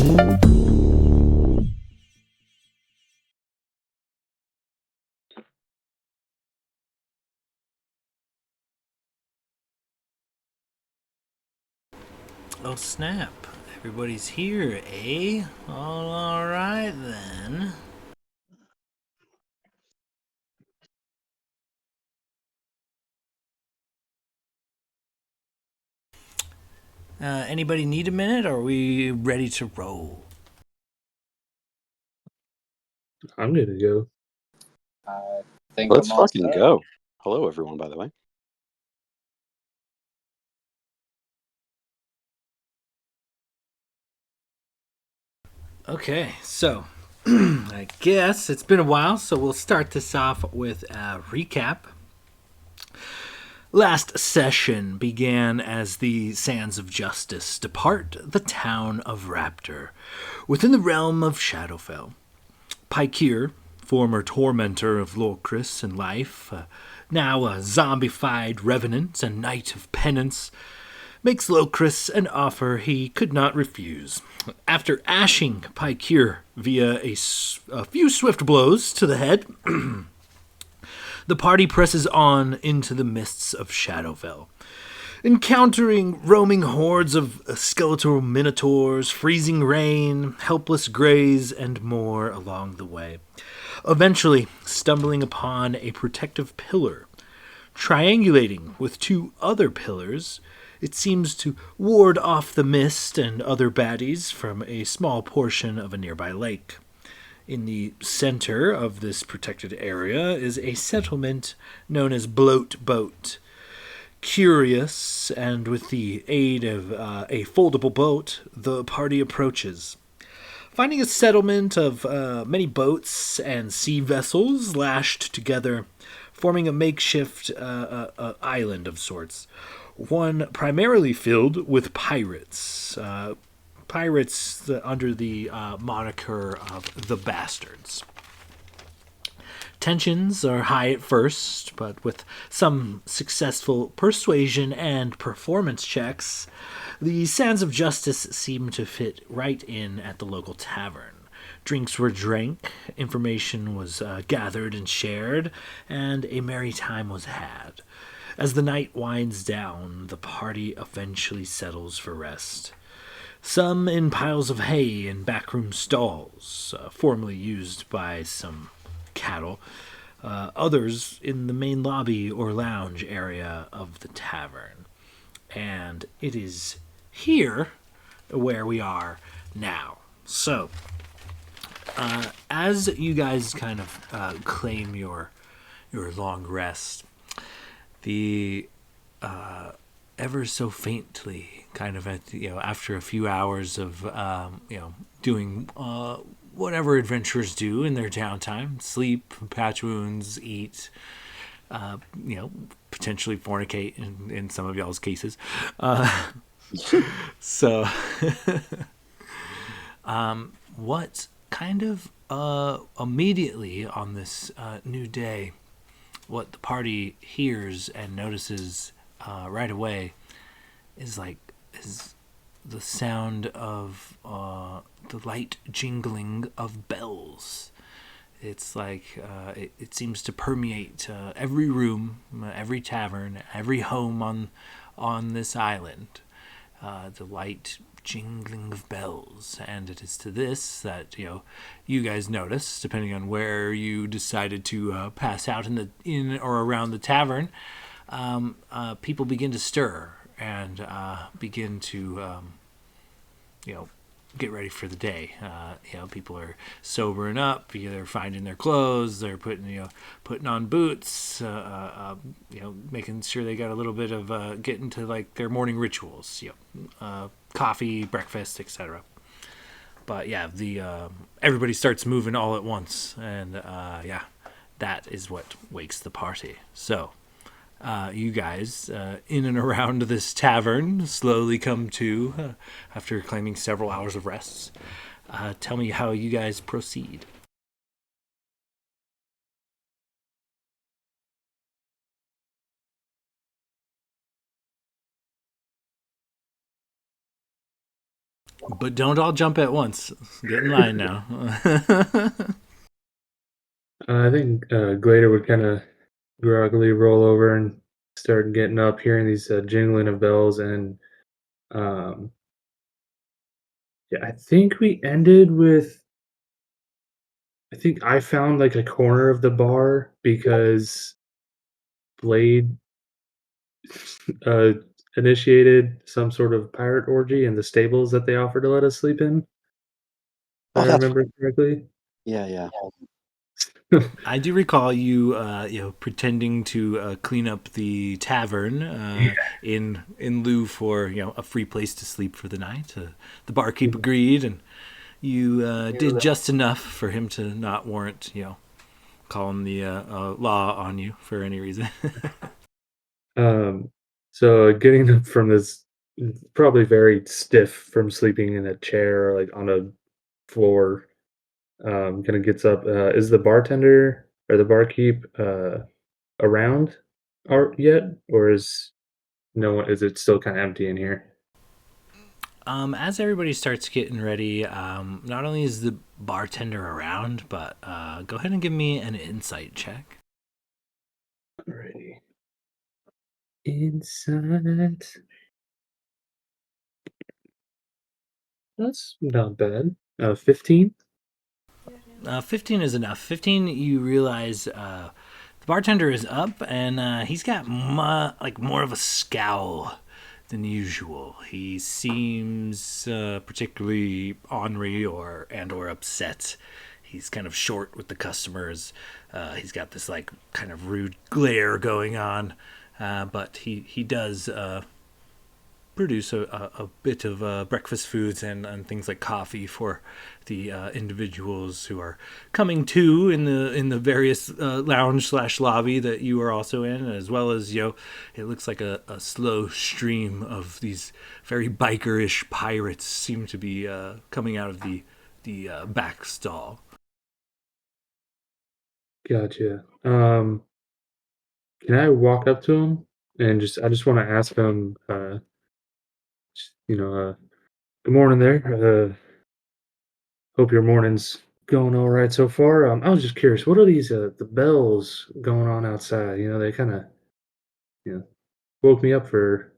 Oh snap! Everybody's here, eh? All right then. Anybody need a minute, or are we ready to roll? I'm gonna go. I think Let's I'm all fucking set. go. Hello, everyone, by the way. Okay, so I guess it's been a while, so we'll start this off with a recap. Last session began as the Sands of Justice depart the town of Raptor within the realm of Shadowfell. Pikir, former tormentor of Lorcris in life, now a zombified revenant and knight of penance, makes Locris an offer he could not refuse. After ashing Pikir via a few swift blows to the head, the party presses on into the mists of Shadowfell, encountering roaming hordes of skeletal minotaurs, freezing rain, helpless greys, and more along the way. Eventually, stumbling upon a protective pillar. Triangulating with two other pillars, it seems to ward off the mist and other baddies from a small portion of a nearby lake. In the center of this protected area is a settlement known as Bloat Boat. Curious, and with the aid of a foldable boat, the party approaches. Finding a settlement of many boats and sea vessels lashed together, forming a makeshift island of sorts. One primarily filled with pirates. Pirates under the moniker of the Bastards. Tensions are high at first, but with some successful persuasion and performance checks, the Sands of Justice seem to fit right in at the local tavern. Drinks were drank, information was gathered and shared, and a merry time was had. As the night winds down, the party eventually settles for rest. Some in piles of hay in backroom stalls, formerly used by some cattle, others in the main lobby or lounge area of the tavern. And it is here where we are now. So, as you guys kind of claim your long rest, the ever so faintly, kind of at after a few hours of doing whatever adventurers do in their downtime: sleep, patch wounds, eat, potentially fornicate in some of y'all's cases. So, what kind of immediately on this new day, what the party hears and notices right away is the sound of the light jingling of bells. It's like it seems to permeate every room, every tavern, every home on this island. The light jingling of bells, and it is to this that you guys notice, depending on where you decided to pass out in or around the tavern. People begin to stir and begin to get ready for the day. People are sobering up. They're finding their clothes. They're putting on boots. Making sure they got a little bit of getting to like their morning rituals. Coffee, breakfast, etc. But yeah, the everybody starts moving all at once, and that is what wakes the party. So. You guys in and around this tavern slowly come to after claiming several hours of rest. Tell me how you guys proceed. But don't all jump at once. Get in line now. I think Glader would kind of groggily roll over and start getting up, hearing these jingling of bells, and um, yeah, I think we ended with. I think I found like a corner of the bar because Blade uh, initiated some sort of pirate orgy in the stables that they offered to let us sleep in. Oh, If I that's remember correctly. yeah. I do recall you, pretending to clean up the tavern Yeah. in lieu for a free place to sleep for the night. The barkeep agreed, and you did just enough for him to not warrant calling the law on you for any reason. Um, so getting up from this probably very stiff from sleeping in a chair or like on a floor, kind of gets up. Is the bartender or the barkeep around or yet, or is no one? Is it still kind of empty in here? As everybody starts getting ready, not only is the bartender around, but go ahead and give me an insight check. Alrighty. Inside. That's not bad. 15. 15 is enough. 15, you realize the bartender is up, and he's got more of a scowl than usual. He seems particularly ornery or upset. He's kind of short with the customers. He's got this like kind of rude glare going on, but he does produce a bit of breakfast foods and things like coffee for the individuals who are coming to in the various lounge slash lobby that you are also in, as well as it looks like a slow stream of these very bikerish pirates seem to be coming out of the back stall. Gotcha. Can I walk up to him and I just want to ask him, good morning there. Hope your morning's going all right so far. I was just curious, what are these the bells going on outside? They kind of you know woke me up for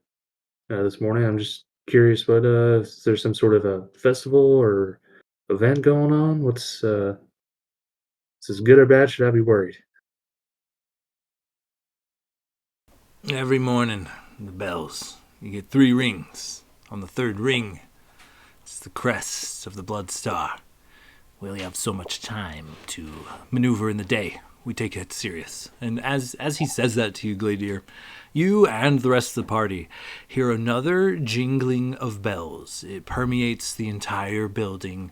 this morning. I'm just curious, what is there some sort of a festival or event going on? Is this good or bad? Should I be worried? Every morning, the bells. You get 3 rings. On the 3rd ring, it's the crest of the Blood Star. We only have so much time to maneuver in the day. We take it serious. And as he says that to you, Gladier, you and the rest of the party hear another jingling of bells. It permeates the entire building,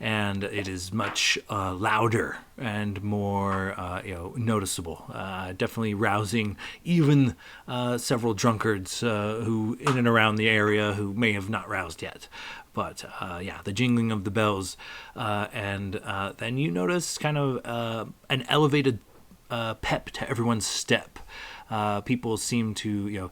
and it is much louder and more noticeable. Definitely rousing even several drunkards who in and around the area who may have not roused yet. But the jingling of the bells, and then you notice kind of an elevated pep to everyone's step. People seem to,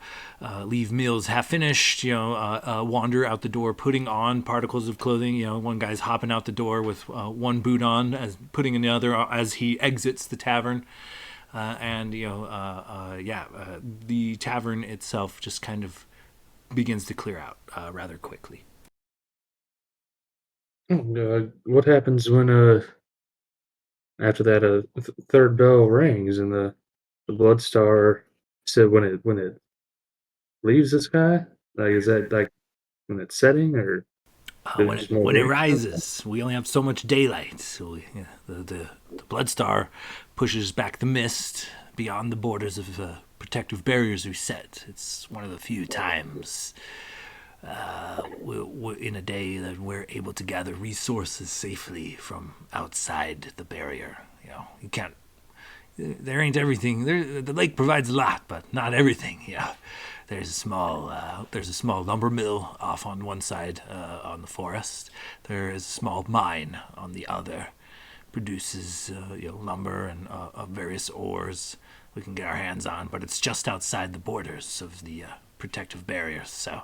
leave meals half finished. Wander out the door, putting on particles of clothing. One guy's hopping out the door with one boot on, as putting another as he exits the tavern. The tavern itself just kind of begins to clear out rather quickly. What happens when after that third bell rings and the blood star said when it leaves the sky? Like, is that like when it's setting, or there's When just more it rain? rises, we only have so much daylight. So the blood star pushes back the mist beyond the borders of protective barriers we set. It's one of the few times we're in a day that we're able to gather resources safely from outside the barrier. You can't. There ain't everything. The lake provides a lot, but not everything. There's a small lumber mill off on one side on the forest. There is a small mine on the other. Produces lumber and various ores we can get our hands on, but it's just outside the borders of the protective barriers. So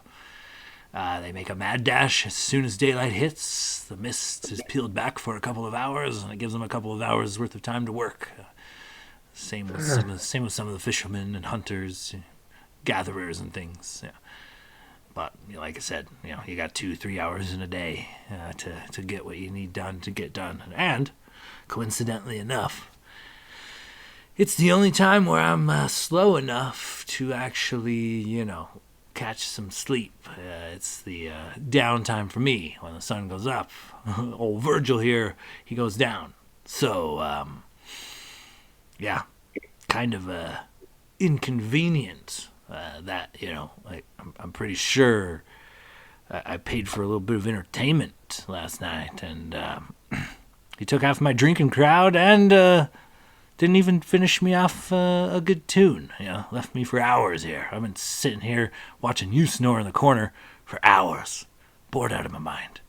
They make a mad dash as soon as daylight hits. The mist is peeled back for a couple of hours, and it gives them a couple of hours worth of time to work. Same with some of the fishermen and hunters, gatherers and things. Yeah. But like I said, you got 2-3 hours in a day to get what you need done to get done. And coincidentally enough, it's the only time where I'm slow enough to actually, catch some sleep. It's the downtime for me when the sun goes up. Old Virgil here, he goes down. So, yeah, kind of inconvenient that, I'm pretty sure I paid for a little bit of entertainment last night, and he took half my drinking crowd and didn't even finish me off a good tune. Left me for hours here. I've been sitting here watching you snore in the corner for hours, bored out of my mind.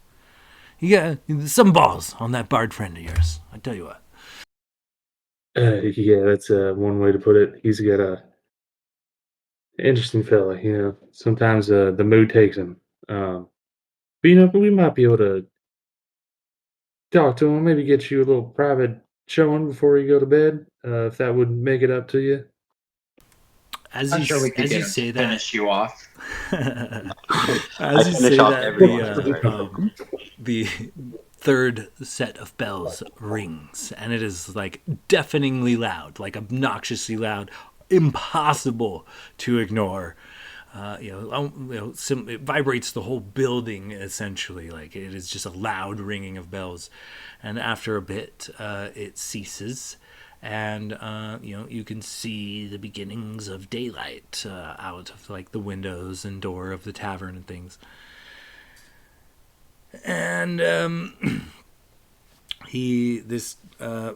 You got some balls on that bard friend of yours, I tell you what. Yeah, that's one way to put it. He's got a interesting fella. Sometimes the mood takes him. But we might be able to talk to him. Maybe get you a little private showing before you go to bed. If that would make it up to you. As I'm you sure we could as get you him say to that, finish you off. as you finish say off that, everyone. the third set of bells rings, and it is like deafeningly loud, like obnoxiously loud, impossible to ignore. It vibrates the whole building essentially. Like it is just a loud ringing of bells, and after a bit, it ceases, and you can see the beginnings of daylight out of like the windows and door of the tavern and things. And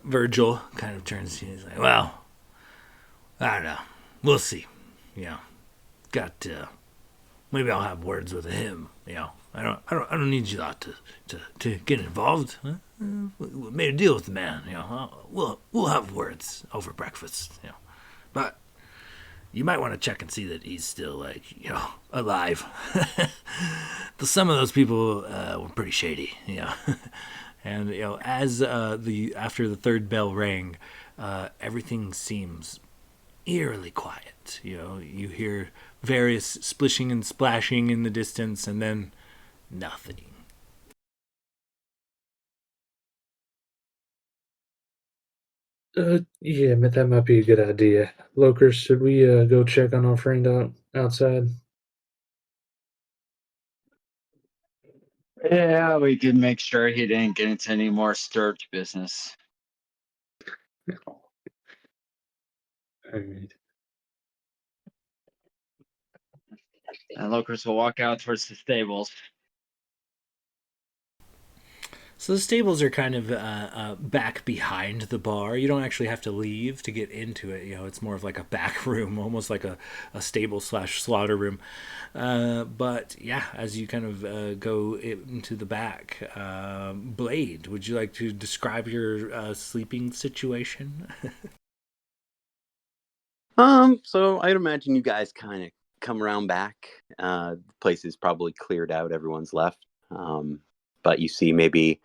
Virgil kind of turns to you. He's like, "Well, I don't know. We'll see. Got maybe I'll have words with him. I don't need you lot to get involved. Huh? We made a deal with the man. We'll have words over breakfast. But you might want to check and see that he's still alive. Some of those people were pretty shady. And as after the third bell rang, everything seems eerily quiet. You hear various splishing and splashing in the distance, and then nothing. Yeah, but that might be a good idea. Locust, should we go check on our friend outside? Yeah, we could make sure he didn't get into any more sturge business. All right. And Locust will walk out towards the stables. So the stables are kind of back behind the bar. You don't actually have to leave to get into it. It's more of like a back room, almost like a stable / slaughter room. But yeah, as you kind of go into the back, Blade, would you like to describe your sleeping situation? So I'd imagine you guys kind of come around back. The place is probably cleared out. Everyone's left. But you see maybe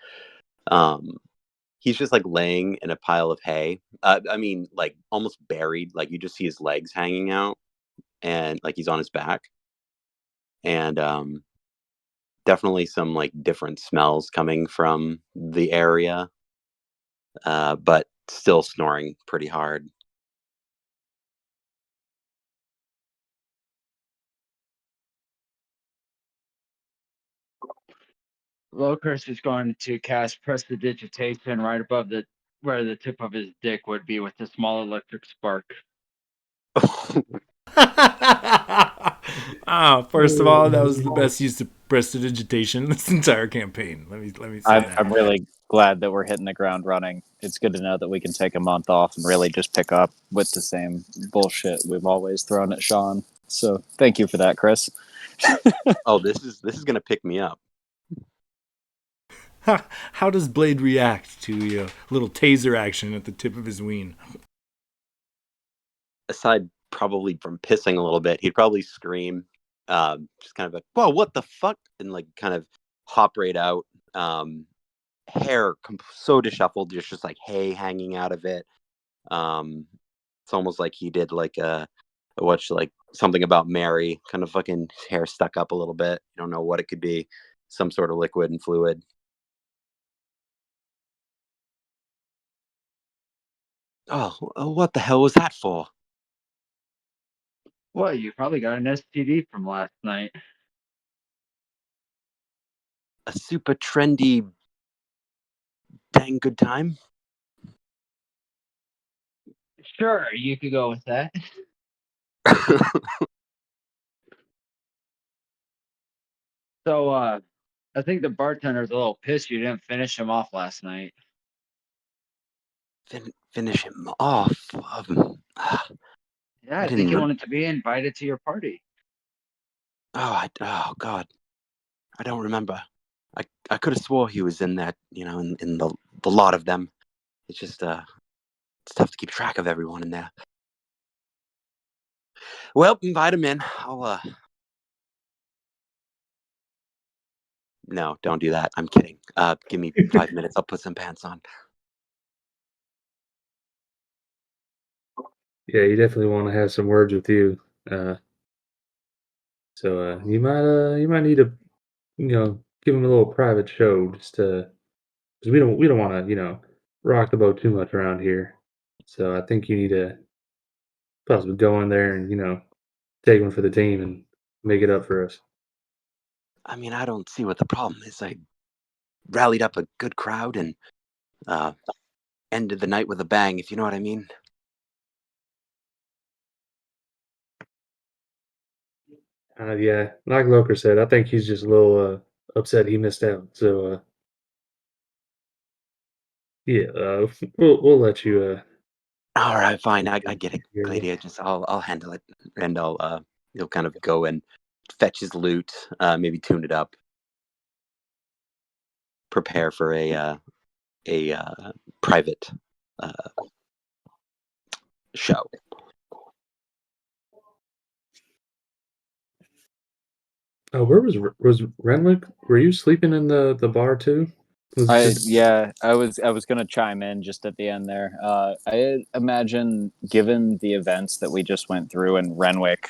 he's just like laying in a pile of hay. I mean, like almost buried. Like you just see his legs hanging out, and like he's on his back. And definitely some like different smells coming from the area, but still snoring pretty hard. Locust is going to cast prestidigitation right above where the tip of his dick would be with the small electric spark. First of all, that was the best use of prestidigitation this entire campaign. Let me say that. I'm really glad that we're hitting the ground running. It's good to know that we can take a month off and really just pick up with the same bullshit we've always thrown at Sean. So thank you for that, Chris. Oh, this is gonna pick me up. How does Blade react to a little taser action at the tip of his ween? Aside probably from pissing a little bit, he'd probably scream just kind of like, whoa, what the fuck? And like kind of hop right out. Hair so disheveled, there's just like hay hanging out of it. It's almost like he did like a watch like something about Mary, kind of fucking hair stuck up a little bit. You don't know what it could be, some sort of liquid and fluid. Oh, what the hell was that for? Well, you probably got an STD from last night. A super trendy, dang good time. Sure, you could go with that. So, I think the bartender's a little pissed you didn't finish him off last night. Finish him off. Yeah, I I think he didn't. wanted to be invited to your party. Oh God, I don't remember. I could have swore he was in that, in the lot of them. It's just it's tough to keep track of everyone in there. Well, invite him in. No, don't do that. I'm kidding. Give me 5 minutes. I'll put some pants on. Yeah, you definitely want to have some words with you. So you might need to give him a little private show just to because we don't want to rock the boat too much around here. So I think you need to possibly go in there and take one for the team and make it up for us. I mean, I don't see what the problem is. I rallied up a good crowd and uh, ended the night with a bang, if you know what I mean. Yeah, like Loker said, I think he's just a little upset he missed out. So yeah, we'll let you. All right, fine. I get it, Hear you. Gladia. Just I'll handle it, and he'll kind of go and fetch his loot, maybe tune it up, prepare for a private uh, show. Oh, where was Renwick? Were you sleeping in the bar too? I was gonna chime in just at the end there. I imagine, given the events that we just went through and Renwick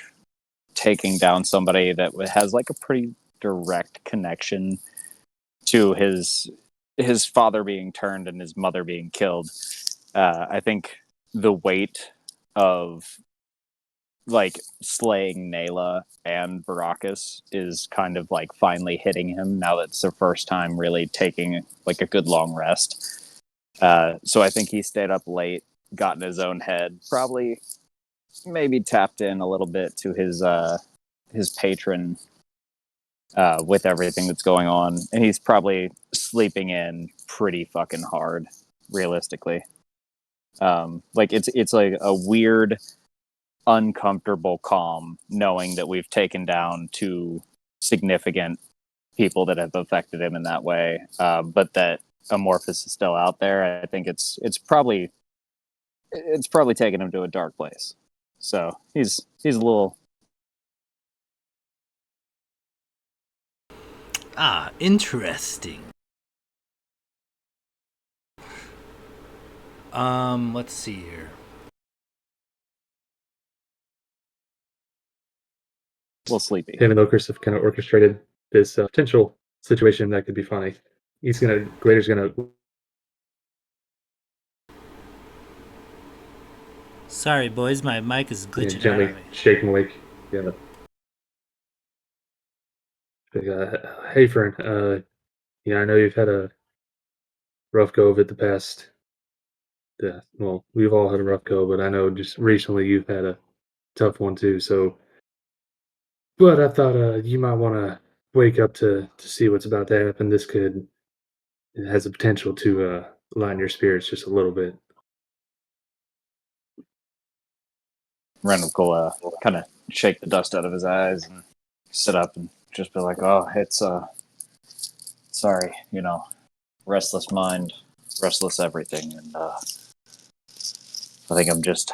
taking down somebody that has like a pretty direct connection to his father being turned and his mother being killed. I think the weight of like slaying Nayla and Baracus is kind of like finally hitting him now that it's their first time really taking like a good long rest. So I think he stayed up late, got in his own head, probably maybe tapped in a little bit to his patron with everything that's going on, and he's probably sleeping in pretty fucking hard, realistically. Like it's like a weird uncomfortable calm knowing that we've taken down two significant people that have affected him in that way, but that Amorphous is still out there. I think it's probably taken him to a dark place. So he's a little. Interesting. Let's see here. Little sleepy. Him and Oakhurst have kind of orchestrated this potential situation that could be funny. Glader's gonna. Sorry, boys, my mic is glitching Gently out on me. shake him awake. Yeah. Hey, friend. I know you've had a rough go of it the past. Well, we've all had a rough go, but I know just recently you've had a tough one too. So, but I thought you might want to wake up to see what's about to happen. It has the potential to lighten your spirits just a little bit. Randall will kind of shake the dust out of his eyes and sit up and just be like, "Oh, it's sorry, restless mind, restless everything, and I think I'm just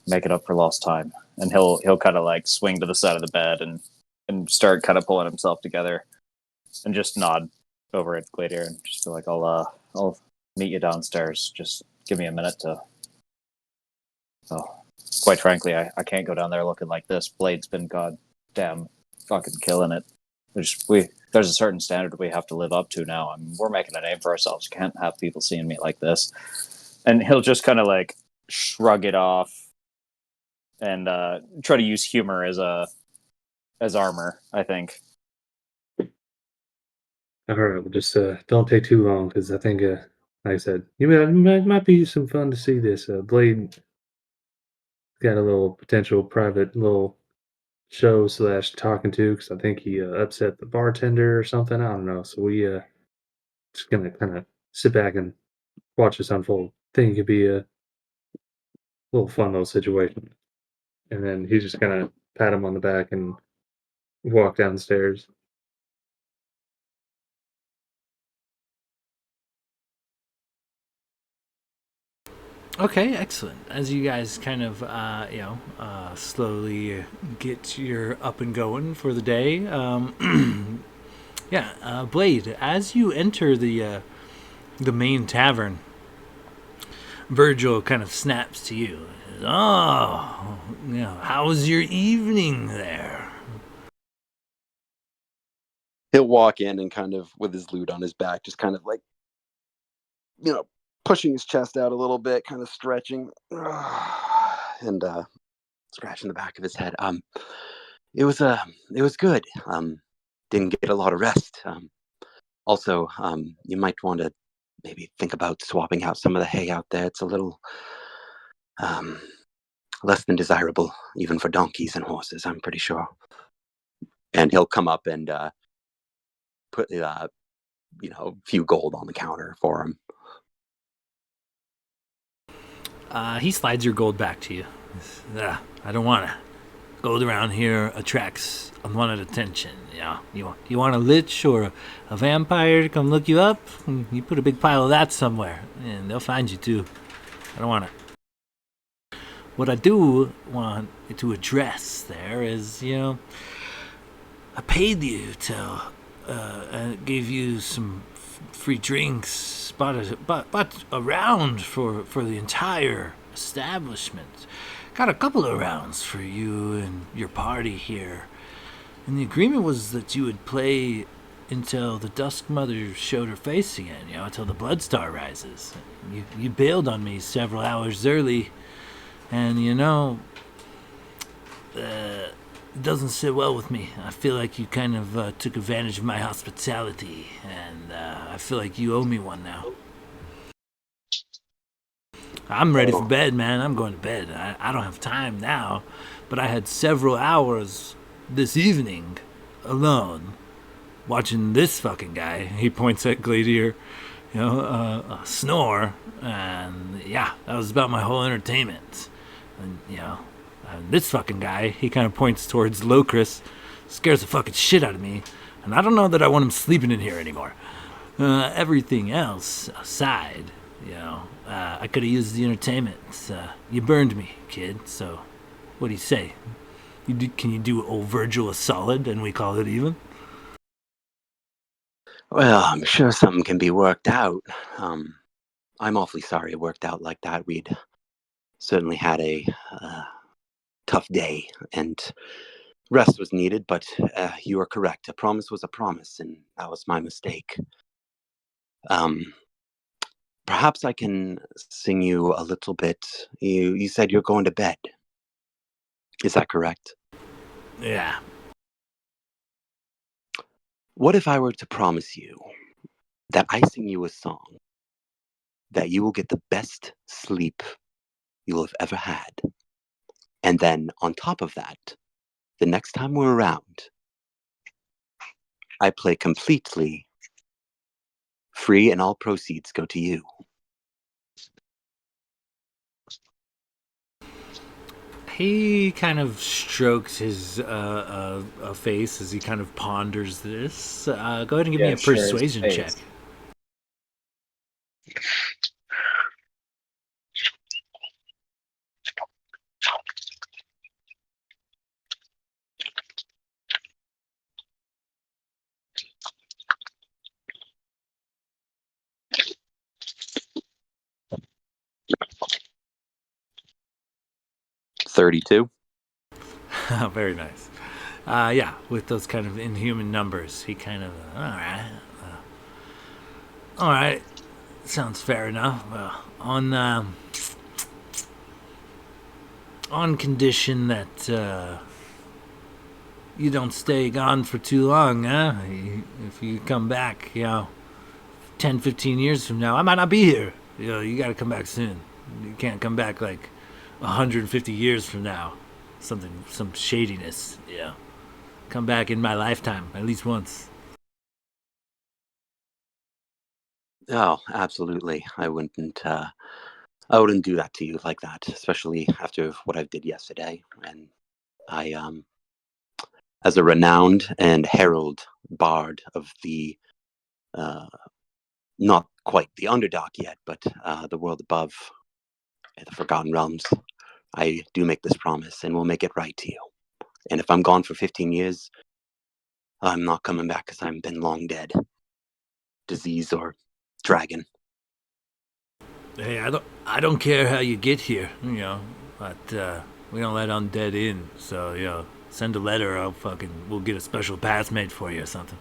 making up for lost time." And he'll kind of like swing to the side of the bed and and start kind of pulling himself together, and just nod over at Gladiator and just be like, I'll meet you downstairs. Just give me a minute to. Oh, quite frankly, I can't go down there looking like this. Blade's been goddamn fucking killing it. There's a certain standard we have to live up to now. I mean, we're making a name for ourselves. Can't have people seeing me like this. And he'll just kind of like shrug it off and try to use humor as armor, I think. All right, well, just don't take too long because I think, like I said, might be some fun to see this. Blade got a little potential private little show slash talking to because I think he upset the bartender or something. I don't know. So we just gonna kind of sit back and watch this unfold. Think it could be a little fun little situation. And then he's just gonna pat him on the back and walk downstairs. Okay, excellent. As you guys kind of, slowly get your up and going for the day. Blade, as you enter the main tavern, Virgil kind of snaps to you. Oh, how was your evening there? He'll walk in and kind of with his lute on his back, just kind of like, pushing his chest out a little bit, kind of stretching, and scratching the back of his head. It was good. Didn't get a lot of rest. Also, you might want to maybe think about swapping out some of the hay out there. It's a little less than desirable, even for donkeys and horses, I'm pretty sure. And he'll come up and put a few gold on the counter for him. He slides your gold back to you. I don't want to. Gold around here attracts unwanted attention. You want a lich or a vampire to come look you up? You put a big pile of that somewhere, and they'll find you too. I don't want to. What I do want to address there is, I paid you and gave you some free drinks, bought a round for the entire establishment. Got a couple of rounds for you and your party here. And the agreement was that you would play until the Dusk Mother showed her face again, until the Bloodstar rises. You bailed on me several hours early, and it doesn't sit well with me. I feel like you kind of took advantage of my hospitality, and I feel like you owe me one now. I'm ready for bed, man. I'm going to bed. I don't have time now, but I had several hours this evening alone watching this fucking guy. He points at Gladiator, snore, and that was about my whole entertainment. And this fucking guy, he kind of points towards Locris, scares the fucking shit out of me, and I don't know that I want him sleeping in here anymore. Everything else aside, I could have used the entertainment. You burned me, kid, so what do you say? Can you do old Virgil a solid and we call it even? Well, I'm sure something can be worked out. I'm awfully sorry it worked out like that. We'd certainly had a tough day, and rest was needed, but you are correct. A promise was a promise, and that was my mistake. Perhaps I can sing you a little bit. You said you're going to bed. Is that correct? Yeah. What if I were to promise you that I sing you a song that you will get the best sleep you'll have ever had? And then on top of that, the next time we're around, I play completely free and all proceeds go to you. He kind of strokes his face as he kind of ponders this. Go ahead and give me a persuasion check. 32. Very nice. Yeah, with those kind of inhuman numbers, he kind of, all right, sounds fair enough. On condition that you don't stay gone for too long, huh? If you come back, 10, 15 years from now, I might not be here. You got to come back soon. You can't come back like 150 years from now. Some shadiness. Yeah. Come back in my lifetime, at least once. Oh, absolutely. I wouldn't do that to you like that, especially after what I did yesterday. And I as a renowned and herald bard of the not quite the Underdark yet, but the world above, the Forgotten Realms, I do make this promise and will make it right to you. And if I'm gone for 15 years, I'm not coming back because I've been long dead. Disease or dragon. Hey, I don't care how you get here, but we don't let undead in. So, send a letter. We'll get a special pass made for you or something.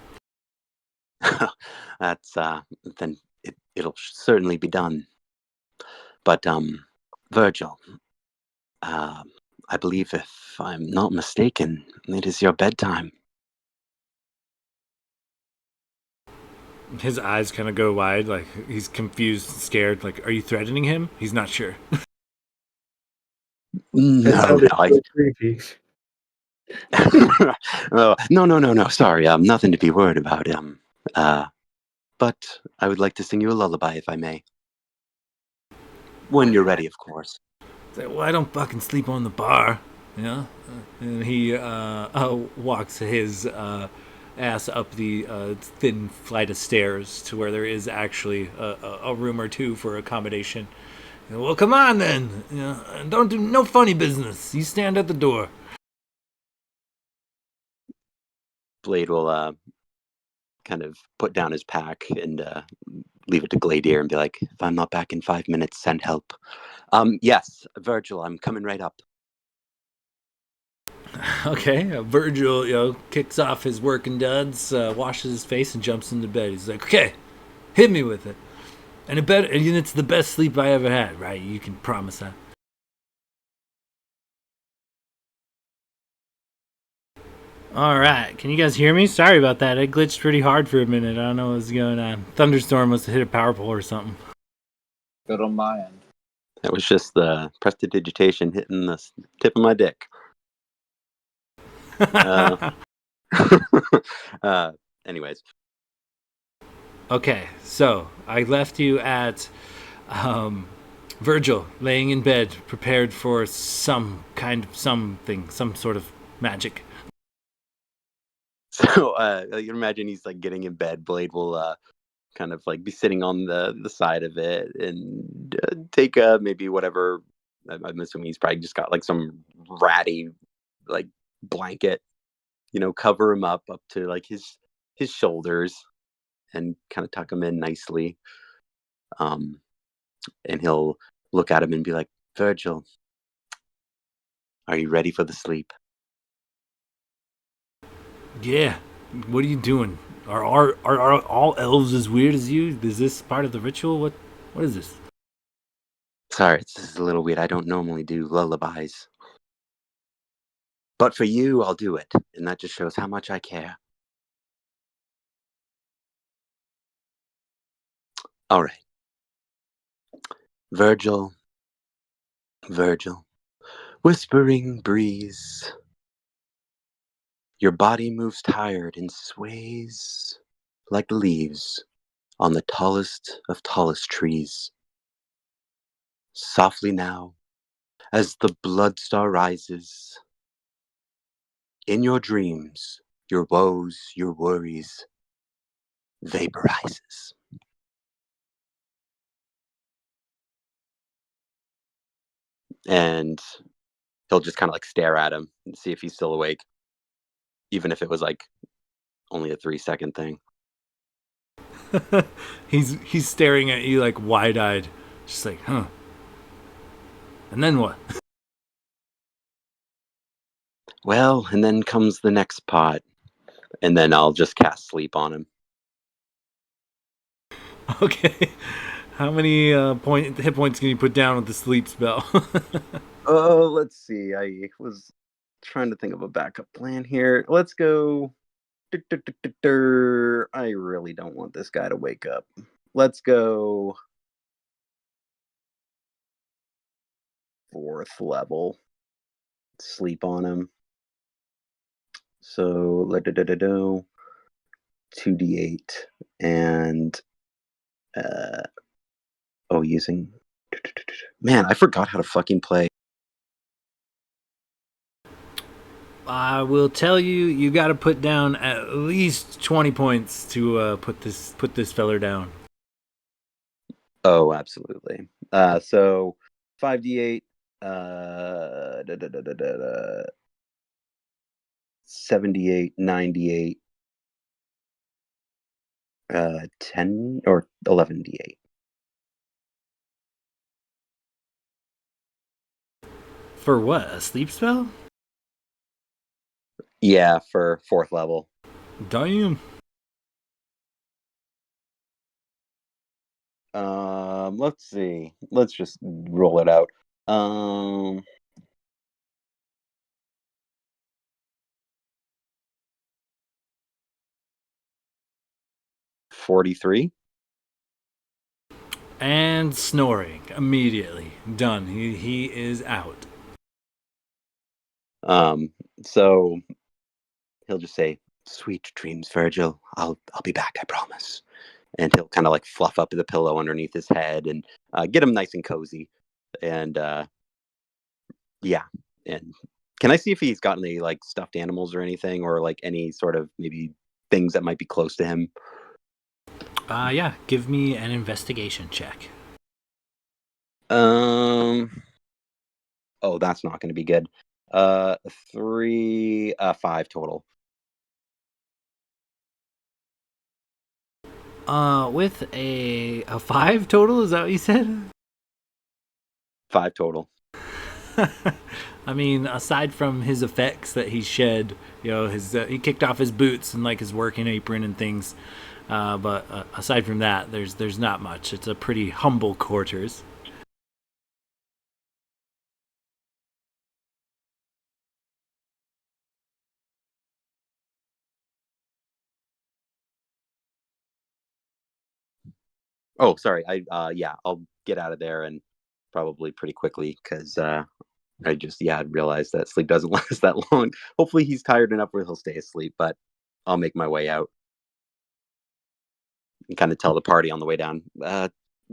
That's then it'll certainly be done. But Virgil, I believe if I'm not mistaken, it is your bedtime. His eyes kind of go wide, like he's confused, scared. Like, are you threatening him? He's not sure. That No, sounded no, so creepy. oh, no. Sorry, nothing to be worried about. But I would like to sing you a lullaby, if I may. When you're ready, of course. Well, I don't fucking sleep on the bar, And he walks his ass up the thin flight of stairs to where there is actually a room or two for accommodation. Well, come on then. Don't do no funny business. You stand at the door. Blade will kind of put down his pack and leave it to Gladier and be like, if I'm not back in 5 minutes, send help. Yes, Virgil, I'm coming right up. Okay, Virgil, kicks off his working duds, washes his face, and jumps into bed. He's like, okay, hit me with it. And it's the best sleep I ever had, right? You can promise that. All right, can you guys hear me? Sorry about that. It glitched pretty hard for a minute. I don't know what was going on. Thunderstorm must have hit a power pole or something. Good on my end. That was just the prestidigitation hitting the tip of my dick. Anyways. Okay, so I left you at Virgil laying in bed, prepared for some sort of magic. So you imagine he's like getting in bed. Blade will kind of like be sitting on the side of it and take maybe whatever. I'm assuming he's probably just got like some ratty like blanket, cover him up to like his shoulders and kind of tuck him in nicely. And he'll look at him and be like, Virgil, are you ready for the sleep? Yeah. What are you doing? Are all elves as weird as you? Is this part of the ritual? What is this? Sorry, this is a little weird. I don't normally do lullabies. But for you, I'll do it. And that just shows how much I care. All right. Virgil, whispering breeze. Your body moves tired and sways like the leaves on the tallest of tallest trees. Softly now, as the blood star rises, in your dreams, your woes, your worries, vaporizes. And he'll just kind of like stare at him and see if he's still awake, even if it was like only a 3-second thing. He's staring at you like wide-eyed, just like, huh? And then what? Well, and then comes the next pot, and then I'll just cast sleep on him. Okay. How many hit points can you put down with the sleep spell? Oh, let's see. I was trying to think of a backup plan here. Let's go. I really don't want this guy to wake up. Let's go 4th level. Sleep on him. So 2d8 and using. Man, I forgot how to fucking play. I will tell you, you got to put down at least 20 points to put this feller down. Oh, absolutely. So 5d8, 78, 98, 10 or 11d8. For what? A sleep spell? Yeah, for 4th level. Damn. Let's see. Let's just roll it out. 43. And snoring immediately. Done. He is out. So he'll just say, "Sweet dreams, Virgil. I'll be back, I promise." And he'll kind of like fluff up the pillow underneath his head and get him nice and cozy. And yeah. And can I see if he's got any like stuffed animals or anything, or like any sort of maybe things that might be close to him? Yeah. Give me an investigation check. Oh, that's not going to be good. 3, 5 total. With a 5 total, is that what you said? 5 total. I mean, aside from his effects that he shed, his he kicked off his boots and like his working apron and things. But aside from that, there's not much. It's a pretty humble quarters. Oh, sorry. Yeah, I'll get out of there and probably pretty quickly because I just realized that sleep doesn't last that long. Hopefully, he's tired enough where he'll stay asleep, but I'll make my way out and kind of tell the party on the way down.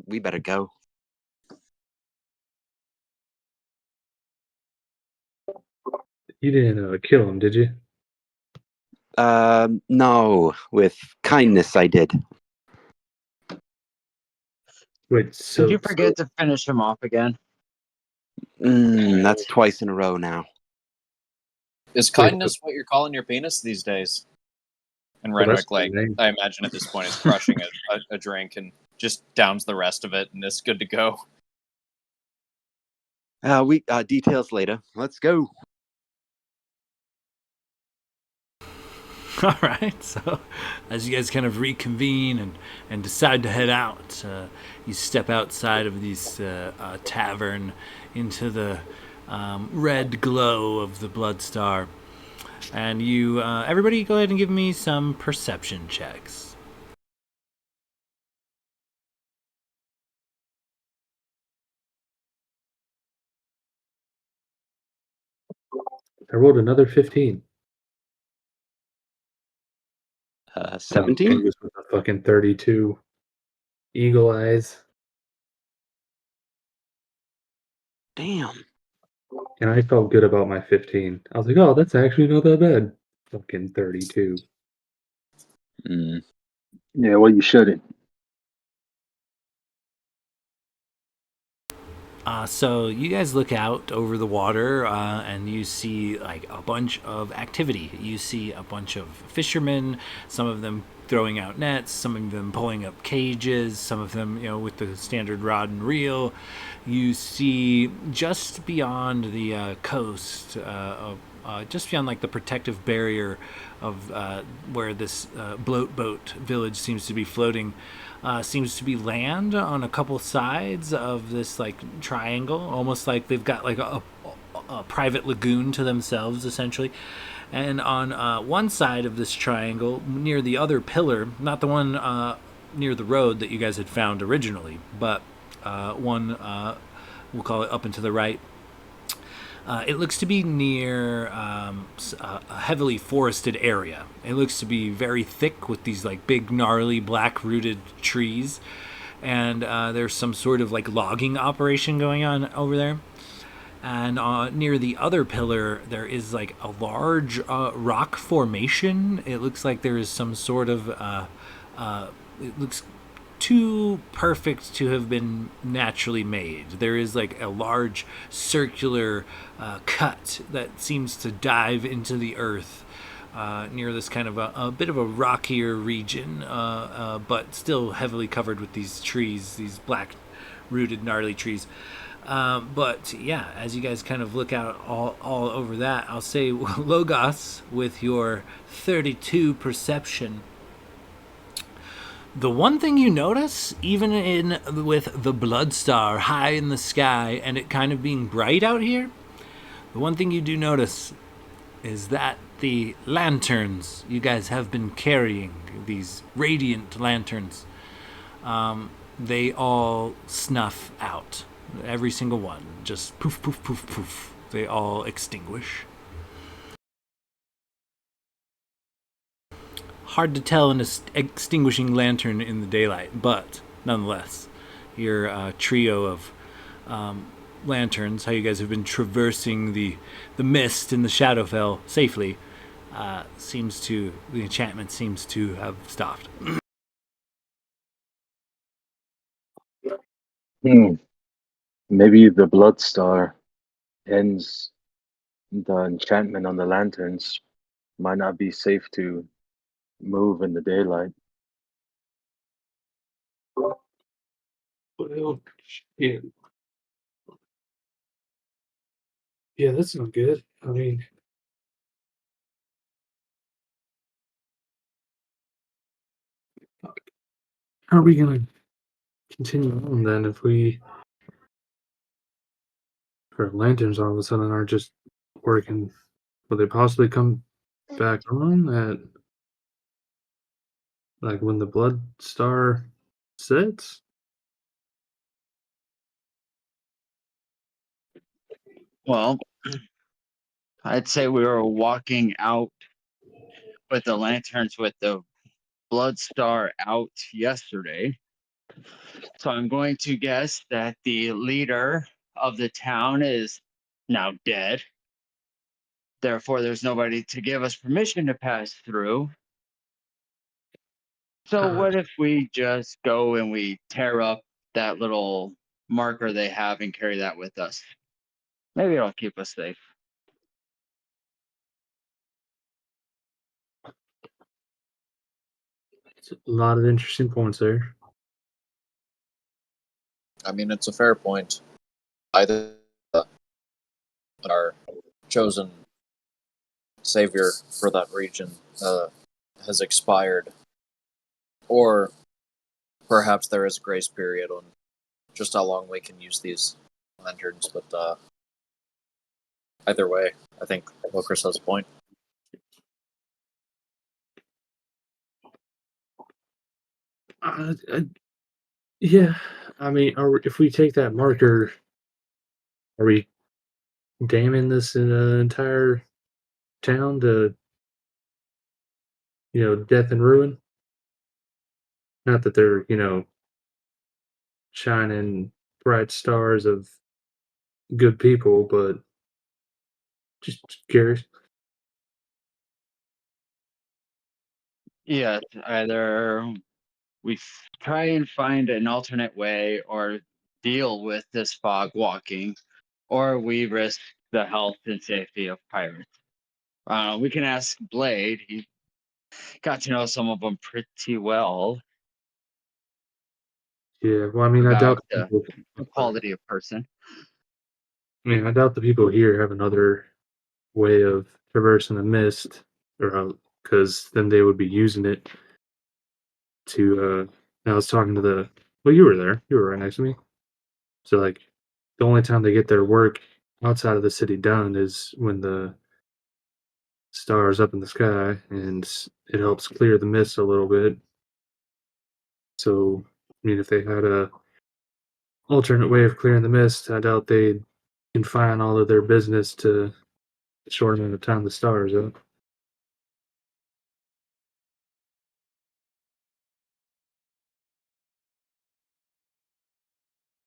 We better go. You didn't kill him, did you? No, with kindness I did. Wait, Did you forget to finish him off again? That's twice in a row now. Is kindness what you're calling your penis these days? And Well, that's Renwick, the name. I imagine at this point, is crushing a drink and just downs the rest of it, and it's good to go. We details later. Let's go. All right. So, as you guys kind of reconvene and decide to head out, you step outside of this tavern into the red glow of the Blood Star, and you everybody go ahead and give me some perception checks. I rolled another 15. 17. With a fucking 32. Eagle eyes. Damn. And I felt good about my 15. I was like, oh, that's actually not that bad. Fucking 32. Yeah, well, you shouldn't. So you guys look out over the water and you see like a bunch of activity. You see a bunch of fishermen, some of them throwing out nets, some of them pulling up cages, some of them, with the standard rod and reel. You see just beyond the coast, just beyond like the protective barrier of where this bloat boat village seems to be floating, seems to be land on a couple sides of this like triangle, almost like they've got like a private lagoon to themselves, essentially. And on one side of this triangle, near the other pillar, not the one near the road that you guys had found originally, but one, we'll call it up and to the right, it looks to be near a heavily forested area. It looks to be very thick with these like big gnarly black-rooted trees, and there's some sort of like logging operation going on over there. And near the other pillar, there is like a large rock formation. It looks like there is some sort of, it looks too perfect to have been naturally made. There is like a large circular cut that seems to dive into the earth near this kind of a bit of a rockier region, but still heavily covered with these trees, these black-rooted, gnarly trees. But yeah, as you guys kind of look out all over that, I'll say, Logos, with your 32 perception, the one thing you notice, even with the blood star high in the sky and it kind of being bright out here, the one thing you do notice is that the lanterns you guys have been carrying, these radiant lanterns, they all snuff out. Every single one. Just poof, poof, poof, poof. They all extinguish. Hard to tell an extinguishing lantern in the daylight, but nonetheless, your trio of lanterns, how you guys have been traversing the mist in the Shadowfell safely, the enchantment seems to have stopped. Maybe the blood star ends the enchantment on the lanterns. Might not be safe to move in the daylight. Well, yeah, yeah, that's not good. I mean, how are we gonna continue on then if our lanterns all of a sudden are just working? Will they possibly come back on at like when the blood star sets? Well, I'd say we were walking out with the lanterns with the blood star out yesterday. So I'm going to guess that the leader of the town is now dead. Therefore, there's nobody to give us permission to pass through. So what if we just go and we tear up that little marker they have and carry that with us? Maybe it'll keep us safe. It's a lot of interesting points there. I mean, it's a fair point. Either our chosen savior for that region has expired, or perhaps there is a grace period on just how long we can use these lanterns. But either way, I think Lucas has a point. Yeah, I mean, if we take that marker, are we damning this entire town to, death and ruin? Not that they're, shining bright stars of good people, but just curious. Yeah, either we try and find an alternate way or deal with this fog walking, or we risk the health and safety of pirates. We can ask Blade. He got to know some of them pretty well Yeah, well, I mean, I about doubt the people. the quality of person. I mean, I doubt the people here have another way of traversing the mist, or because then they would be using it to. I was talking to the. Well, you were there. You were right next to me. So like, the only time they get their work outside of the city done is when the stars up in the sky, and it helps clear the mist a little bit. So, I mean, if they had a alternate way of clearing the mist, I doubt they'd confine all of their business to the short amount of time the stars up.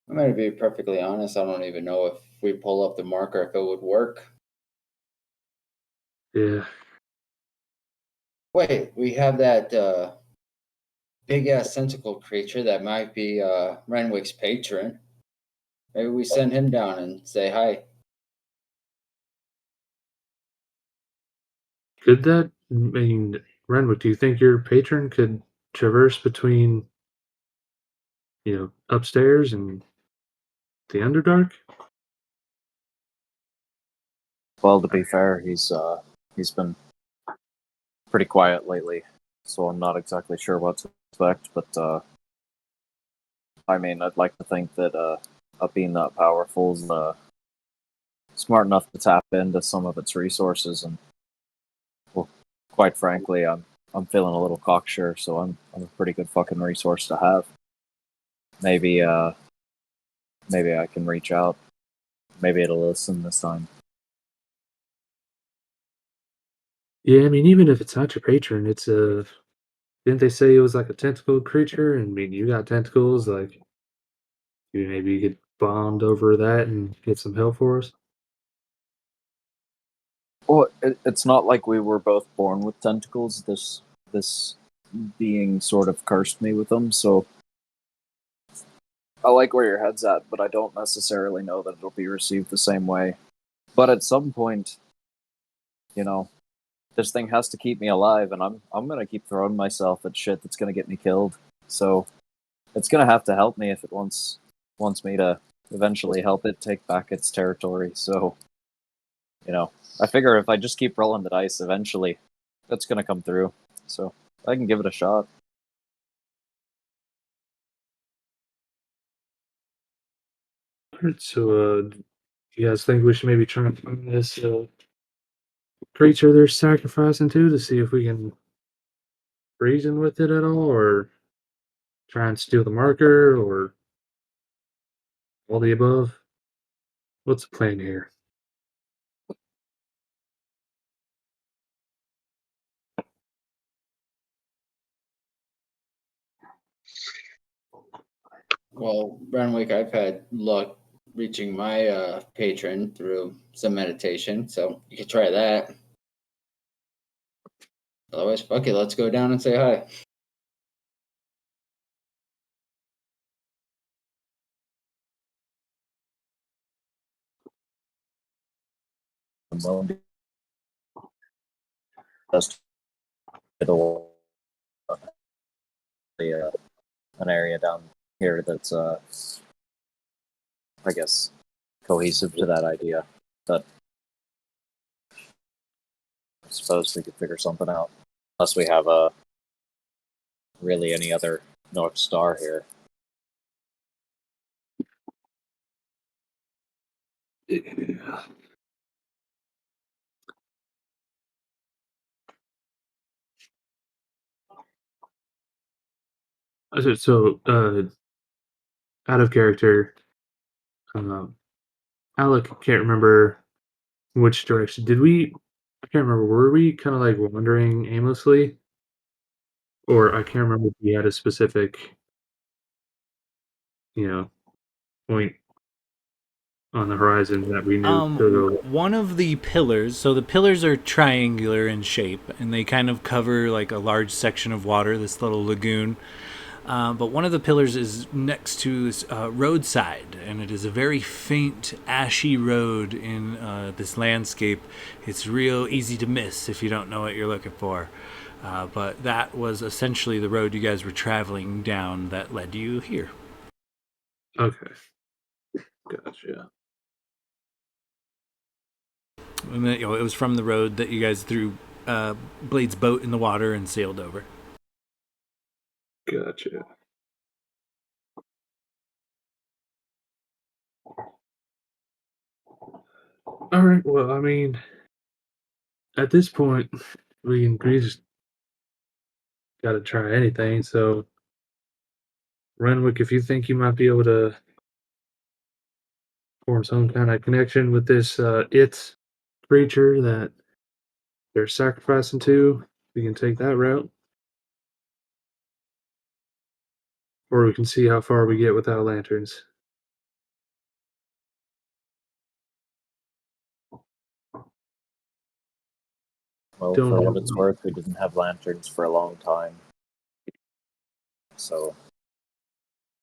I'm going to be perfectly honest. I don't even know if we pull up the marker if it would work. Yeah, Wait, we have that big ass tentacle creature that might be Renwick's patron. Maybe we send him down and say hi. could that? I mean, Renwick, do you think your patron could traverse between, upstairs and the Underdark? Well, to be fair, he's been pretty quiet lately, so I'm not exactly sure what to expect. But I mean, I'd like to think that a being that powerful is smart enough to tap into some of its resources, and well, quite frankly, I'm feeling a little cocksure, so I'm a pretty good fucking resource to have. Maybe maybe I can reach out. Maybe it'll listen this time. Yeah, I mean, even if it's not your patron, it's a. Didn't they say it was like a tentacle creature? And I mean, you got tentacles. Like, maybe you could bond over that and get some help for us. Well, it's not like we were both born with tentacles. This being sort of cursed me with them, so I like where your head's at, but I don't necessarily know that it'll be received the same way. But at some point, you know, this thing has to keep me alive, and I'm gonna keep throwing myself at shit that's gonna get me killed. So it's gonna have to help me if it wants me to eventually help it take back its territory. So, I figure if I just keep rolling the dice, eventually that's gonna come through. So I can give it a shot. Alright, so, you guys think we should maybe try and find this creature they're sacrificing to see if we can reason with it at all, or try and steal the marker, or all the above? What's the plan here? Well, Renwick, I've had luck reaching my patron through some meditation, so you could try that. Otherwise, fuck it, let's go down and say hi. I'm willing to just it'll an area down here that's I guess cohesive to that idea. But I suppose we could figure something out. Unless we have really any other North Star here. Yeah. So, out of character, um, Alec can't remember which direction. Did we? I can't remember. Were we kind of like wandering aimlessly, or I can't remember if we had a specific, you know, point on the horizon that we knew to go. One of the pillars, so the pillars are triangular in shape, and they kind of cover like a large section of water, this little lagoon. But one of the pillars is next to this roadside, and it is a very faint, ashy road in this landscape. It's real easy to miss if you don't know what you're looking for. But that was essentially the road you guys were traveling down that led you here. Okay. Gotcha. And then, it was from the road that you guys threw Blade's boat in the water and sailed over. Gotcha. All right. Well, I mean, at this we just got to try anything. So, Renwick, if you think you might be able to form some kind of connection with this it creature that they're sacrificing to, we can take that route, or we can see how far we get without lanterns. Well, Don't for know. what it's worth, we didn't have lanterns for a long time. So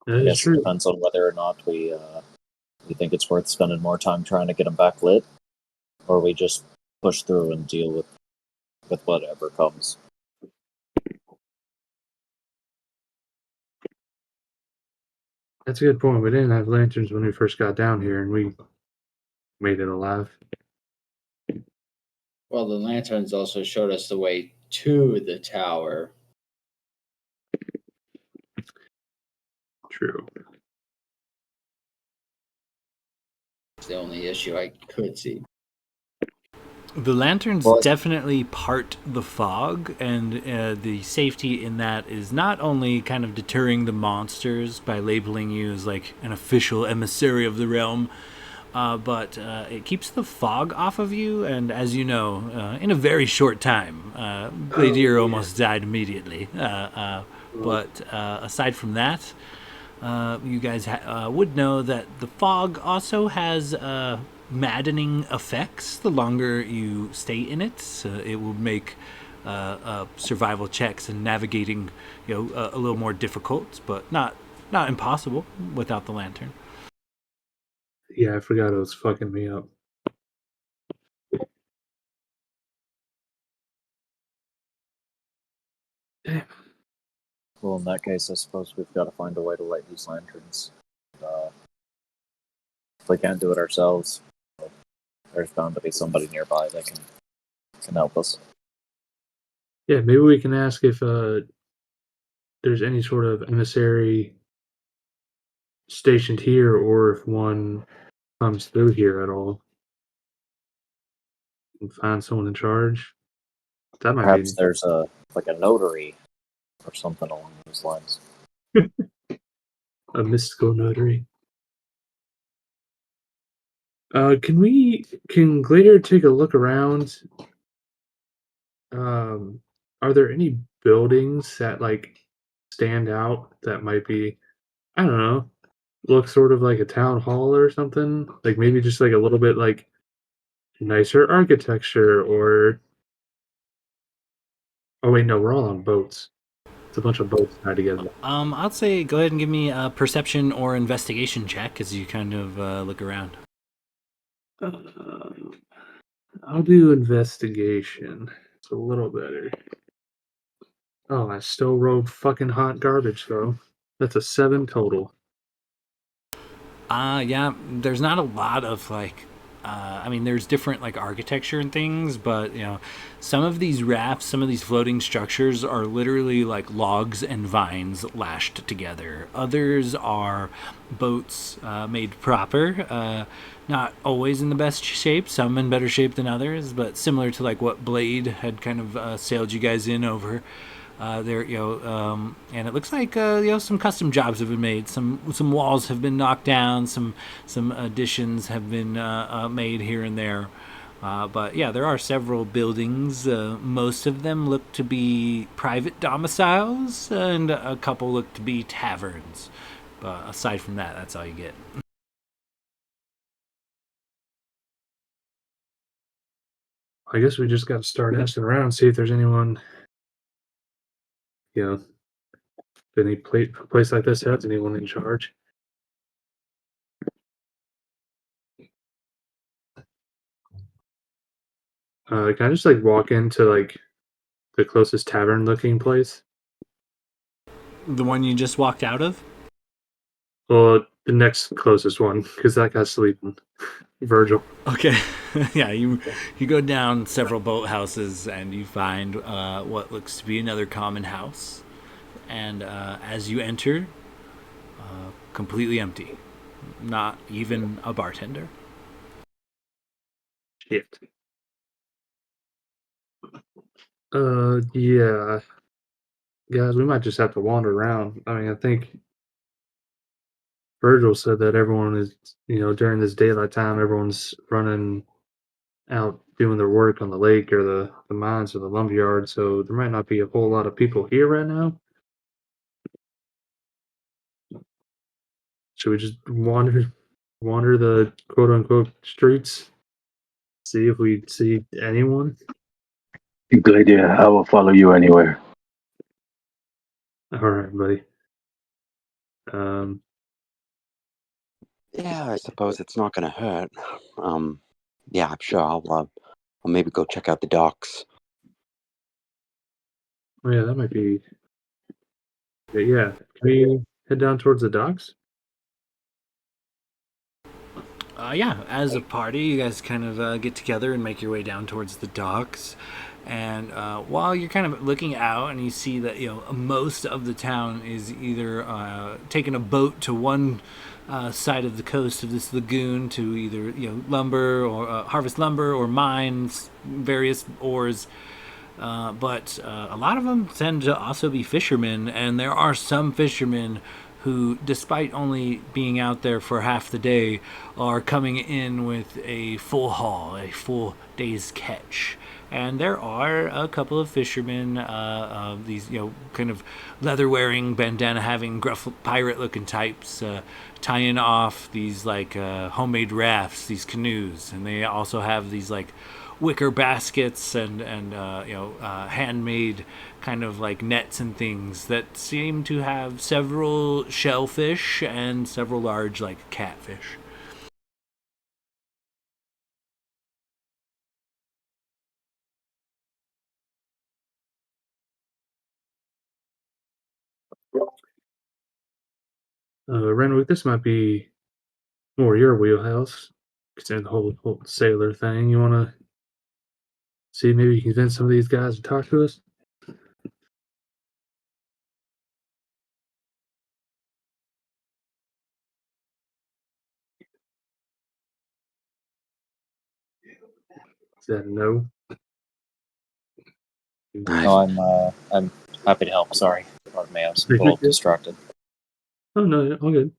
That I is guess it true. depends on whether or not we think it's worth spending more time trying to get them back lit, or we just push through and deal with whatever comes. That's a good point. We didn't have lanterns when we first got down here, and we made it alive. Well, the lanterns also showed us the way to the tower. True. It's the only issue I could see. The lanterns Well, definitely part the fog, and the safety in that is not only kind of deterring the monsters by labeling you as like an official emissary of the realm, but it keeps the fog off of you. And as you know, in a very short time, Gladier almost died immediately. But aside from that, you guys would know that the fog also has maddening effects the longer you stay in it. It will make survival checks and navigating, a little more difficult, but not impossible without the lantern. Yeah, I forgot it was fucking me up. Damn. well, in that case, I suppose we've got to find a way to light these lanterns. If we can't do it ourselves, there's bound to be somebody nearby that can help us. Yeah, maybe we can ask if there's any sort of emissary stationed here, or if one comes through here at all, and find someone in charge. That might Perhaps be there's a notary or something along those lines. a mystical notary. Can Glader take a look around? Are there any buildings that like stand out that might be, I don't know, look sort of like a town hall or something? Like maybe just like a little bit like nicer architecture, or oh wait, no, we're all on boats. It's a bunch of boats tied together. I'd say go ahead and give me a perception or investigation check as you kind of look around. I'll do investigation. It's a little better. Oh, I still rolled fucking hot garbage though. That's a 7 total. Yeah, there's not a lot of like, I mean, there's different like architecture and things, but some of these rafts, some of these floating structures are literally like logs and vines lashed together. Others are boats made proper, not always in the best shape, some in better shape than others, but similar to like what Blade had kind of sailed you guys in over. There, and it looks like some custom jobs have been made. Some walls have been knocked down. Some additions have been made here and there. But yeah, there are several buildings. Most of them look to be private domiciles, and a couple look to be taverns. But aside from that, that's all you get. I guess we just got to start asking around, see if there's anyone, you know, any place like this has anyone in charge. Can I just like walk into like the closest tavern-looking place. The one you just walked out of? Well, the next closest one, because that guy's sleeping. Virgil. Okay. Yeah, you go down several boathouses and you find what looks to be another common house. And as you enter, completely empty. Not even a bartender. Shit. Yeah. Guys, we might just have to wander around. I mean, I think Virgil said that everyone is, during this daylight time, everyone's running out doing their work on the lake or the mines or the lumberyard, so there might not be a whole lot of people here right now. Should we just wander the quote unquote streets? See if we see anyone? Good idea. I will follow you anywhere. Alright, buddy. Yeah, I suppose it's not going to hurt. Yeah, I'm sure I'll maybe go check out the docks. Oh yeah, that might be. Yeah, can we head down towards the docks? Yeah, as a party, you guys kind of get together and make your way down towards the docks. And while you're kind of looking out, and you see that most of the town is either taking a boat to one side of the coast of this lagoon to either lumber or harvest lumber or mines various ores. But a lot of them tend to also be fishermen, and there are some fishermen who, despite only being out there for half the day, are coming in with a full haul, a full day's catch. And there are a couple of fishermen, these kind of leather-wearing, bandana-having, gruff pirate-looking types, tying off these like homemade rafts, these canoes, and they also have these like wicker baskets and handmade kind of like nets and things that seem to have several shellfish and several large like catfish. Renwick, this might be more your wheelhouse, considering the whole sailor thing. You want to see maybe you can convince some of these guys to talk to us? Is that a no? No, I'm happy to help. Sorry, pardon me, I was a little distracted. Oh no, all good.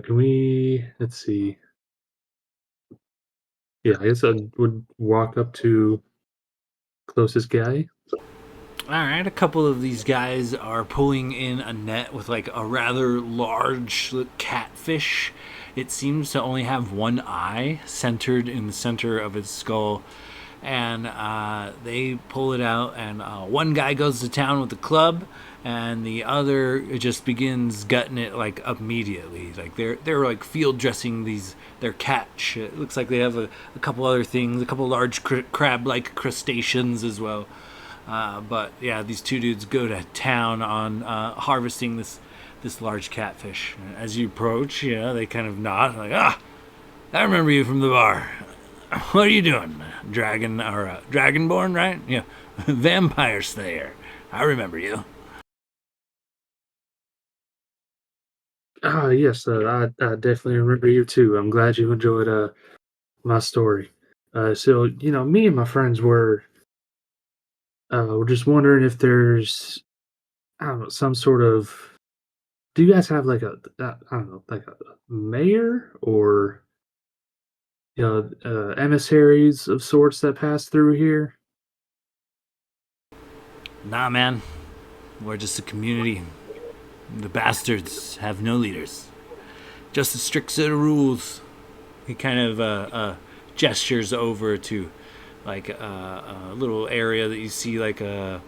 Can we? Let's see. Yeah, I guess I would walk up to closest guy. All right, a couple of these guys are pulling in a net with like a rather large catfish. It seems to only have one eye centered in the center of its skull. And they pull it out, and one guy goes to town with the club, and the other just begins gutting it like immediately. Like they're like field dressing their catch. It looks like they have a couple other things, a couple large crab-like crustaceans as well. But yeah, these two dudes go to town on harvesting this large catfish. As you approach, they kind of nod, like, I remember you from the bar. What are you doing? Dragonborn, right? Yeah, Vampire Slayer. I remember you. Yes, I definitely remember you too. I'm glad you enjoyed my story. So me and my friends were just wondering if there's, I don't know, some sort of. Do you guys have like I don't know, like a mayor or emissaries of sorts that pass through here? Nah, man. We're just a community. The bastards have no leaders. Just a strict set of rules. He kind of gestures over to like a little area that you see like a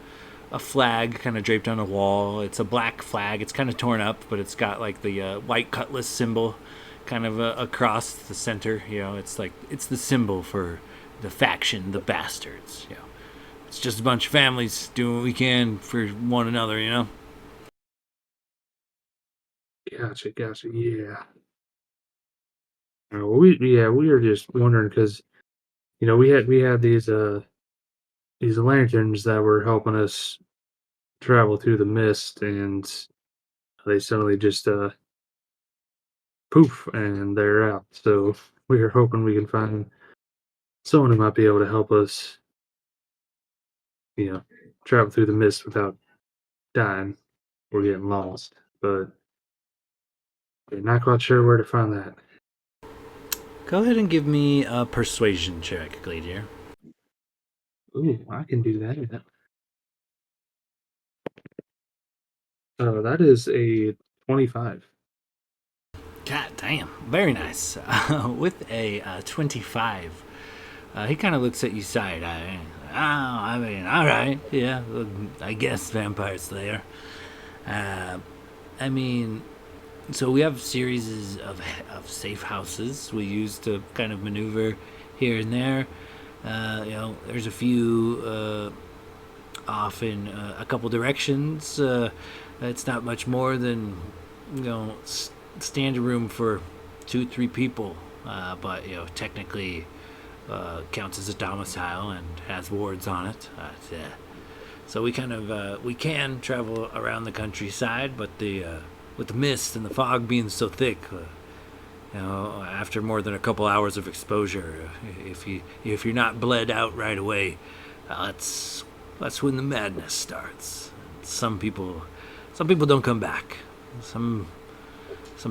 flag kind of draped on a wall. It's a black flag. It's kind of torn up, but it's got like the white cutlass symbol kind of across the center. It's like it's the symbol for the faction, the bastards. It's just a bunch of families doing what we can for one another. Gotcha. Yeah. We were just wondering because we had these lanterns that were helping us travel through the mist, and they suddenly just poof, and they're out. So we are hoping we can find someone who might be able to help us, you know, travel through the mist without dying or getting lost. But we're not quite sure where to find that. Go ahead and give me a persuasion check, Gladier. Ooh, I can do that. That is a 25. God damn, very nice. With a 25, he kind of looks at you side eye. Oh, I mean, all right, yeah, I guess Vampire Slayer. I mean, so we have series of safe houses we use to kind of maneuver here and there. There's a few off in a couple directions. It's not much more than standing room for 2-3 people, but technically counts as a domicile and has wards on it. So we kind of we can travel around the countryside, but with the mist and the fog being so thick, after more than a couple hours of exposure, if you're not bled out right away, that's when the madness starts. Some people don't come back. Some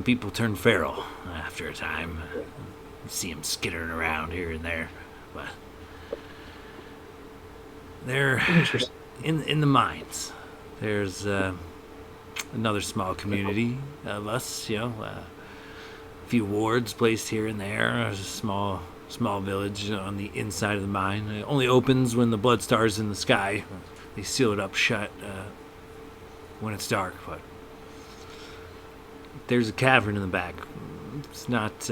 people turn feral after a time. You see them skittering around here and there, but they're in the mines. There's another small community of us, a few wards placed here and there. There's a small village on the inside of the mine. It only opens when the blood star's in the sky. They seal it up shut when it's dark, but there's a cavern in the back. It's not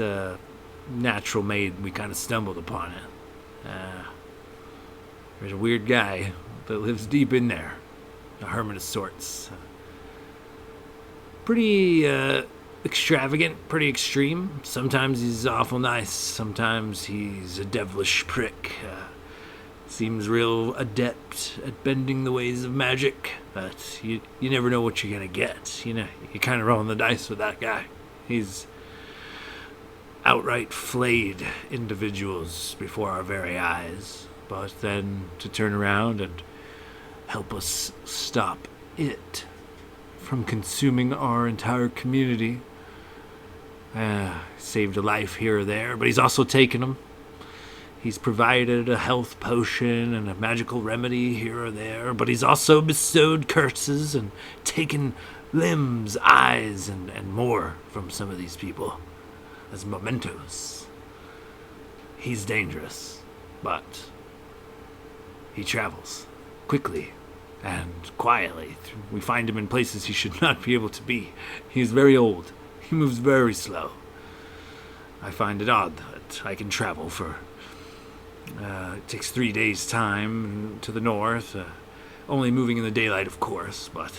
natural made. We kind of stumbled upon it. There's a weird guy that lives deep in there, a hermit of sorts. Pretty extravagant, pretty extreme. Sometimes he's awful nice. Sometimes he's a devilish prick. Seems real adept at bending the ways of magic, but you never know what you're gonna get. You're kind of rolling the dice with that guy. He's outright flayed individuals before our very eyes, but then to turn around and help us stop it from consuming our entire community. Saved a life here or there, but he's also taken them. He's provided a health potion and a magical remedy here or there, but he's also bestowed curses and taken limbs, eyes, and more from some of these people as mementos. He's dangerous, but he travels quickly and quietly. We find him in places he should not be able to be. He's very old. He moves very slow. I find it odd that I can travel for it takes 3 days' time to the north, only moving in the daylight, of course, but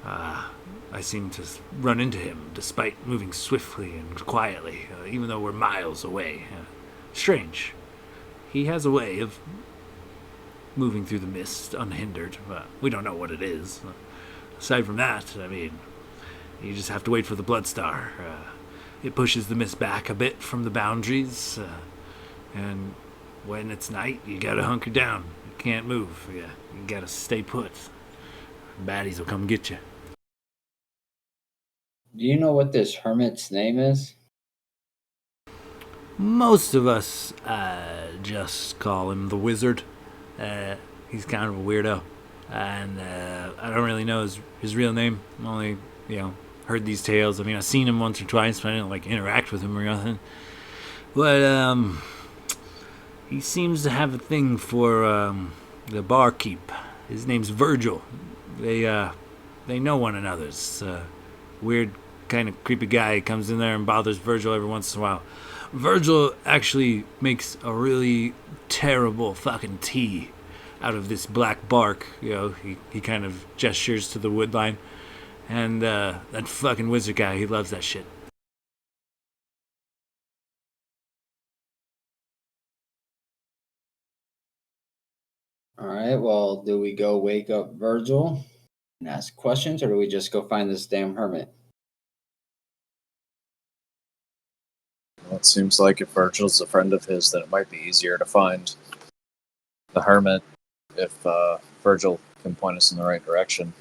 I seem to run into him despite moving swiftly and quietly, even though we're miles away. Strange. He has a way of moving through the mist unhindered. We don't know what it is. Aside from that, I mean, you just have to wait for the blood star. It pushes the mist back a bit from the boundaries, and when it's night, you gotta hunker down. You can't move. You gotta stay put. Baddies will come get you. Do you know what this hermit's name is? Most of us just call him the Wizard. He's kind of a weirdo, and I don't really know his real name. I'm only, heard these tales. I mean, I've seen him once or twice, but I didn't interact with him or nothing. But he seems to have a thing for the barkeep. His name's Virgil. They know one another's weird kind of creepy guy. He comes in there and bothers Virgil every once in a while. Virgil actually makes a really terrible fucking tea out of this black bark. He kind of gestures to the wood line. And that fucking wizard guy, he loves that shit. All right, well, do we go wake up Virgil and ask questions, or do we just go find this damn hermit? Well, it seems like if Virgil's a friend of his, then it might be easier to find the hermit if Virgil can point us in the right direction.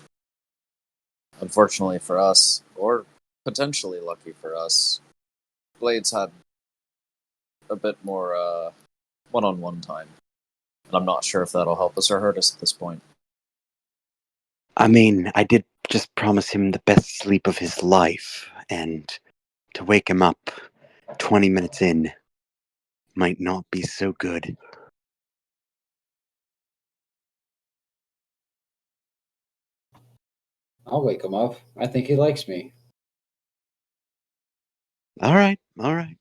Unfortunately for us, or potentially lucky for us, Blades had a bit more one-on-one time. And I'm not sure if that'll help us or hurt us at this point. I mean, I did just promise him the best sleep of his life, and to wake him up 20 minutes in might not be so good. I'll wake him up. I think he likes me. All right, all right.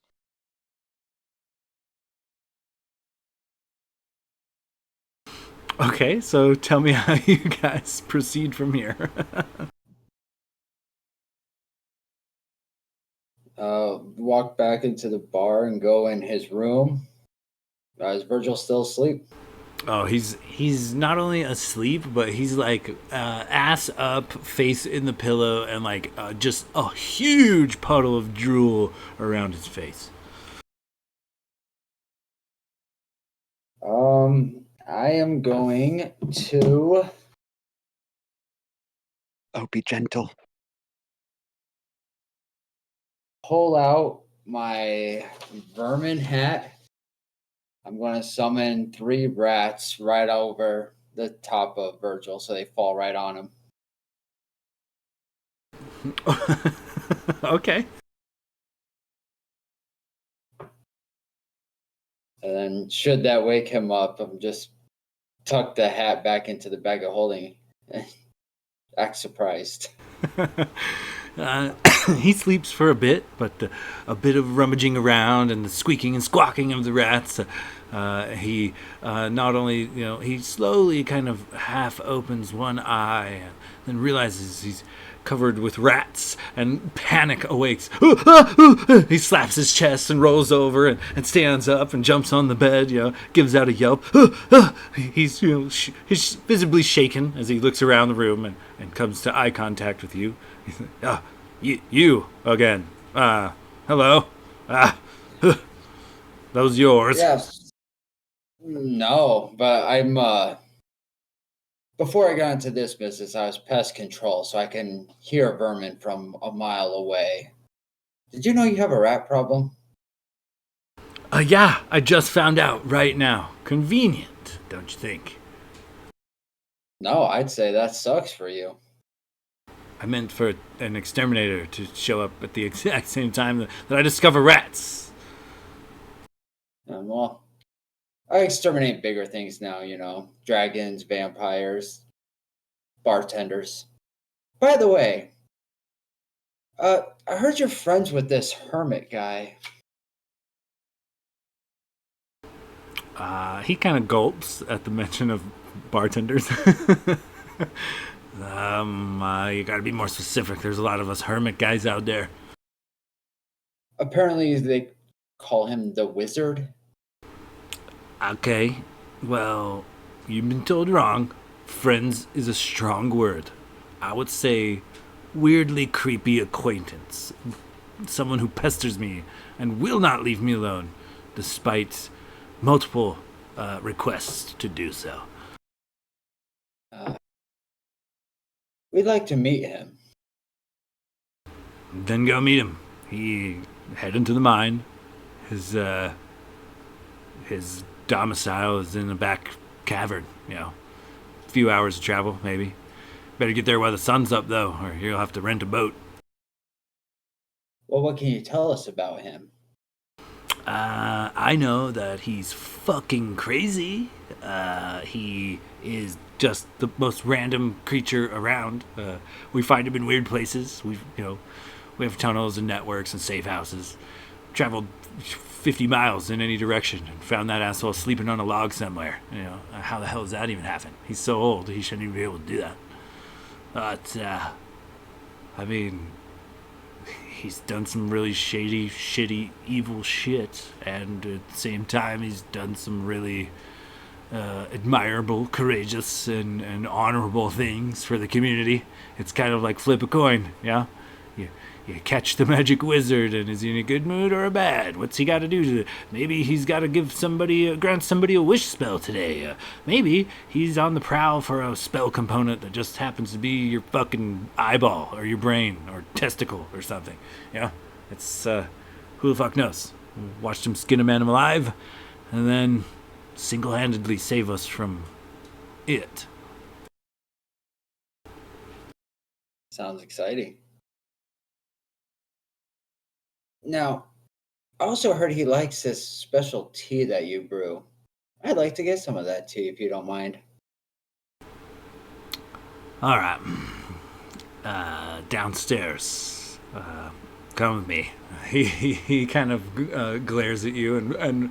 Okay, so tell me how you guys proceed from here. Walk back into the bar and go in his room. Is Virgil still asleep? Oh, he's not only asleep, but he's like ass up, face in the pillow, and like just a huge puddle of drool around his face. I am going to. Oh, be gentle. Pull out my vermin hat. I'm going to summon 3 rats right over the top of Virgil so they fall right on him. Okay. And then, should that wake him up, I'm just tuck the hat back into the bag of holding. Act surprised. He sleeps for a bit, but a bit of rummaging around and the squeaking and squawking of the rats. He not only, he slowly kind of half opens one eye and then realizes he's covered with rats, and panic awakes. He slaps his chest and rolls over and stands up and jumps on the bed, gives out a yelp. He's he's visibly shaken as he looks around the room and comes to eye contact with you. You again. Hello. Those yours. Yes. No, but I'm before I got into this business, I was pest control, so I can hear vermin from a mile away. Did you know you have a rat problem? Yeah, I just found out right now. Convenient, don't you think? No, I'd say that sucks for you. I meant for an exterminator to show up at the exact same time that I discover rats. Well, I exterminate bigger things now, dragons, vampires, bartenders. By the way, I heard you're friends with this hermit guy. He kind of gulps at the mention of bartenders. You gotta be more specific. There's a lot of us hermit guys out there. Apparently, they call him the wizard. Okay, well, you've been told wrong. Friends is a strong word. I would say weirdly creepy acquaintance. Someone who pesters me and will not leave me alone, despite multiple requests to do so. We'd like to meet him. Then go meet him. He head into the mine. His domicile is in the back cavern. A few hours of travel, maybe. Better get there while the sun's up, though, or you'll have to rent a boat. Well, what can you tell us about him? I know that he's fucking crazy. He is just the most random creature around. We find him in weird places. We have tunnels and networks and safe houses. traveled 50 miles in any direction and found that asshole sleeping on a log somewhere. How the hell does that even happen? He's so old, he shouldn't even be able to do that. But, I mean, he's done some really shady, shitty, evil shit, and at the same time, he's done some really admirable, courageous, and honorable things for the community. It's kind of like flip a coin, yeah? You catch the magic wizard, and is he in a good mood or a bad? What's he got to do? Maybe he's got to grant somebody a wish spell today. Maybe he's on the prowl for a spell component that just happens to be your fucking eyeball or your brain or testicle or something. It's who the fuck knows? Watched him skin a man alive, and then single-handedly save us from it. Sounds exciting. Now, I also heard he likes this special tea that you brew. I'd like to get some of that tea if you don't mind. All right. Downstairs. Come with me. He kind of glares at you and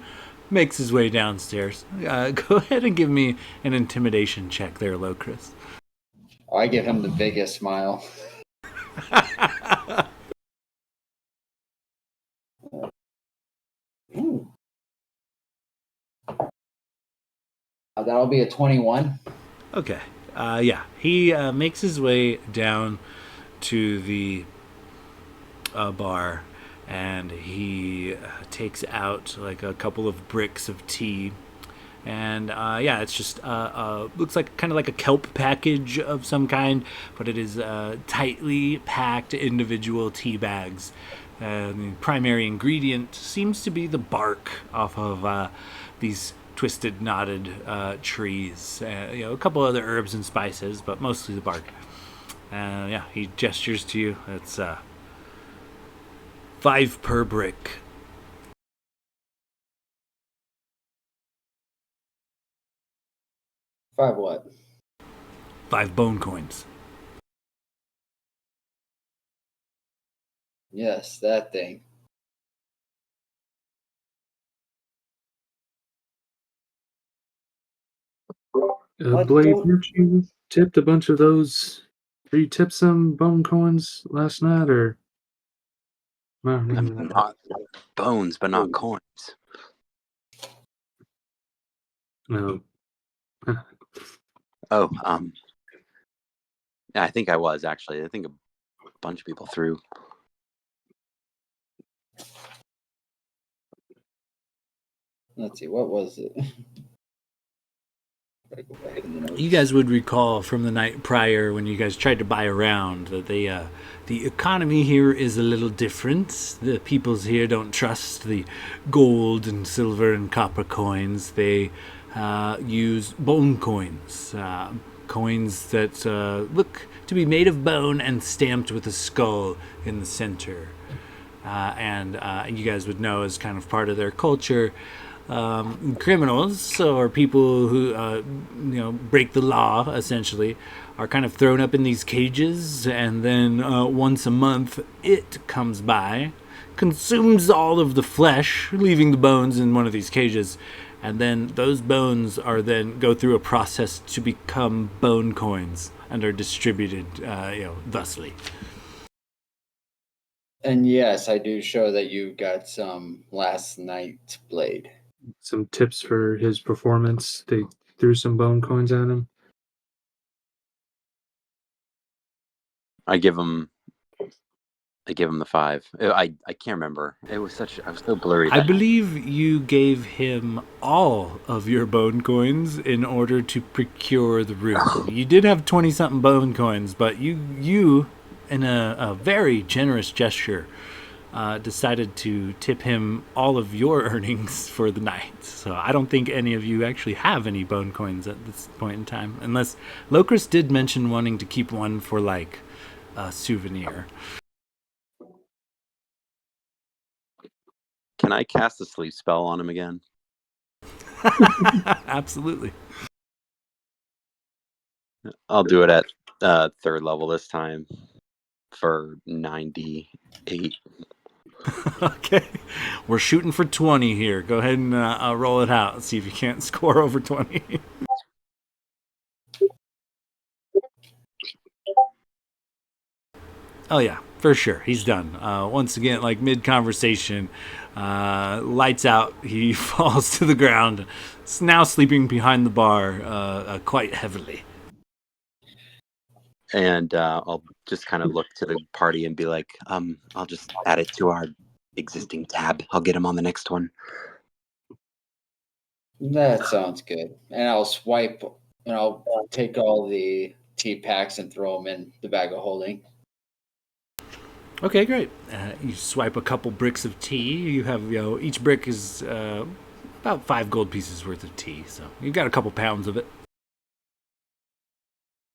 makes his way downstairs. Go ahead and give me an intimidation check there, Locris. Oh, I give him the biggest smile. Ooh. That'll be a 21. Okay. Yeah. He makes his way down to the bar, and he takes out like a couple of bricks of tea. And it's just looks like kind of like a kelp package of some kind, but it is tightly packed individual tea bags. The primary ingredient seems to be the bark off of these twisted, knotted trees. A couple other herbs and spices, but mostly the bark. He gestures to you. It's 5 per brick. 5 what? 5 bone coins. Yes, that thing. Blade, weren't you tipped a bunch of those? Or you tipped some bone coins last night, or? I don't remember that. Not bones, but not coins. No. Oh, I think I was actually. I think a bunch of people threw. Let's see, what was it? You guys would recall from the night prior when you guys tried to buy around that the economy here is a little different. The peoples here don't trust the gold and silver and copper coins. They use bone coins. Coins that look to be made of bone and stamped with a skull in the center. And you guys would know as kind of part of their culture, criminals or people who break the law essentially are kind of thrown up in these cages, and then once a month it comes by, consumes all of the flesh, leaving the bones in one of these cages, and then those bones are then go through a process to become bone coins and are distributed thusly. And yes, I do show that you got some last night, Blade. Some tips for his performance. They threw some bone coins at him. I give him the 5. I can't remember. I was so blurry. I believe you gave him all of your bone coins in order to procure the room. You did have 20-something bone coins, but you in a very generous gesture, decided to tip him all of your earnings for the night. So I don't think any of you actually have any bone coins at this point in time, unless Locris did mention wanting to keep one for like a souvenir. Can I cast a sleep spell on him again? Absolutely. I'll do it at 3rd level this time for 98. Okay, we're shooting for 20 here. Go ahead and roll it out. See if you can't score over 20. Oh yeah, for sure. He's done. Once again, like mid-conversation, lights out. He falls to the ground. Is now sleeping behind the bar quite heavily. And I'll just kind of look to the party and be like, I'll just add it to our existing tab. I'll get him on the next one. That sounds good. And I'll swipe and I'll take all the tea packs and throw them in the bag of holding. Okay, great. You swipe a couple bricks of tea. You have, each brick is about 5 gold pieces worth of tea. So you've got a couple pounds of it.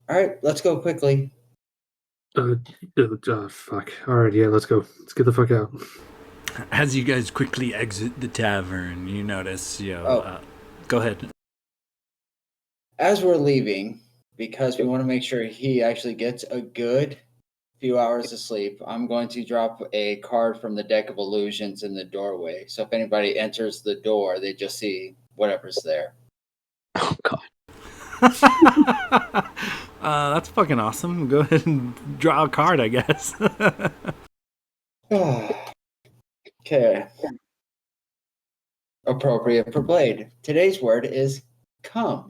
All right, let's go quickly. Fuck. All right, yeah, let's go. Let's get the fuck out. As you guys quickly exit the tavern, you notice, go ahead. As we're leaving, because we want to make sure he actually gets a good few hours of sleep, I'm going to drop a card from the deck of illusions in the doorway. So if anybody enters the door, they just see whatever's there. Oh, God. That's fucking awesome. Go ahead and draw a card, I guess. Okay. Appropriate for Blade. Today's word is come.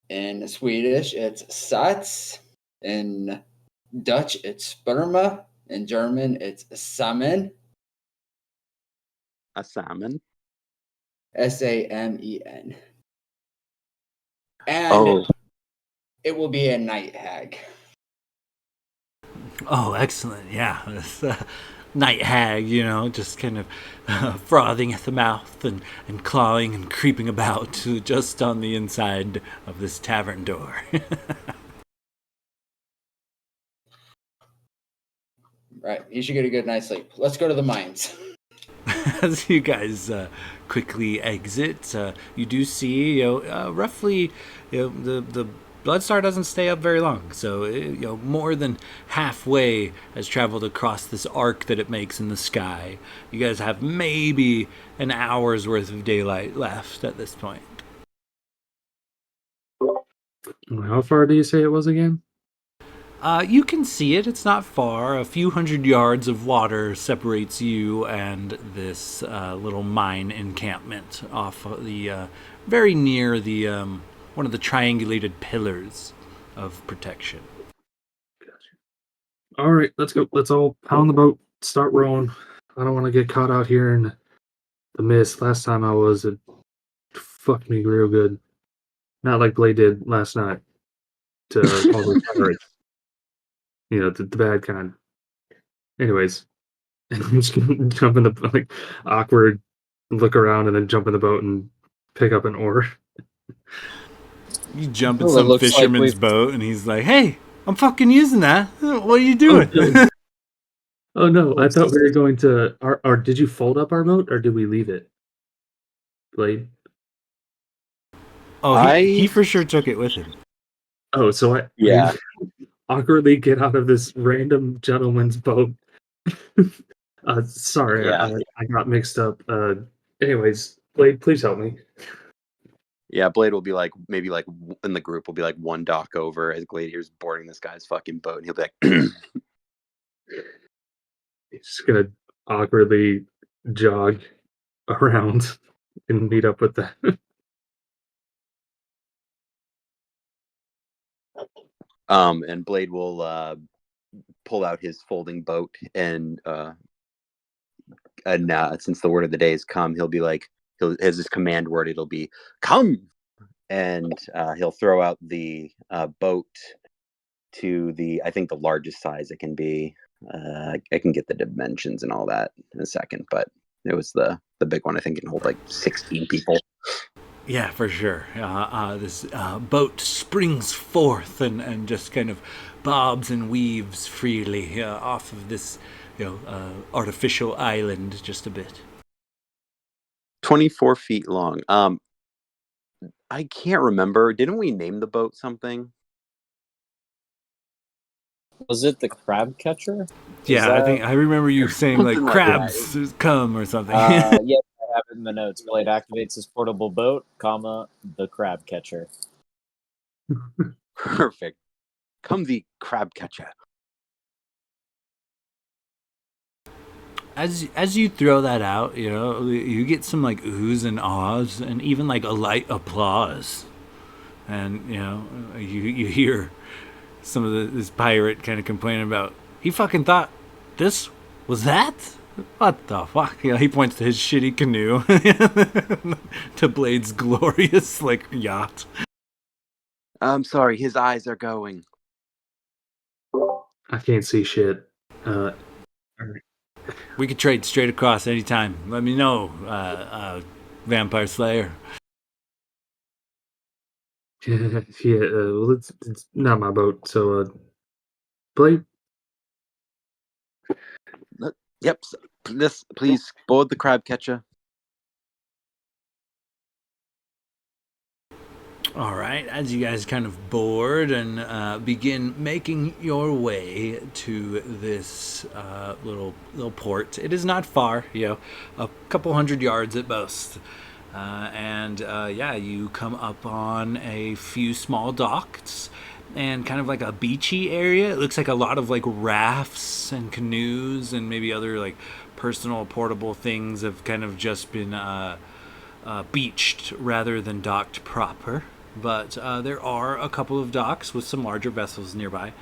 In Swedish, it's Sats. In Dutch, it's sperma. In German, it's Samen. A salmon. Samen. And it will be a night hag. Oh, excellent. Yeah. This night hag, just kind of frothing at the mouth and clawing and creeping about just on the inside of this tavern door. Right. You should get a good night's sleep. Let's go to the mines. As you guys quickly exit, you do see, roughly, the Bloodstar doesn't stay up very long. So, more than halfway has traveled across this arc that it makes in the sky. You guys have maybe an hour's worth of daylight left at this point. How far do you say it was again? You can see it. It's not far. A few hundred yards of water separates you and this little mine encampment off the very near the one of the triangulated pillars of protection. All right, let's go. Let's all pound the boat. Start rowing. I don't want to get caught out here in the mist. Last time I was, it fucked me real good. Not like Blade did last night to all those pirates. The bad kind. Anyways, and I'm just gonna jump in the awkward look around and then jump in the boat and pick up an oar. You jump in Well, it some looks like fisherman's we've- boat, and he's like, "Hey, I'm fucking using that. What are you doing?" Oh no, I thought we were going to. Or did you fold up our boat or did we leave it? Blade. Oh, he for sure took it with him. Oh, so Yeah. awkwardly get out of this random gentleman's boat. Sorry, Yeah. I got mixed up. Anyways, Blade, please help me. Yeah, Blade will be like, maybe like in the group will be like one dock over as Gladier's boarding this guy's fucking boat. And he'll be like, He's just gonna awkwardly jog around and meet up with that. and Blade will pull out his folding boat and since the word of the day has come, he'll be like, has his command word. It'll be come, and he'll throw out the boat to I think the largest size it can be. I can get the dimensions and all that in a second, but it was the big one. I think it can hold like 16 people. Yeah, for sure. This boat springs forth and just kind of bobs and weaves freely off of this, artificial island just a bit. 24 feet long. I can't remember. Didn't we name the boat something? Was it the crab catcher? Yeah, I think I remember you saying like Something like crabs come or something. Yeah, I have it in the notes. Blade activates his portable boat, comma, the crab catcher. Perfect. Come the crab catcher. As you throw that out, you know, you get some like oohs and ahs, and even like a light applause, and you know, you hear some of this pirate kind of complaining about he fucking thought this was that. What the fuck? You know, he points to his shitty canoe to Blade's glorious like yacht. I'm sorry, his eyes are going. I can't see shit. We could trade straight across anytime. Let me know, Vampire Slayer. Yeah, well, it's not my boat, so Blade. Yep. Please board the crab catcher. All right, as you guys kind of board and begin making your way to this little port, it is not far, you know, a couple hundred yards at most. Yeah, you come up on a few small docks and kind of like a beachy area. It looks like a lot of like rafts and canoes and maybe other like personal portable things have kind of just been beached rather than docked proper. But there are a couple of docks with some larger vessels nearby.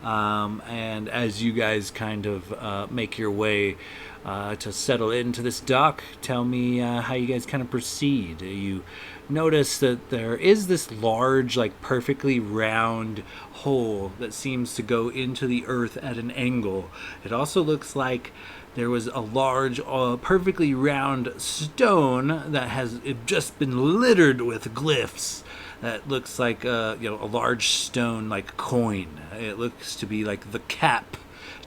And as you guys kind of make your way to settle into this dock, tell me how you guys kind of proceed. You notice that there is this large, like perfectly round hole that seems to go into the earth at an angle. It also looks like there was a large, perfectly round stone that has just been littered with glyphs. That looks like a large stone like coin. It looks to be like the cap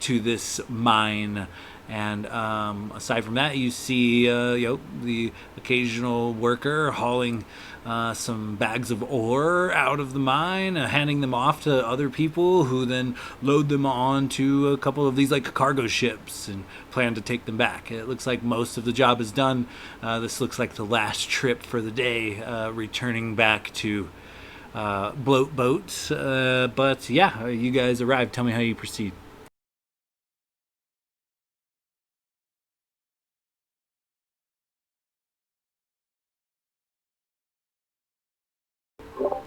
to this mine. And aside from that, you see the occasional worker hauling some bags of ore out of the mine, handing them off to other people who then load them onto a couple of these like cargo ships and plan to take them back. It looks like most of the job is done. This looks like the last trip for the day, returning back to bloat boats. But yeah, you guys arrived. Tell me how you proceed.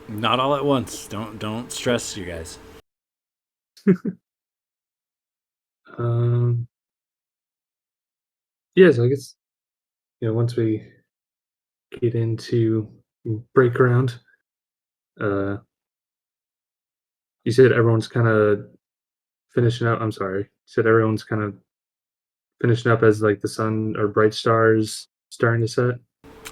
Not all at once. Don't stress, you guys. Yeah, so I guess once we get into break ground, uh, you said everyone's kind of finishing up. I'm sorry, you said everyone's kind of finishing up as like the sun or bright stars starting to set.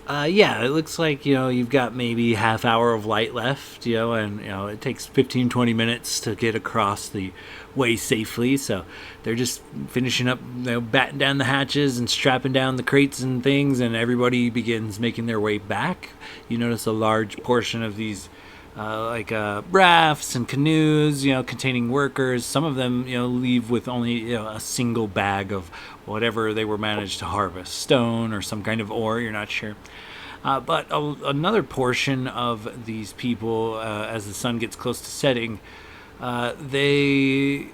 Yeah, it looks like, you've got maybe half hour of light left, and, it takes 15, 20 minutes to get across the way safely. So they're just finishing up, batting down the hatches and strapping down the crates and things, and everybody begins making their way back. You notice a large portion of these rafts and canoes, containing workers. Some of them, leave with only, a single bag of whatever they were managed to harvest, stone or some kind of ore, you're not sure. But another portion of these people, as the sun gets close to setting, they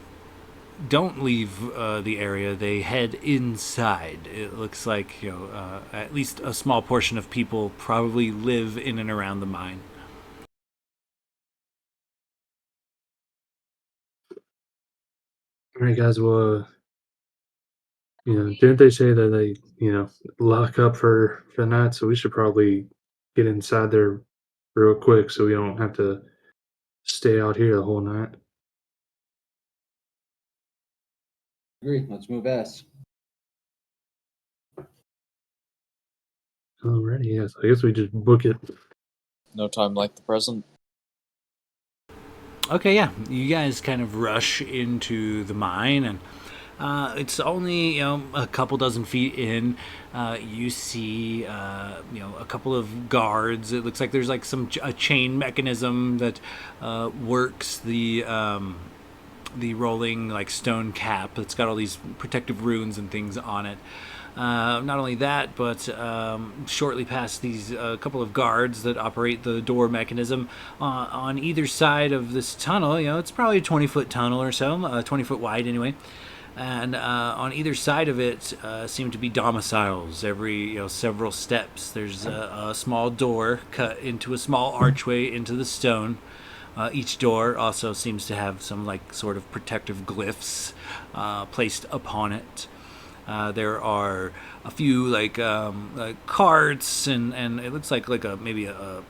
don't leave the area. They head inside. It looks like, at least a small portion of people probably live in and around the mine. All right, guys. Well, didn't they say that they, lock up for the night? So we should probably get inside there real quick so we don't have to stay out here the whole night. Agree. Let's move fast. Alrighty, yes. I guess we just book it. No time like the present. Okay, yeah. You guys kind of rush into the mine, and it's only a couple dozen feet in. You see a couple of guards. It looks like there's like a chain mechanism that works the rolling like stone cap that's got all these protective runes and things on it. Not only that, but shortly past these couple of guards that operate the door mechanism on either side of this tunnel. It's probably a 20-foot tunnel or so, 20 foot wide anyway. And on either side of it seem to be domiciles. Every several steps, there's a small door cut into a small archway into the stone. Each door also seems to have some like sort of protective glyphs placed upon it. There are a few like carts and it looks like maybe a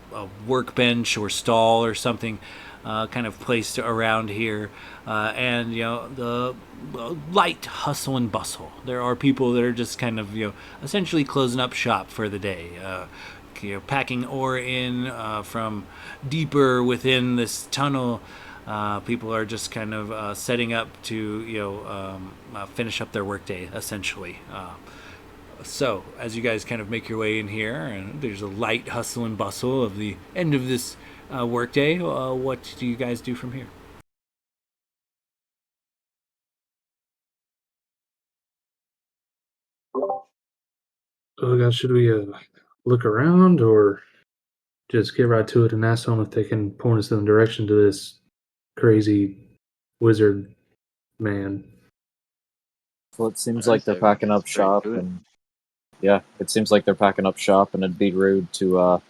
workbench or stall or something kind of placed around here, and the light hustle and bustle. There are people that are just kind of essentially closing up shop for the day. Packing ore in from deeper within this tunnel. People are just kind of setting up to finish up their workday essentially. So as you guys kind of make your way in here, and there's a light hustle and bustle of the end of this workday, what do you guys do from here? Oh God, should we look around or just get right to it and ask them if they can point us in the direction to this crazy wizard man? Well, it seems I like they're say we packing get up straight shop, to it. and yeah, it seems like they're packing up shop, and it'd be rude to,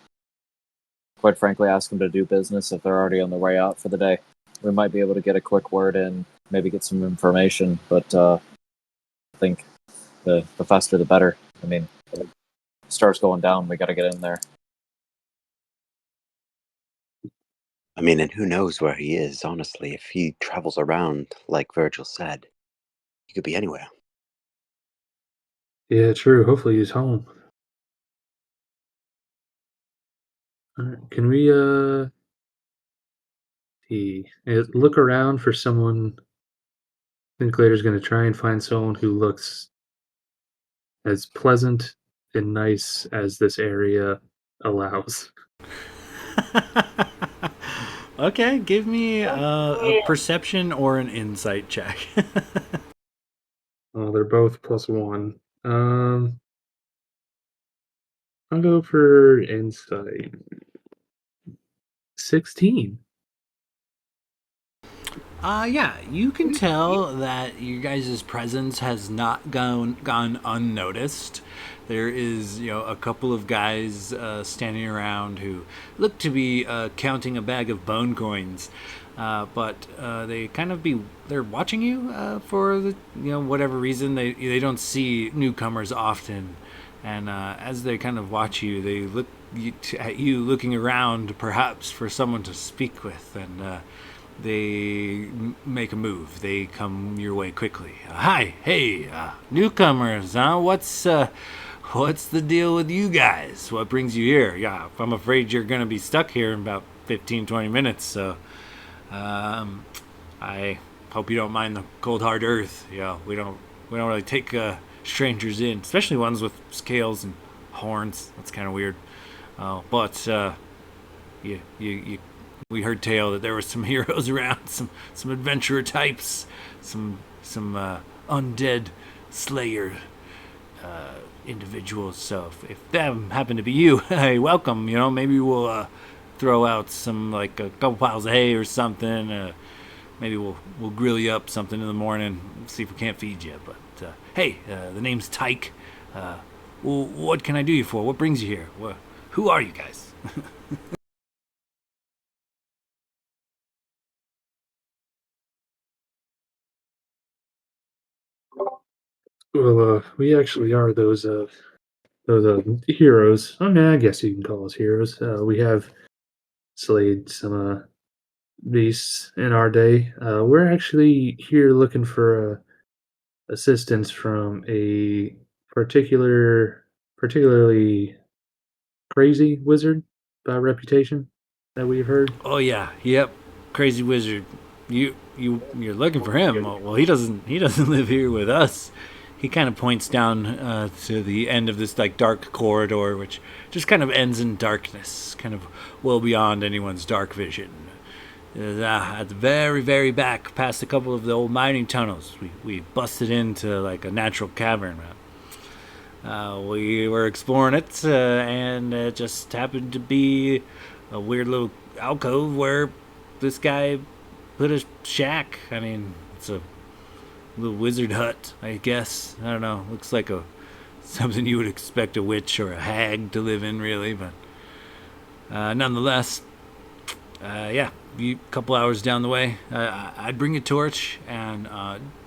quite frankly, ask them to do business if they're already on their way out for the day. We might be able to get a quick word in, maybe get some information, but I think the faster the better. I mean, the star's going down. We got to get in there. I mean, and who knows where he is, honestly. If he travels around, like Virgil said, he could be anywhere. Yeah, true. Hopefully he's home. All right, can we look around for someone? Linklater's going to try and find someone who looks as pleasant and nice as this area allows. Okay, give me a perception or an insight check. Oh, they're both +1. I'll go for insight. 16. Yeah, you can tell that your guys' presence has not gone unnoticed. There is, a couple of guys standing around who look to be counting a bag of bone coins, but they're watching you for the, whatever reason. They don't see newcomers often, and as they kind of watch you, they look at you looking around, perhaps for someone to speak with, and they make a move. They come your way quickly. Hi, hey, newcomers, huh? What's the deal with you guys? What brings you here? Yeah, I'm afraid you're gonna be stuck here in about 15-20 minutes. So, I hope you don't mind the cold hard earth. We don't really take strangers in, especially ones with scales and horns. That's kind of weird. But we heard tale that there were some heroes around, some adventurer types, some undead slayer individuals. So if them happen to be you, hey, welcome. Maybe we'll throw out some like a couple piles of hay or something. Maybe we'll grill you up something in the morning. See if we can't feed you. But hey, the name's Tyke. Well, what can I do you for? What brings you here? Who are you guys? Well, we actually are those heroes. I mean, I guess you can call us heroes. We have slayed some beasts in our day. We're actually here looking for assistance from a particularly crazy wizard by reputation that we've heard. Oh yeah, yep, crazy wizard. You're looking for him. Well, he doesn't live here with us. He kind of points down to the end of this like dark corridor, which just kind of ends in darkness, kind of well beyond anyone's dark vision. At the very, very back, past a couple of the old mining tunnels. We busted into like a natural cavern. We were exploring it, and it just happened to be a weird little alcove where this guy put a shack. I mean, it's a little wizard hut, I guess. I don't know. Looks like something you would expect a witch or a hag to live in, really. But nonetheless, yeah, a couple hours down the way, I'd bring a torch and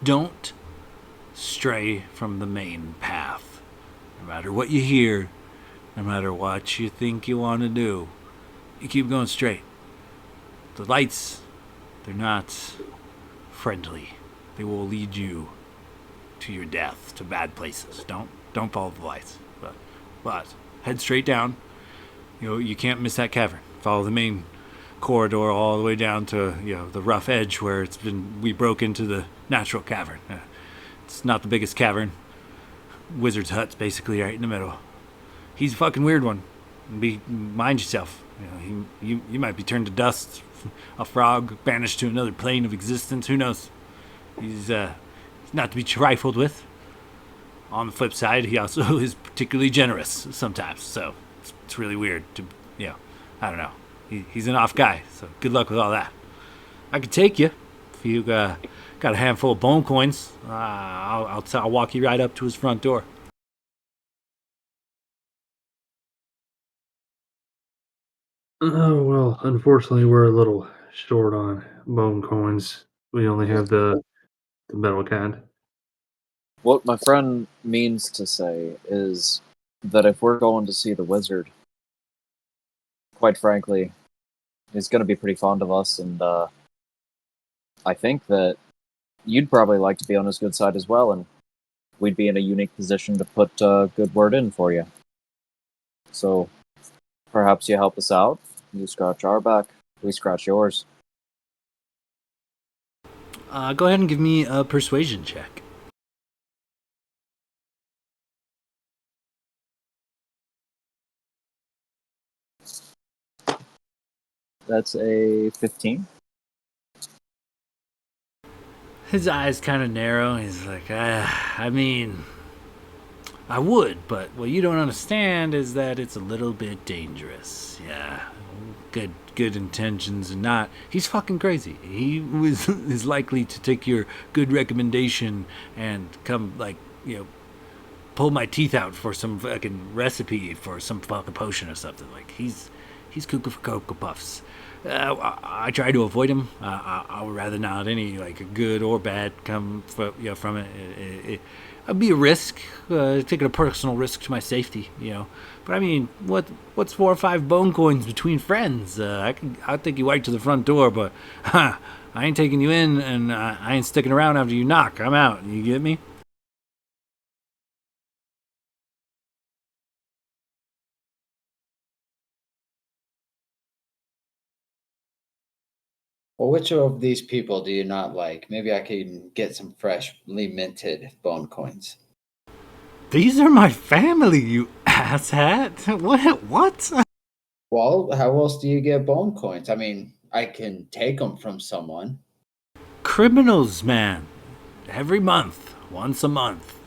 don't stray from the main path. No matter what you hear, no matter what you think you want to do, you keep going straight. The lights, they're not friendly. They will lead you to your death, to bad places. Don't follow the lights. But head straight down. You can't miss that cavern. Follow the main corridor all the way down to the rough edge where we broke into the natural cavern. It's not the biggest cavern. Wizard's hut's basically right in the middle. He's a fucking weird one. Mind yourself. You might be turned to dust, a frog banished to another plane of existence. Who knows? He's not to be trifled with. On the flip side, he also is particularly generous sometimes. So it's really weird to, I don't know. He's an off guy. So good luck with all that. I could take you if you got a handful of bone coins. I'll walk you right up to his front door. Oh, well, unfortunately, we're a little short on bone coins. We only have the metal kind. What my friend means to say is that if we're going to see the wizard, quite frankly, he's going to be pretty fond of us, and I think that you'd probably like to be on his good side as well, and we'd be in a unique position to put a good word in for you. So perhaps you help us out. You scratch our back, we scratch yours. Go ahead and give me a persuasion check. That's a 15. His eyes kind of narrow. He's like, I mean, I would, but what you don't understand is that it's a little bit dangerous. Yeah, good intentions and not. He's fucking crazy. He is likely to take your good recommendation and come pull my teeth out for some fucking recipe for some fucking potion or something. Like he's cuckoo for Cocoa Puffs. I try to avoid him. I would rather not any good or bad come from it. It'd be a risk, taking a personal risk to my safety, But I mean, what's 4 or 5 bone coins between friends? I'll take you right to the front door, but I ain't taking you in, and I ain't sticking around after you knock. I'm out. You get me? Well, which of these people do you not like? Maybe I can get some freshly minted bone coins. These are my family, you asshat. What? Well, how else do you get bone coins? I mean, I can take them from someone. Criminals, man. Every month, once a month,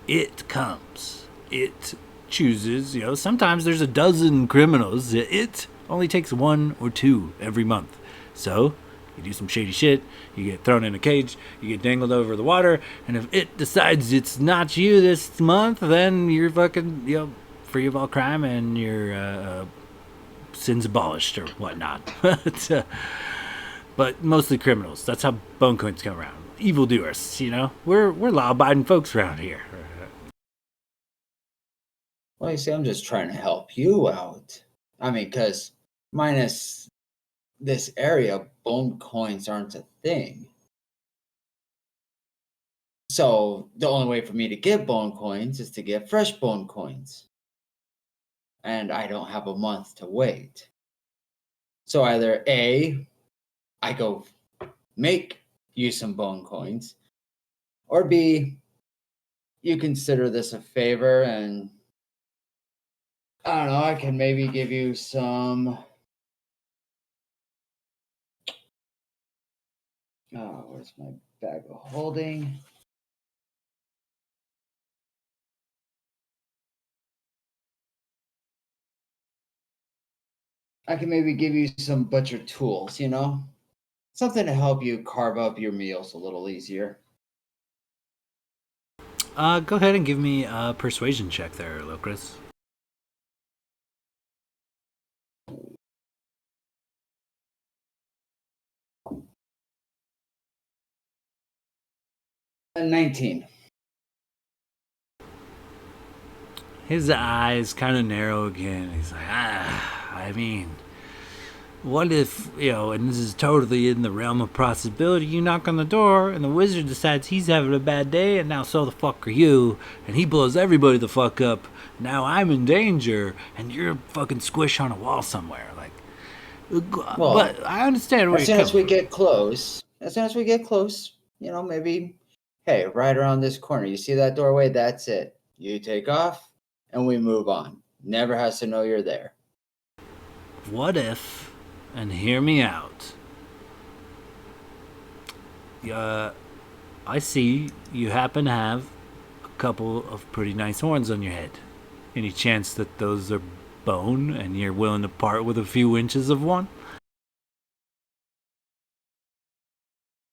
it comes. It chooses, sometimes there's a dozen criminals. It only takes 1 or 2 every month. So, you do some shady shit, you get thrown in a cage, you get dangled over the water, and if it decides it's not you this month, then you're fucking, free of all crime and your sins abolished or whatnot. But mostly criminals. That's how bone coins come around. Evildoers, We're law-abiding folks around here. Well, you see, I'm just trying to help you out. I mean, because minus this area, bone coins aren't a thing. So the only way for me to get bone coins is to get fresh bone coins. And I don't have a month to wait. So either A, I go make you some bone coins, or B, you consider this a favor and I don't know, I can maybe give you some Oh, where's my bag of holding? I can maybe give you some butcher tools, something to help you carve up your meals a little easier. Go ahead and give me a persuasion check there, Locris. And 19. His eyes kind of narrow again. He's like, I mean, what if, and this is totally in the realm of possibility, you knock on the door and the wizard decides he's having a bad day and now so the fuck are you, and he blows everybody the fuck up. Now I'm in danger and you're fucking squished on a wall somewhere. Like, Well, but I understand where as you're soon as we coming get close, maybe, hey, right around this corner, you see that doorway? That's it. You take off and we move on. Never has to know you're there. from. What if, and hear me out, I see you happen to have a couple of pretty nice horns on your head. Any chance that those are bone and you're willing to part with a few inches of one?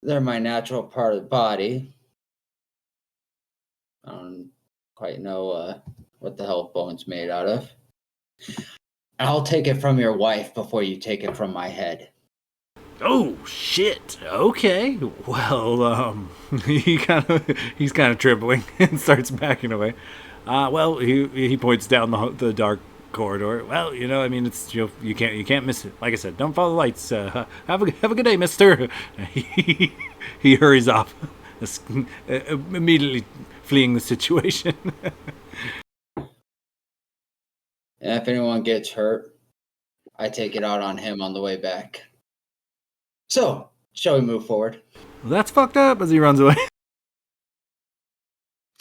They're my natural part of the body. I don't quite know what the hell bone's made out of. I'll take it from your wife before you take it from my head. Oh shit! Okay, well, he's kind of trembling and starts backing away. Well, he points down the dark corridor. Well, I mean, it's you can't miss it. Like I said, don't follow the lights. Have a good day, Mister. He hurries off, immediately fleeing the situation. And if anyone gets hurt, I take it out on him on the way back. So, shall we move forward? That's fucked up as he runs away.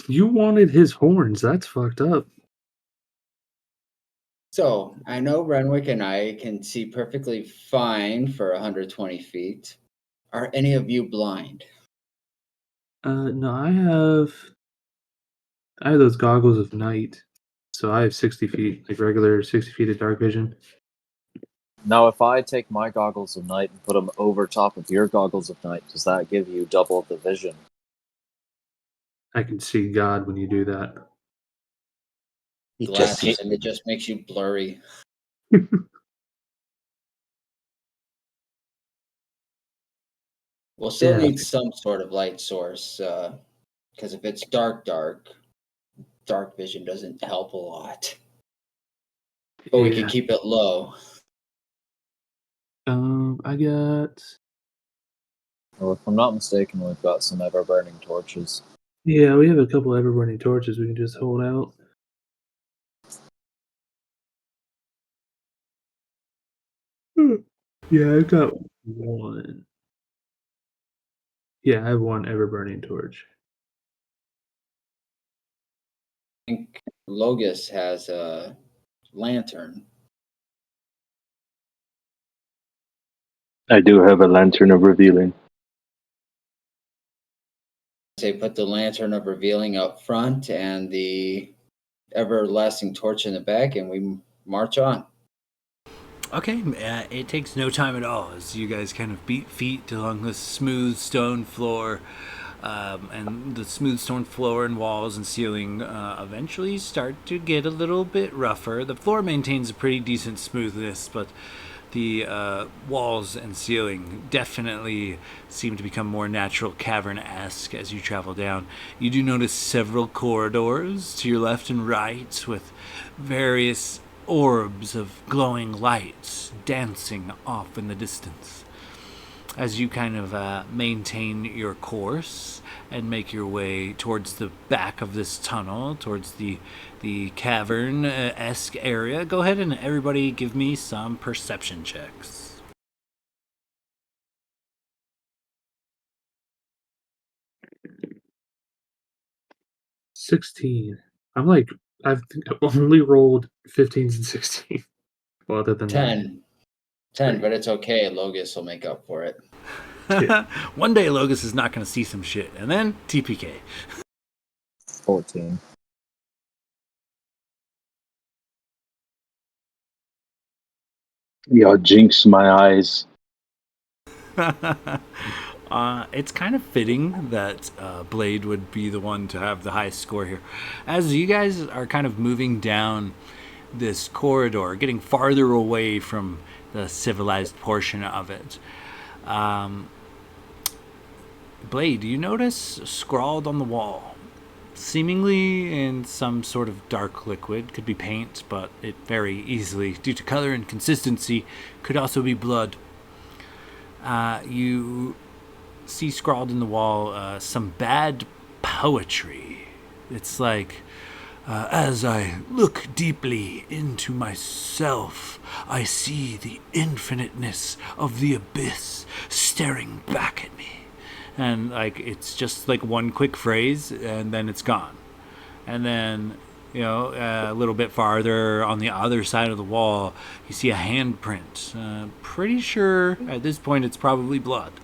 You wanted his horns. That's fucked up. So, I know Renwick and I can see perfectly fine for 120 feet. Are any of you blind? No, I have those goggles of night, so I have 60 feet, like regular 60 feet of dark vision. Now, if I take my goggles of night and put them over top of your goggles of night, does that give you double the vision? I can see God when you do that. Glasses, and it just makes you blurry. We'll still need some sort of light source, because if it's dark vision doesn't help a lot. But we can keep it low. I got. Well, if I'm not mistaken, we've got some ever-burning torches. Yeah, we have a couple ever-burning torches we can just hold out. Yeah, I've got one. Yeah, I have one ever-burning torch. I think Logus has a lantern. I do have a lantern of revealing. Say put the lantern of revealing up front and the everlasting torch in the back, and we march on. Okay, it takes no time at all as you guys kind of beat feet along the smooth stone floor, and the smooth stone floor and walls and ceiling eventually start to get a little bit rougher. The floor maintains a pretty decent smoothness, but the walls and ceiling definitely seem to become more natural cavern-esque as you travel down. You do notice several corridors to your left and right with various orbs of glowing lights dancing off in the distance. As you kind of maintain your course and make your way towards the back of this tunnel, towards the cavern-esque area, go ahead and everybody give me some perception checks. $16. I've only rolled 15s and 16. Well, other than 10, but it's okay. Logus will make up for it. One day Logus is not going to see some shit, and then TPK. 14. Yo, jinx my eyes. It's kind of fitting that Blade would be the one to have the highest score here. As you guys are kind of moving down this corridor, getting farther away from the civilized portion of it, Blade, you notice scrawled on the wall, seemingly in some sort of dark liquid, could be paint, but it very easily, due to color and consistency, could also be blood. You see scrawled in the wall some bad poetry. It's like, as I look deeply into myself, I see the infiniteness of the abyss staring back at me. And like it's just like one quick phrase, and then it's gone. And then, a little bit farther on the other side of the wall, you see a handprint. Pretty sure at this point it's probably blood.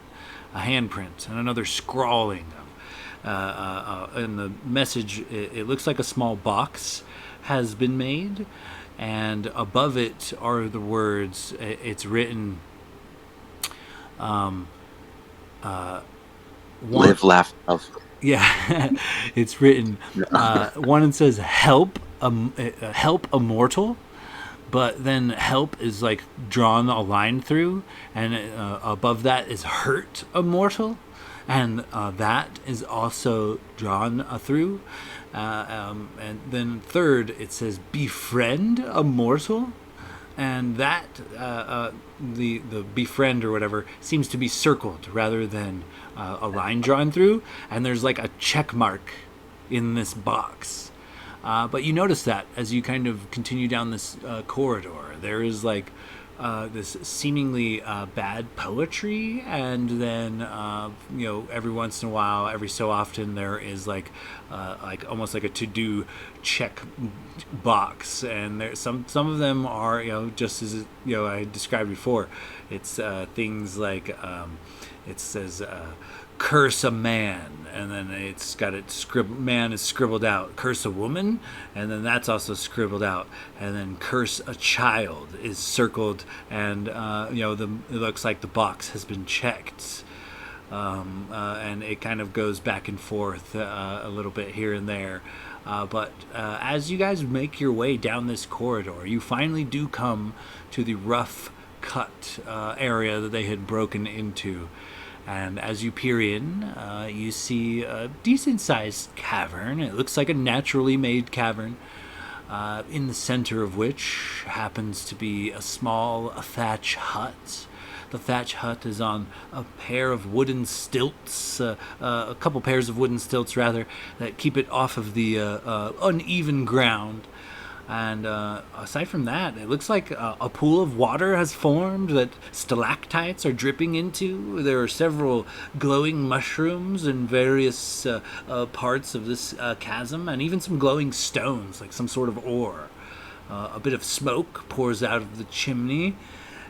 A handprint and another scrawling of. And the message, it looks like a small box has been made, and above it are the words. It's written. Live, laugh, love. Yeah, it's written. One says help, help a mortal, but then help is like drawn a line through, and above that is hurt a mortal, and that is also drawn through. And then third, it says befriend a mortal, and that the befriend or whatever seems to be circled rather than a line drawn through, and there's like a check mark in this box. But you notice that as you kind of continue down this corridor, there is like this seemingly bad poetry, and then every once in a while, every so often, there is like almost like a to-do check box, and there some of them are just as I described before. It's things like it says curse a man, and then it's got it scribbled. Man is scribbled out. Curse a woman, and then that's also scribbled out. And then curse a child is circled, and it looks like the box has been checked. And it kind of goes back and forth a little bit here and there. But as you guys make your way down this corridor, you finally do come to the rough cut area that they had broken into. And as you peer in, you see a decent-sized cavern. It looks like a naturally made cavern, in the center of which happens to be a small thatch hut. The thatch hut is on a pair of wooden stilts, a couple pairs of wooden stilts, rather, that keep it off of the uneven ground. And aside from that, it looks like a pool of water has formed that stalactites are dripping into. There are several glowing mushrooms in various parts of this chasm, and even some glowing stones, like some sort of ore. A bit of smoke pours out of the chimney,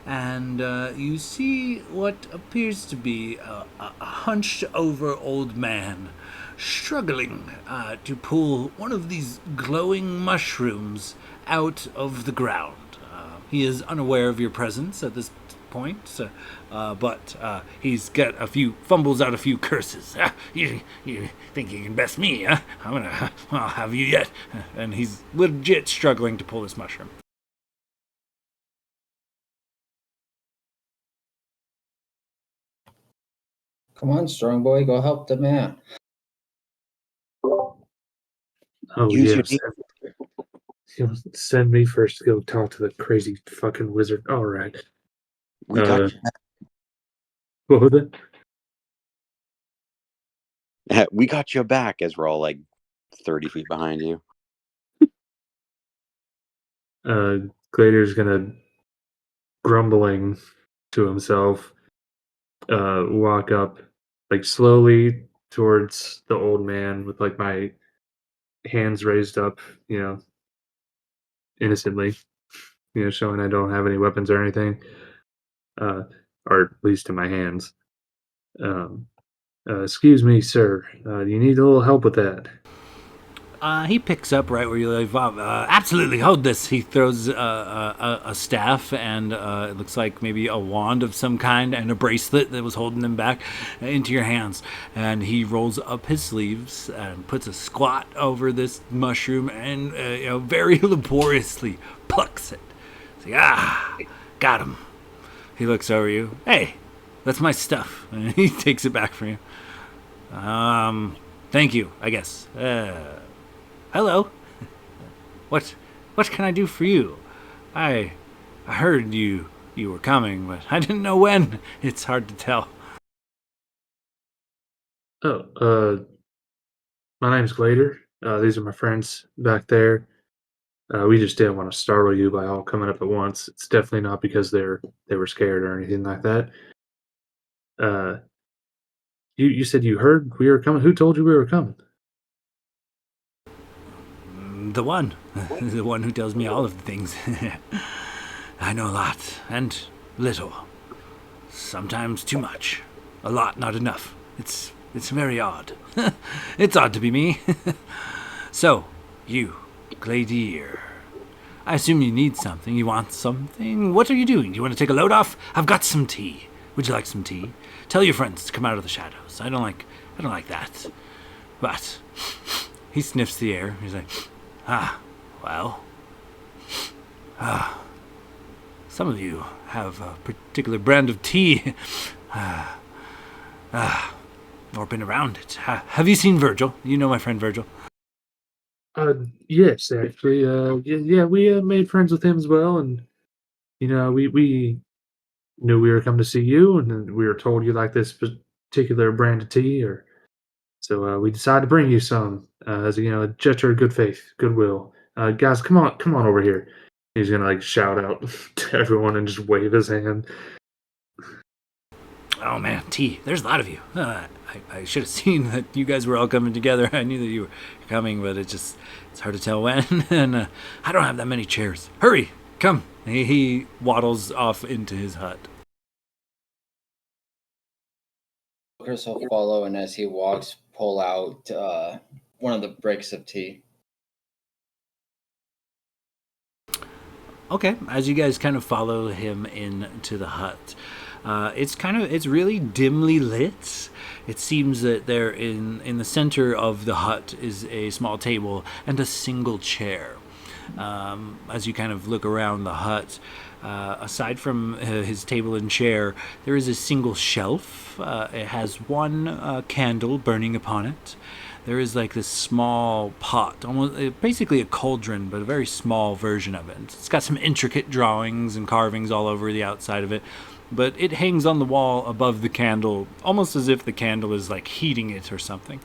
and you see what appears to be a hunched-over old man struggling to pull one of these glowing mushrooms out of the ground. He is unaware of your presence at this point, but he's got fumbles out a few curses. You think you can best me, huh? I'll have you yet. And he's legit struggling to pull this mushroom. Come on, strong boy, go help the man. Oh, Use your yes. Send me first to go talk to the crazy fucking wizard. All right. We got What was it? we got your back as we're all like 30 feet behind you. Glader's gonna, grumbling to himself, walk up like slowly towards the old man with like my hands raised up, innocently, showing I don't have any weapons or anything, or at least in my hands. Excuse me, sir. You need a little help with that. He picks up right where you leave off. Absolutely, hold this. He throws a staff and it looks like maybe a wand of some kind and a bracelet that was holding him back into your hands. And he rolls up his sleeves and puts a squat over this mushroom and very laboriously plucks it. He's like, got him. He looks over you. Hey, that's my stuff. And he takes it back from you. Thank you, I guess. Hello. What can I do for you? I heard you were coming, but I didn't know when. It's hard to tell. Oh, my name's Glader. These are my friends back there. We just didn't want to startle you by all coming up at once. It's definitely not because they were scared or anything like that. You said you heard we were coming. Who told you we were coming? The one. The one who tells me all of the things. I know a lot and little. Sometimes too much. A lot, not enough. It's very odd. It's odd to be me. So, you, Gladir. I assume you need something. You want something? What are you doing? Do you want to take a load off? I've got some tea. Would you like some tea? Tell your friends to come out of the shadows. I don't like that. But he sniffs the air. He's like, well. Some of you have a particular brand of tea. Or been around it. Have you seen Virgil? You know my friend Virgil. Yes, actually. Yeah, we made friends with him as well, and we knew we were coming to see you, and then we were told you like this particular brand of tea, so we decided to bring you some as a gesture of good faith, goodwill. Guys, come on over here. He's gonna like shout out to everyone and just wave his hand. Oh man, tea. There's a lot of you. I should have seen that you guys were all coming together. I knew that you were coming, but it's hard to tell when. And I don't have that many chairs. Hurry, come. He waddles off into his hut. Chris will follow, and as he walks, pull out one of the bricks of tea. Okay, as you guys kind of follow him into the hut, it's really dimly lit. It seems that there in the center of the hut is a small table and a single chair. As you kind of look around the hut, aside from his table and chair, there is a single shelf. It has one candle burning upon it. There is like this small pot, almost basically a cauldron, but a very small version of it. It's got some intricate drawings and carvings all over the outside of it, but it hangs on the wall above the candle, almost as if the candle is like heating it or something.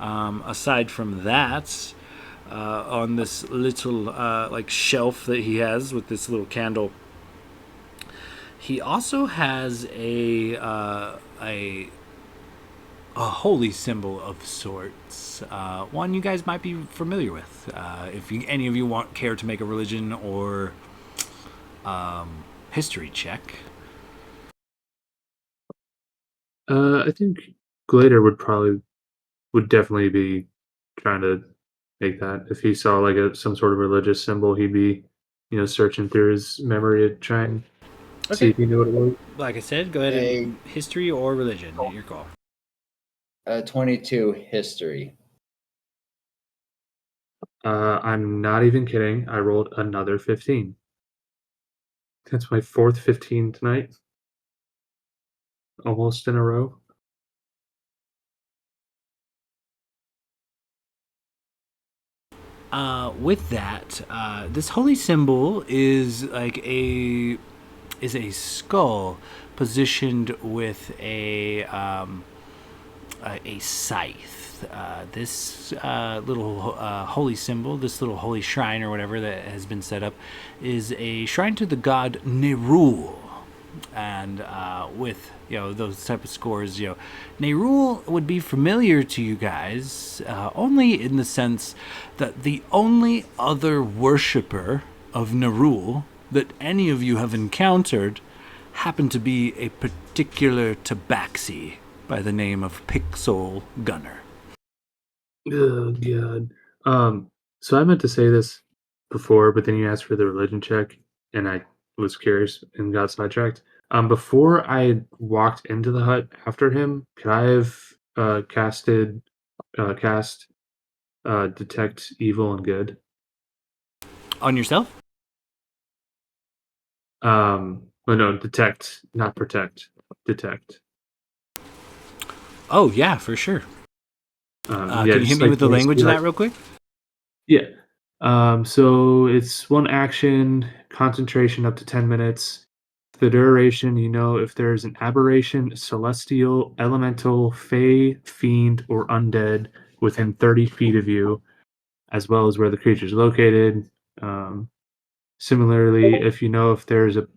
Aside from that, on this little like shelf that he has with this little candle, he also has a holy symbol of sorts. One you guys might be familiar with. If any of you care to make a religion or history check. I think Glader would definitely be trying to make that. If he saw like some sort of religious symbol, he'd be, searching through his memory to try and see if he knew what it was. Like I said, go ahead and history or religion. Your call. 22 history. I'm not even kidding. I rolled another 15. That's my fourth 15 tonight. Almost in a row. With that, this holy symbol is like a skull positioned with a scythe. This little holy symbol, this little holy shrine or whatever that has been set up, is a shrine to the god Nerul. And with those type of scores, Nerul would be familiar to you guys only in the sense that the only other worshiper of Nerul that any of you have encountered happened to be a particular tabaxi by the name of Pixel Gunner. Oh god. So I meant to say this before, but then you asked for the religion check, and I was curious and got sidetracked. Before I walked into the hut after him, could I have cast detect evil and good? On yourself? Oh no, detect, not protect. Detect. Oh, yeah, for sure. Yeah, Can you hit just me like with the language of like, that real quick? yeah. So it's one action, concentration up to 10 minutes. The duration, if there's an aberration, celestial, elemental, fey, fiend, or undead within 30 feet of you, as well as where the creature is located. Um, Similarly, if there's a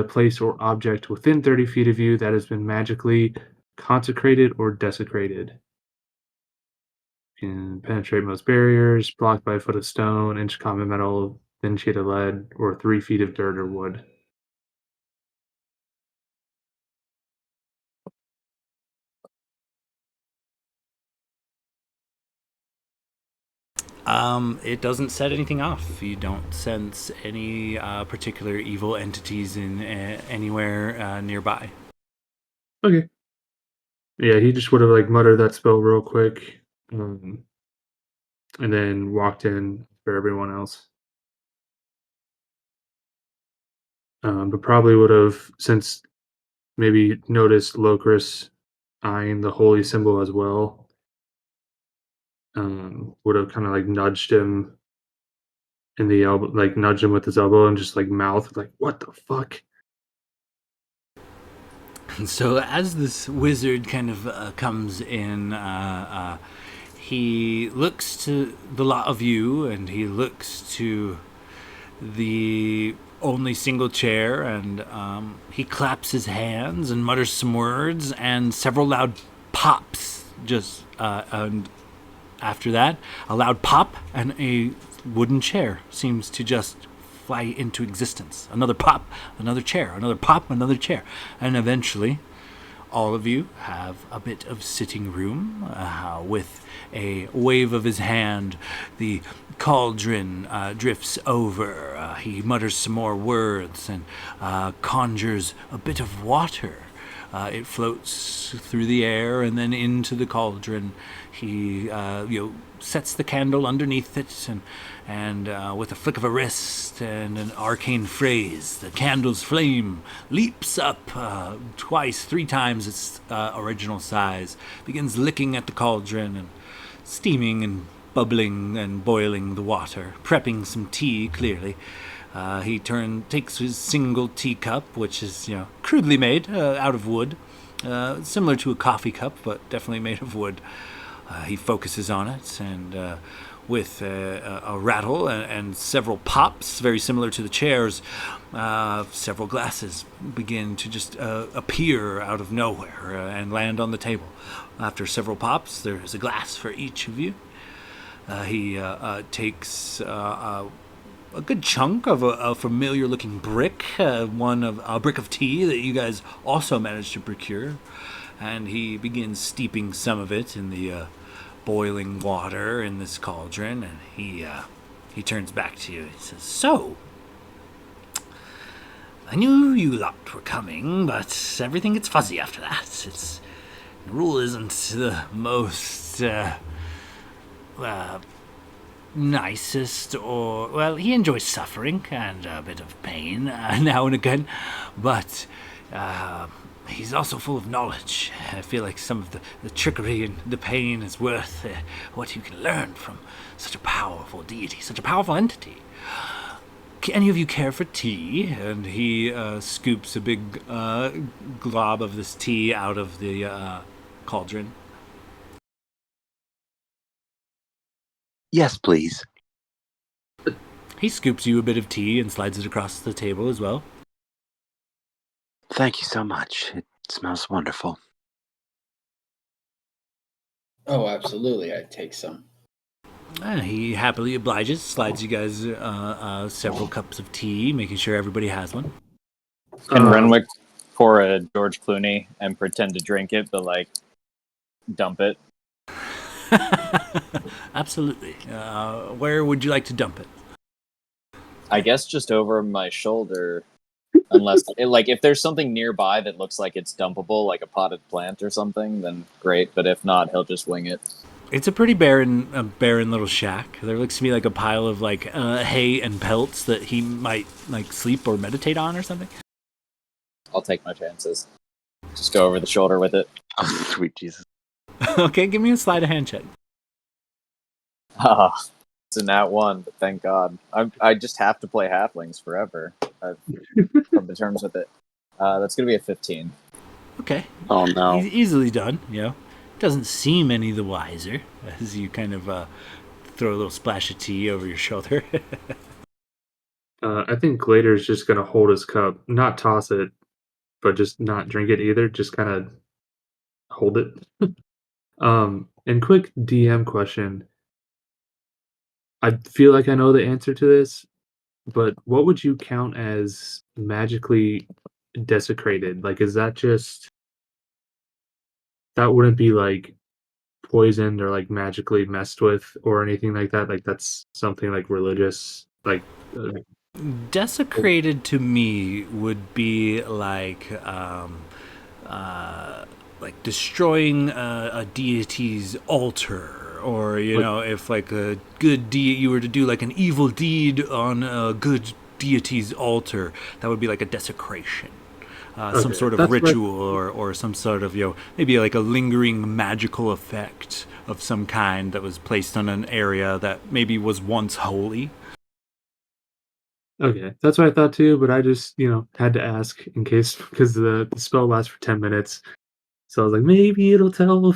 place or object within 30 feet of you that has been magically consecrated or desecrated. Can penetrate most barriers, blocked by a foot of stone, inch common metal, thin sheet of lead, or 3 feet of dirt or wood. It doesn't set anything off. You don't sense any particular evil entities in anywhere nearby. Okay. Yeah, he just would have like muttered that spell real quick, and then walked in for everyone else. But probably would have, since maybe noticed Locris eyeing the holy symbol as well, would have kind of like nudged him in the elbow, like nudged him with his elbow and just like mouth, like, what the fuck? So as this wizard kind of comes in, he looks to the lot of you, and he looks to the only single chair, and he claps his hands and mutters some words, and several loud pops just and after that, a loud pop, and a wooden chair seems to just fly into existence. Another pop, another chair, another pop, another chair. And eventually, all of you have a bit of sitting room with a wave of his hand. The cauldron drifts over. He mutters some more words and conjures a bit of water. It floats through the air and then into the cauldron. He sets the candle underneath it, and with a flick of a wrist and an arcane phrase, the candle's flame leaps up twice, 3 times its original size, begins licking at the cauldron and steaming and bubbling and boiling the water, prepping some tea, clearly. He takes his single teacup, which is, crudely made out of wood, similar to a coffee cup, but definitely made of wood. He focuses on it, and with a rattle and several pops, very similar to the chairs, several glasses begin to just appear out of nowhere and land on the table. After several pops, there is a glass for each of you. He takes a good chunk of a familiar-looking brick, a brick of tea that you guys also managed to procure, and he begins steeping some of it in the boiling water in this cauldron, and he turns back to you. He says, "So, I knew you lot were coming, but everything gets fuzzy after that. The rule isn't the most nicest, or, well, he enjoys suffering and a bit of pain now and again, but he's also full of knowledge. I feel like some of the trickery and the pain is worth what you can learn from such a powerful deity, such a powerful entity. Any of you care for tea?" And he scoops a big glob of this tea out of the cauldron. Yes, please. He scoops you a bit of tea and slides it across the table as well. Thank you so much. It smells wonderful. Oh, absolutely. I'd take some. He happily obliges, slides you guys several cups of tea, making sure everybody has one. Can Renwick pour a George Clooney and pretend to drink it, but like dump it? Absolutely. Where would you like to dump it? I guess just over my shoulder. Unless, like, if there's something nearby that looks like it's dumpable, like a potted plant or something, then great. But if not, he'll just wing it. It's a pretty barren little shack. There looks to be like a pile of like hay and pelts that he might like sleep or meditate on or something. I'll take my chances. Just go over the shoulder with it. Oh, sweet Jesus. Okay, give me a sleight of hand check. It's a nat 1, but thank God. I just have to play halflings forever. I've come to terms with it. That's going to be a 15. Okay. Oh, no. Easily done, you know. Doesn't seem any the wiser as you kind of throw a little splash of tea over your shoulder. I think Glader's just gonna hold his cup, not toss it, but just not drink it either. Just kind of hold it. And quick DM question. I feel like I know the answer to this, but what would you count as magically desecrated? Like, is that just that wouldn't be like poisoned or like magically messed with or anything like that? Like, that's something like religious, Desecrated to me would be like destroying a deity's altar, or you know, if like a good you were to do like an evil deed on a good deity's altar, that would be like a desecration. Some sort of ritual or some sort of, you know, maybe like a lingering magical effect of some kind that was placed on an area that maybe was once holy. Okay, that's what I thought too, but I just, had to ask in case because the spell lasts for 10 minutes. So I was like, maybe it'll tell.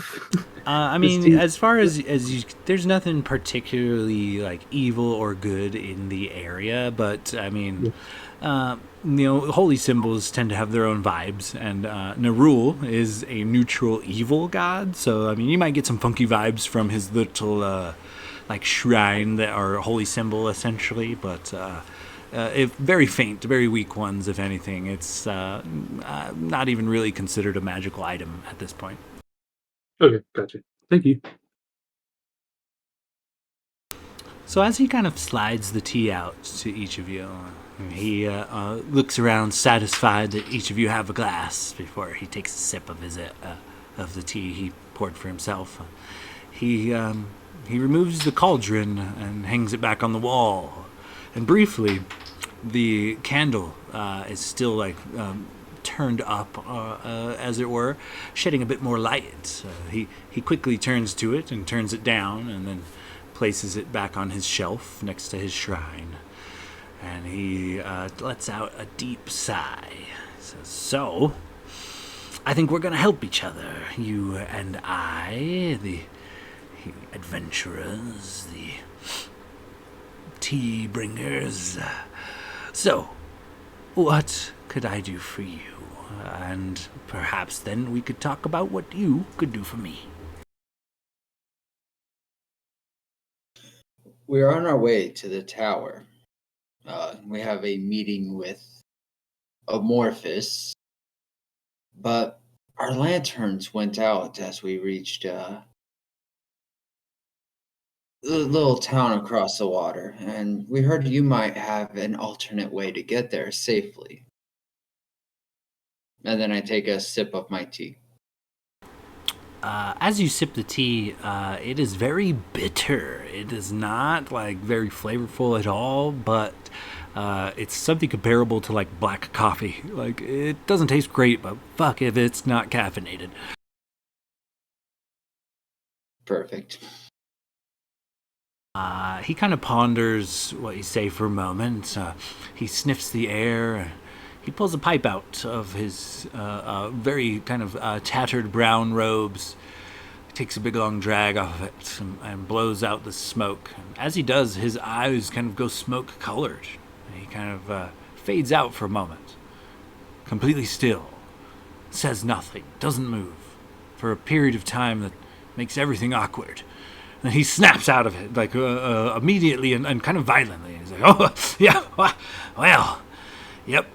I mean, as far as you, there's nothing particularly like evil or good in the area, but I mean, holy symbols tend to have their own vibes, and Nerul is a neutral evil god, so I mean, you might get some funky vibes from his little like shrine that are holy symbol essentially, but if very faint, very weak ones, if anything. It's not even really considered a magical item at this point. Okay, gotcha. Thank you. So as he kind of slides the tea out to each of you, he looks around satisfied that each of you have a glass before he takes a sip of his of the tea he poured for himself. He removes the cauldron and hangs it back on the wall. And briefly, the candle is still like turned up, as it were, shedding a bit more light. He quickly turns to it and turns it down, and then places it back on his shelf next to his shrine. And he lets out a deep sigh. He says, "So, I think we're going to help each other, you and I, the adventurers, the tea bringers. So, what could I do for you? And perhaps then we could talk about what you could do for me." We're on our way to the tower. We have a meeting with Amorphous, but our lanterns went out as we reached the little town across the water, and we heard you might have an alternate way to get there safely. And then I take a sip of my tea. As you sip the tea, it is very bitter. It is not like very flavorful at all, but it's something comparable to like black coffee. Like, it doesn't taste great, but fuck if it's not caffeinated. Perfect. He kind of ponders what you say for a moment. He sniffs the air. He pulls a pipe out of his very kind of tattered brown robes. He takes a big long drag off of it and blows out the smoke. And as he does, his eyes kind of go smoke-colored. He kind of fades out for a moment. Completely still. Says nothing. Doesn't move. For a period of time that makes everything awkward. And he snaps out of it, like immediately and kind of violently. He's like, "Oh, yeah, well, yep.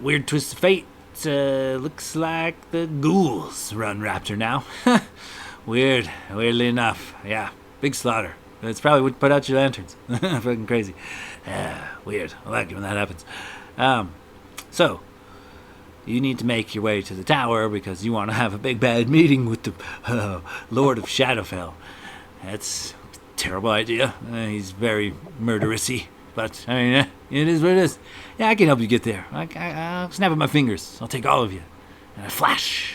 Weird twist of fate. Looks like the ghouls run Raptor now. Weirdly enough. Yeah, big slaughter. That's probably what put out your lanterns. Fucking crazy. Weird. I like it when that happens. So, you need to make your way to the tower because you want to have a big bad meeting with the Lord of Shadowfell. That's a terrible idea. He's very murderousy. But, I mean, it is what it is. Yeah, I can help you get there. I'll snap at my fingers. I'll take all of you. And I flash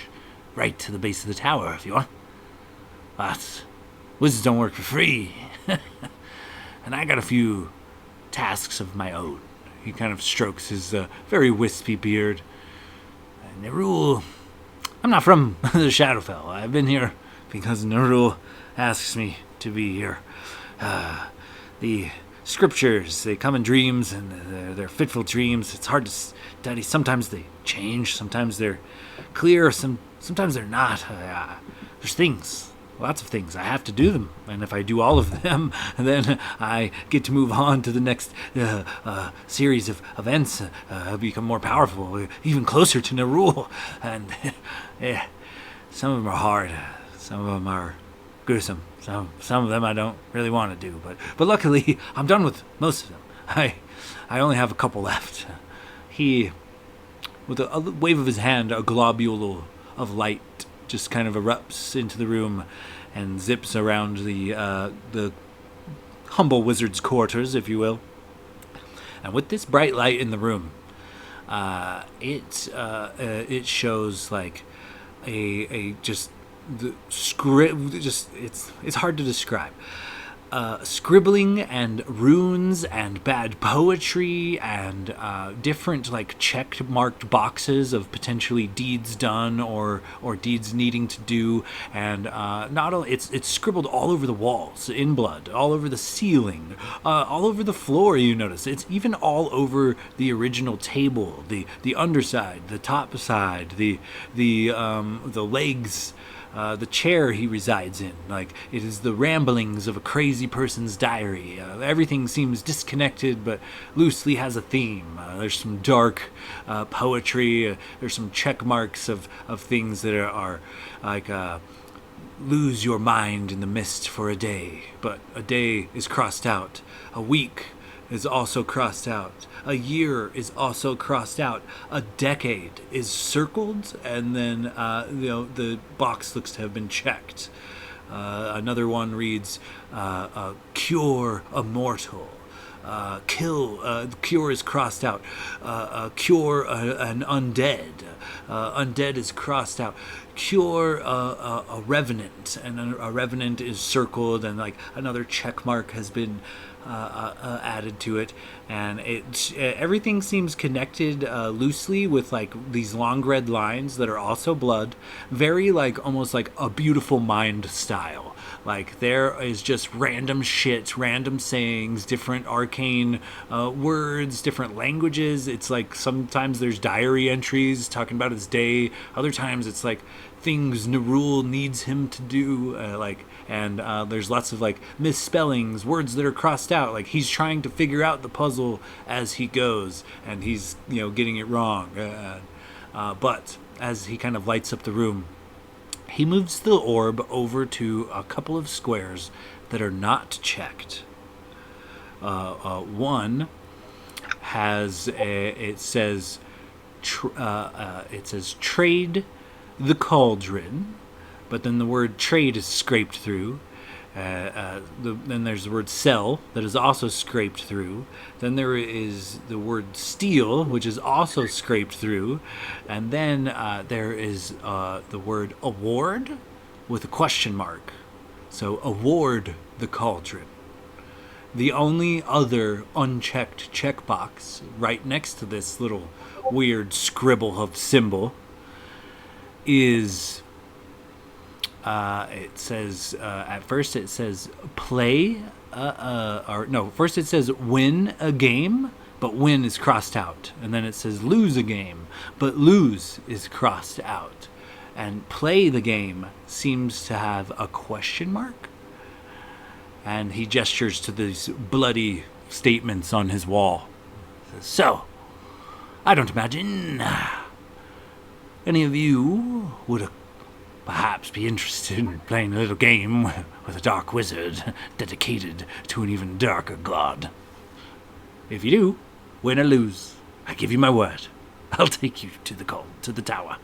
right to the base of the tower if you want. But wizards don't work for free. And I got a few tasks of my own. He kind of strokes his very wispy beard. Nerul, I'm not from the Shadowfell. I've been here because Nerul asks me to be here. The scriptures, they come in dreams, and they're fitful dreams. It's hard to study. Sometimes they change. Sometimes they're clear. Sometimes they're not. There's things. Lots of things. I have to do them. And if I do all of them, then I get to move on to the next series of events, become more powerful, even closer to Nerul. And yeah, some of them are hard. Some of them are gruesome. Some of them I don't really want to do. But luckily, I'm done with most of them. I only have a couple left. He, with a wave of his hand, a globule of light just kind of erupts into the room and zips around the humble wizard's quarters, if you will. And with this bright light in the room, it shows like a just the script. Just it's hard to describe. Scribbling and runes and bad poetry and different like check marked boxes of potentially deeds done or deeds needing to do, and not only it's scribbled all over the walls in blood, all over the ceiling, all over the floor. You notice it's even all over the original table, the underside, the top side, the legs. The chair he resides in. Like, it is the ramblings of a crazy person's diary. Everything seems disconnected, but loosely has a theme. There's some dark poetry. There's some check marks of things that are like, lose your mind in the mist for a day. But a day is crossed out. A week is also crossed out. A year is also crossed out. A decade is circled, and then the box looks to have been checked. Another one reads, "Cure immortal." Cure is crossed out. Cure an undead. Undead is crossed out. Cure a revenant, and a revenant is circled, and like another check mark has been added to it, and everything seems connected loosely with like these long red lines that are also blood, very like almost like a Beautiful Mind style. Like there is just random shit, random sayings, different arcane words, different languages. It's like sometimes there's diary entries talking about his day. Other times it's like things Nerul needs him to do, and there's lots of like misspellings, words that are crossed out. Like he's trying to figure out the puzzle as he goes, and he's getting it wrong. But as he kind of lights up the room, he moves the orb over to a couple of squares that are not checked. One has it says trade the cauldron, but then the word trade is scraped through. Then there's the word sell that is also scraped through. Then there is the word steal, which is also scraped through. And then there is the word award with a question mark. So award the cauldron. The only other unchecked checkbox right next to this little weird scribble of symbol is it says at first it says play first it says win a game, but win is crossed out, and then it says lose a game, but lose is crossed out, and play the game seems to have a question mark, and he gestures to these bloody statements on his wall. So I don't imagine any of you would perhaps be interested in playing a little game with a dark wizard dedicated to an even darker god. If you do, win or lose, I give you my word, I'll take you to the tower.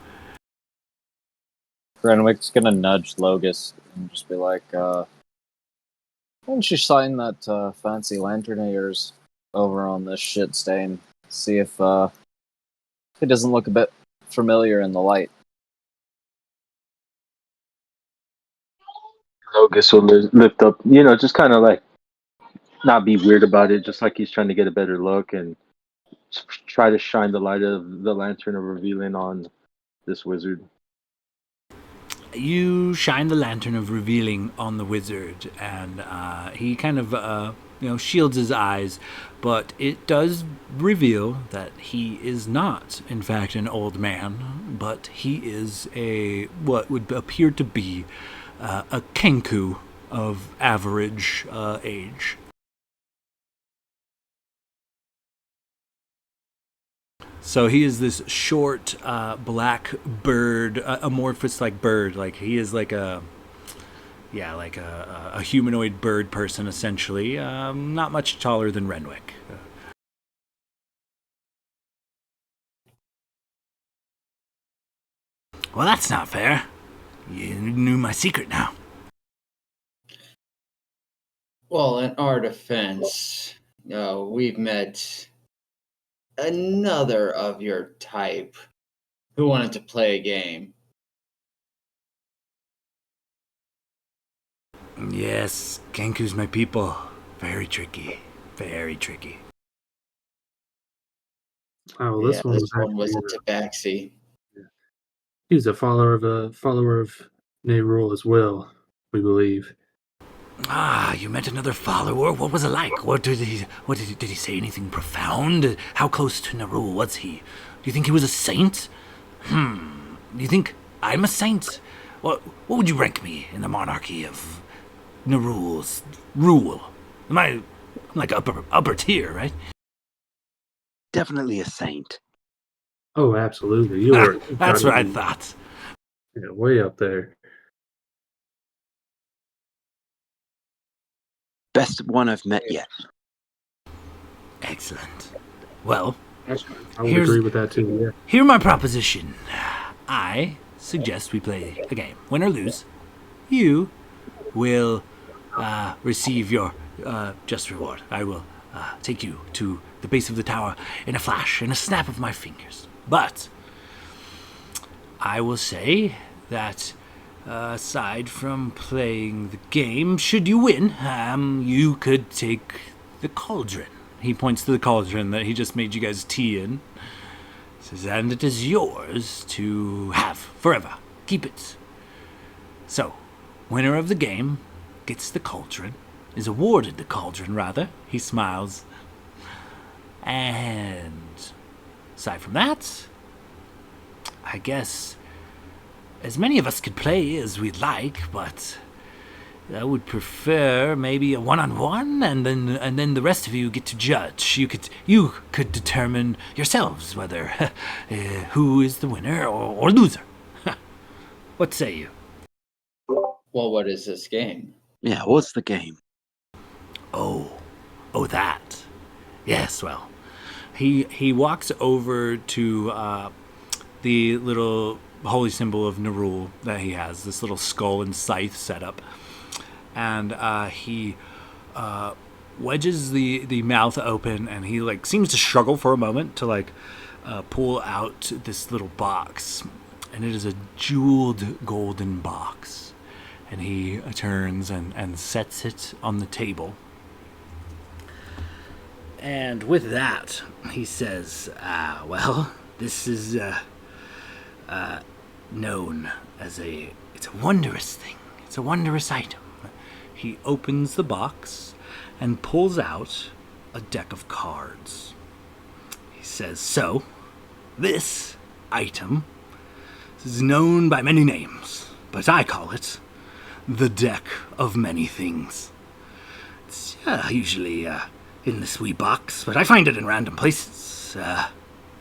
Renwick's gonna nudge Logus and just be like, why don't you sign that fancy lantern of yours over on this shit stain? See if it doesn't look a bit familiar in the light. Logus will lift up, just kind of like not be weird about it, just like he's trying to get a better look and try to shine the light of the lantern of revealing on this wizard. You shine the lantern of revealing on the wizard, and he kind of, shields his eyes, but it does reveal that he is not, in fact, an old man, but he is what would appear to be a Kenku of average age. So he is this short, black bird, amorphous-like bird. Like he is like a humanoid bird person, essentially. Not much taller than Renwick. Well, that's not fair. You knew my secret now. Well, in our defense, we've met another of your type who wanted to play a game. Yes, Kenku's my people. Very tricky. Very tricky. Oh, well, This one was a tabaxi. He's a follower of Nerul as well, we believe. Ah, you met another follower? What was it like? Did he say anything profound? How close to Nerul was he? Do you think he was a saint? Do you think I'm a saint? What would you rank me in the monarchy of Nerul's rule? I'm like upper tier, right? Definitely a saint. Oh, absolutely. You were. That's what I thought. Yeah, way up there. Best one I've met yet. Excellent. Well, I would agree with that too, yeah. Hear my proposition. I suggest we play a game. Win or lose, you will receive your just reward. I will take you to the base of the tower in a flash, in a snap of my fingers. But I will say that aside from playing the game, should you win, you could take the cauldron. He points to the cauldron that he just made you guys tea in. He says, and it is yours to have forever. Keep it. So, winner of the game gets the cauldron, is awarded the cauldron, rather. He smiles. And aside from that, I guess as many of us could play as we'd like, but I would prefer maybe a one-on-one, and then the rest of you get to judge. You could determine yourselves whether who is the winner or loser. What say you? Well, what is this game? Yeah, what's the game? Oh, that. Yes, well, he walks over to the little holy symbol of Nerul that he has, this little skull and scythe setup, and he wedges the mouth open, and he seems to struggle for a moment to pull out this little box, and it is a jeweled golden box, and he turns and sets it on the table. And with that, he says, well, this is known as it's a wondrous thing. It's a wondrous item. He opens the box and pulls out a deck of cards. He says, so, this item is known by many names, but I call it the Deck of Many Things. It's usually in this wee box, but I find it in random places.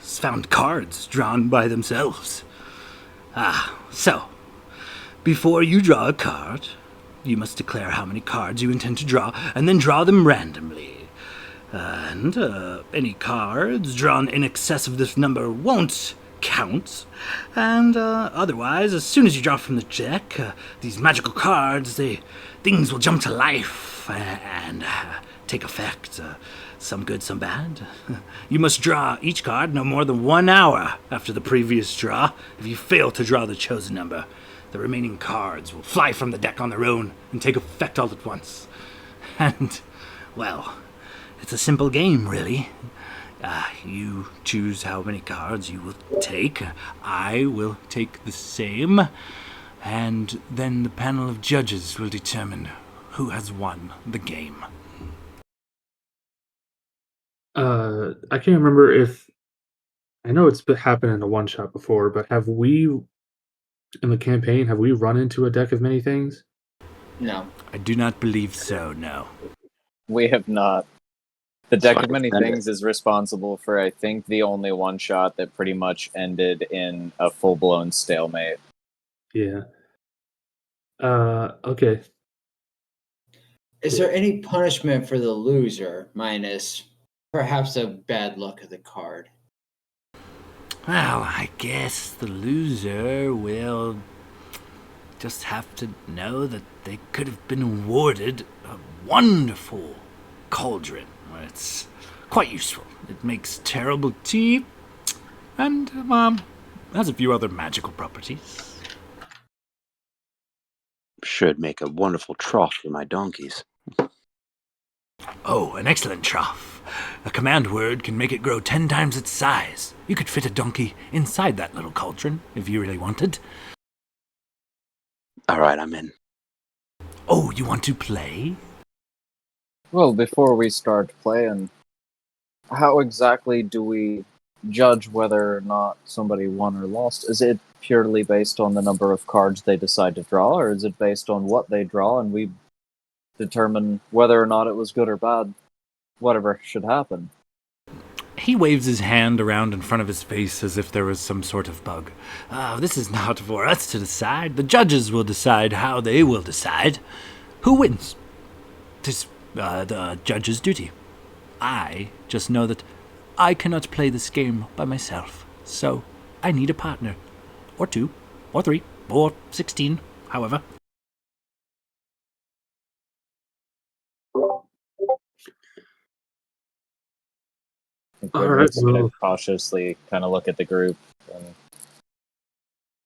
has found cards drawn by themselves. So, before you draw a card, you must declare how many cards you intend to draw, and then draw them randomly. And any cards drawn in excess of this number won't count. And otherwise, as soon as you draw from the deck, these magical cards, things will jump to life and take effect. Some good, some bad. You must draw each card no more than 1 hour after the previous draw. If you fail to draw the chosen number, the remaining cards will fly from the deck on their own and take effect all at once. And, well, it's a simple game, really. You choose how many cards you will take. I will take the same. And then the panel of judges will determine who has won the game. I can't remember if I know it's happened in a one shot before, but have we in the campaign have we run into a deck of many things? No. I do not believe so, no. We have not. The deck So I of many understand things is responsible for, I think, the only one shot that pretty much ended in a full-blown stalemate. Yeah. Okay. Is there any punishment for the loser minus perhaps a bad luck of the card? Well, I guess the loser will just have to know that they could have been awarded a wonderful cauldron. It's quite useful. It makes terrible tea and has a few other magical properties. should make a wonderful trough for my donkeys. Oh, an excellent trough. A command word can make it grow 10 times its size. You could fit a donkey inside that little cauldron if you really wanted. All right, I'm in. Oh, you want to play? Well, before we start playing, how exactly do we judge whether or not somebody won or lost? Is it purely based on the number of cards they decide to draw, or is it based on what they draw and we determine whether or not it was good or bad, whatever should happen? He waves his hand around in front of his face as if there was some sort of bug. This is not for us to decide. The judges will decide how they will decide. Who wins? Tis the judge's duty. I just know that I cannot play this game by myself, so I need a partner. Or 2, or 3, or 16, however. I think All right, Ridley's going well, to cautiously kind of look at the group. And,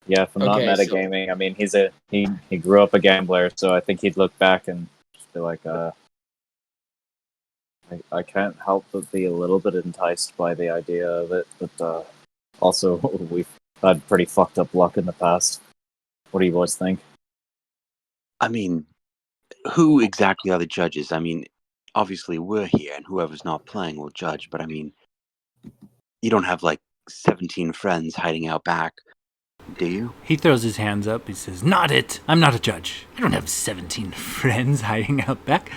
yeah, if I'm not Okay, so- metagaming, I mean, he grew up a gambler, so I think he'd look back and just be like, I can't help but be a little bit enticed by the idea of it, but also we've had pretty fucked up luck in the past. What do you boys think? I mean, who exactly are the judges? I mean, obviously we're here, and whoever's not playing will judge. But I mean, you don't have like 17 friends hiding out back, do you? He throws his hands up. He says, "Not it. I'm not a judge. I don't have 17 friends hiding out back.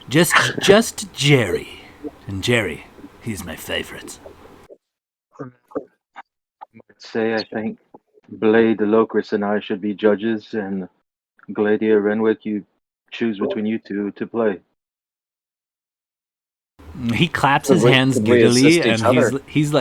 Just Jerry. And Jerry, he's my favorite." I'd say I think Blade, the Locust, and I should be judges, and Gladia, Renwick, you choose between you two to play. He claps his Could we- hands could we giddily, assist and each other? he's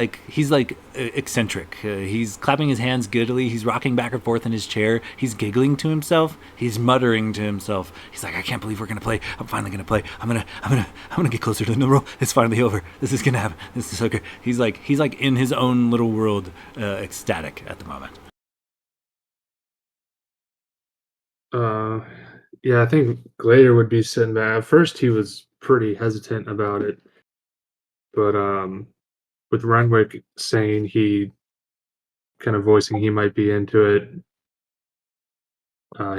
like eccentric. He's clapping his hands giddily. He's rocking back and forth in his chair. He's giggling to himself. He's muttering to himself. He's like, "I can't believe we're gonna play. I'm finally gonna play. I'm gonna get closer to the roll. It's finally over. This is gonna happen. This is so good." He's like in his own little world, ecstatic at the moment. Yeah, I think Glader would be sitting back. At first, he was pretty hesitant about it, but with Renwick saying he kind of voicing he might be into it,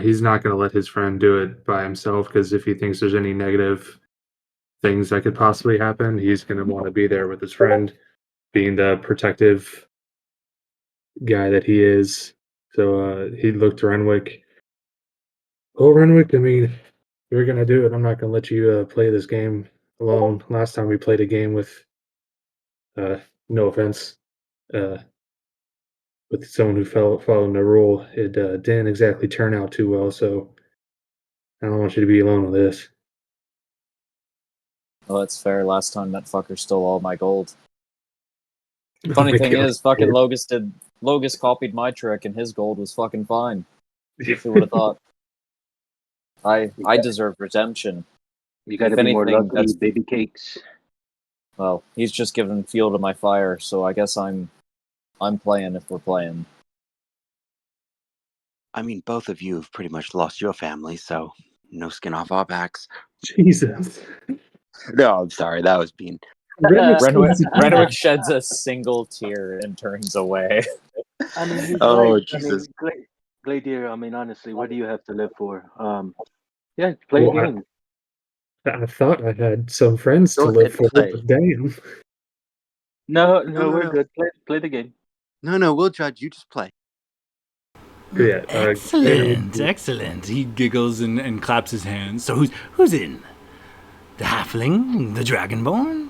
he's not going to let his friend do it by himself because if he thinks there's any negative things that could possibly happen, he's going to want to be there with his friend, being the protective guy that he is. So he looked to Renwick. Well, Renwick, I mean, you're gonna do it. I'm not gonna let you play this game alone. Last time we played a game with, uh, no offense, uh, with someone who following the rule. It didn't exactly turn out too well, so I don't want you to be alone with this. Well, that's fair. Last time that fucker stole all my gold. Oh Funny my thing God. is, fucking Logus copied my trick, and his gold was fucking fine. Who would have thought? I deserve redemption. You got to If be more anything, lucky, that's baby cakes. well. He's just giving fuel to my fire, so I guess I'm playing if we're playing. I mean, both of you have pretty much lost your family, so no skin off our backs. Jesus. No, I'm sorry. That was being. Renwick sheds a single tear and turns away. I mean, he's Oh, right. Jesus. I mean, Gladiator, I mean, honestly, what do you have to live for? Yeah, play a Well, game. I thought I had some friends Go to ahead live for, and play. but damn. No, No, we're no. good. Play the game. No, we'll judge. You just play. Yeah, Excellent, excellent. He giggles and claps his hands. So who's in? The halfling? The dragonborn?